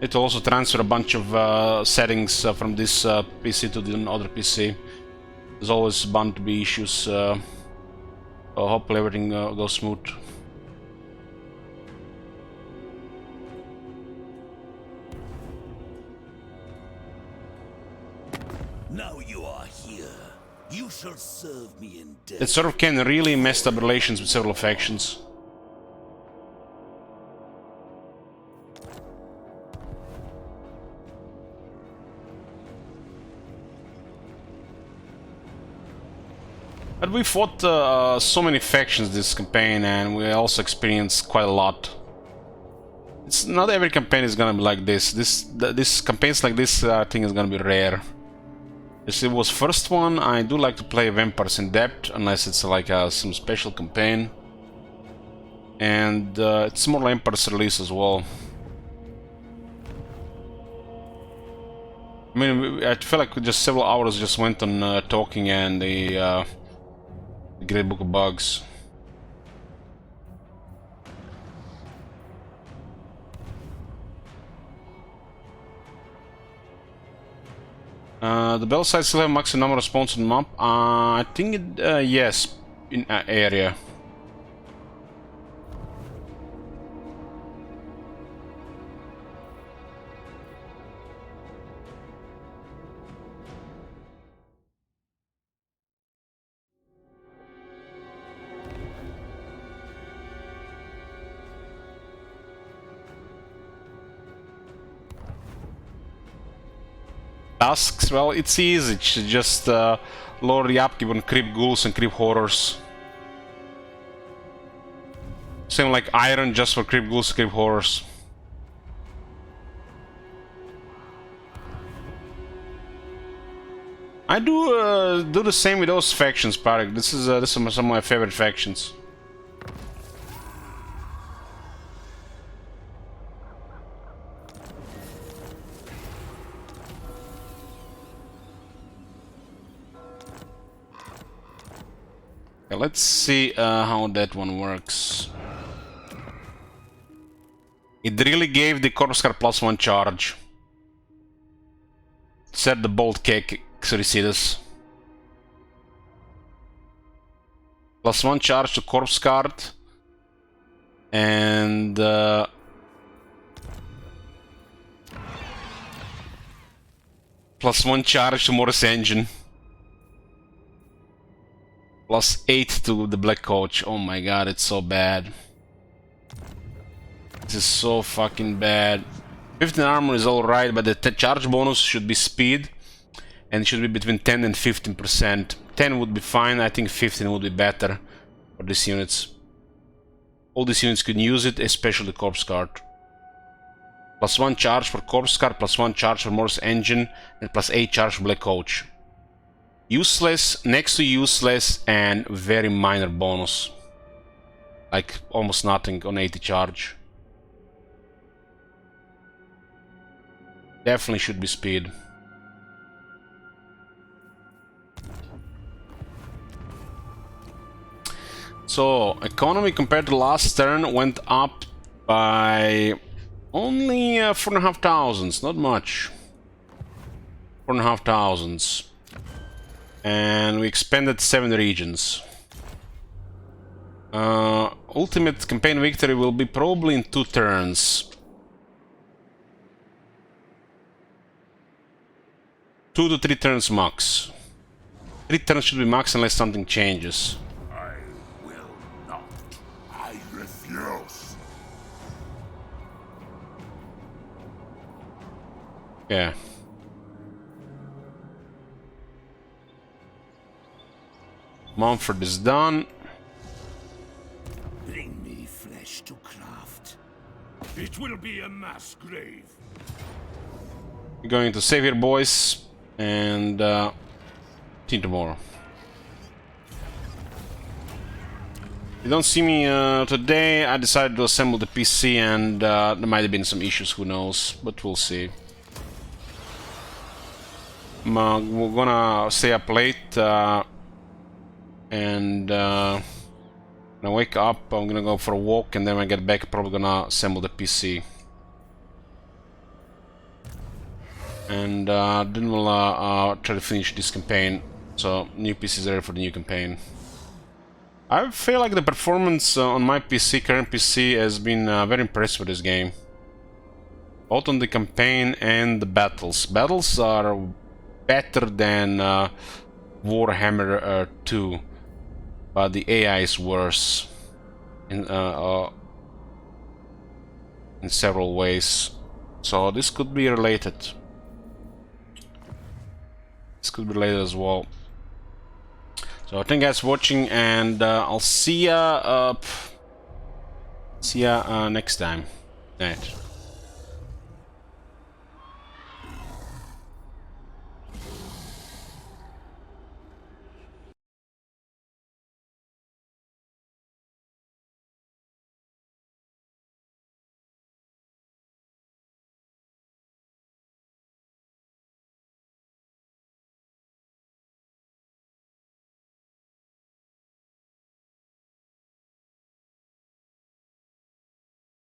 It will also transfer a bunch of settings from this PC to the other PC. There's always bound to be issues. Hopefully everything goes smooth.
Now you are here. You shall serve me in death.
It sort of can really mess up relations with several factions. But we fought so many factions this campaign, and we also experienced quite a lot. It's not every campaign is gonna be like this. This campaigns like this, I think, is gonna be rare. If it was first one, I do like to play vampires in depth, unless it's like some special campaign. And it's more like Empire's release as well. I mean, I feel like just several hours just went on talking and the Great Book of Bugs. The bell sites still have maximum number of spawns on the map. I think it, yes, in area. Tasks, well, it's easy. It's just lower the upkeep on creep ghouls and creep horrors. Same like iron, just for creep ghouls, creep horrors. I do the same with those factions, Parik. This is some of my favorite factions. Let's see how that one works. It really gave the Corpse Card +1 charge. Set the bolt cake, Xericides. +1 charge to Corpse Card. And +1 charge to Morris Engine. +8 to the Black Coach. Oh my god, it's so bad. This is so fucking bad. 15 armor is alright, but the charge bonus should be speed. And it should be between 10 and 15%. 10 would be fine, I think 15 would be better for these units. All these units can use it, especially the Corpse Card. +1 charge for Corpse Card, +1 charge for Morse Engine, and +8 charge for Black Coach. Useless, next to useless, and very minor bonus. like almost nothing on 80 charge. Definitely should be speed. So, economy compared to last turn went up by only 4,500, not much. 4,500. And we expanded 7 regions. Ultimate campaign victory will be probably in 2 turns. 2 to 3 turns max. 3 turns should be max unless something changes.
I will not. I refuse.
Yeah. Mumford is done.
Bring me flesh to craft. It will be a mass grave.
We're going to save here, boys, and see you tomorrow. You don't see me today. I decided to assemble the PC, and there might have been some issues, who knows, but we'll see. We're gonna stay up late, and when I wake up, I'm gonna go for a walk, and then when I get back, probably gonna assemble the PC. And then we'll try to finish this campaign. So, new PC is ready for the new campaign. I feel like the performance on my PC, current PC, has been very impressed with this game. Both on the campaign and the battles. Battles are better than Warhammer 2, but the AI is worse in several ways. So this could be related. This could be related as well. So thank you guys for watching, and I'll see ya next time. Night.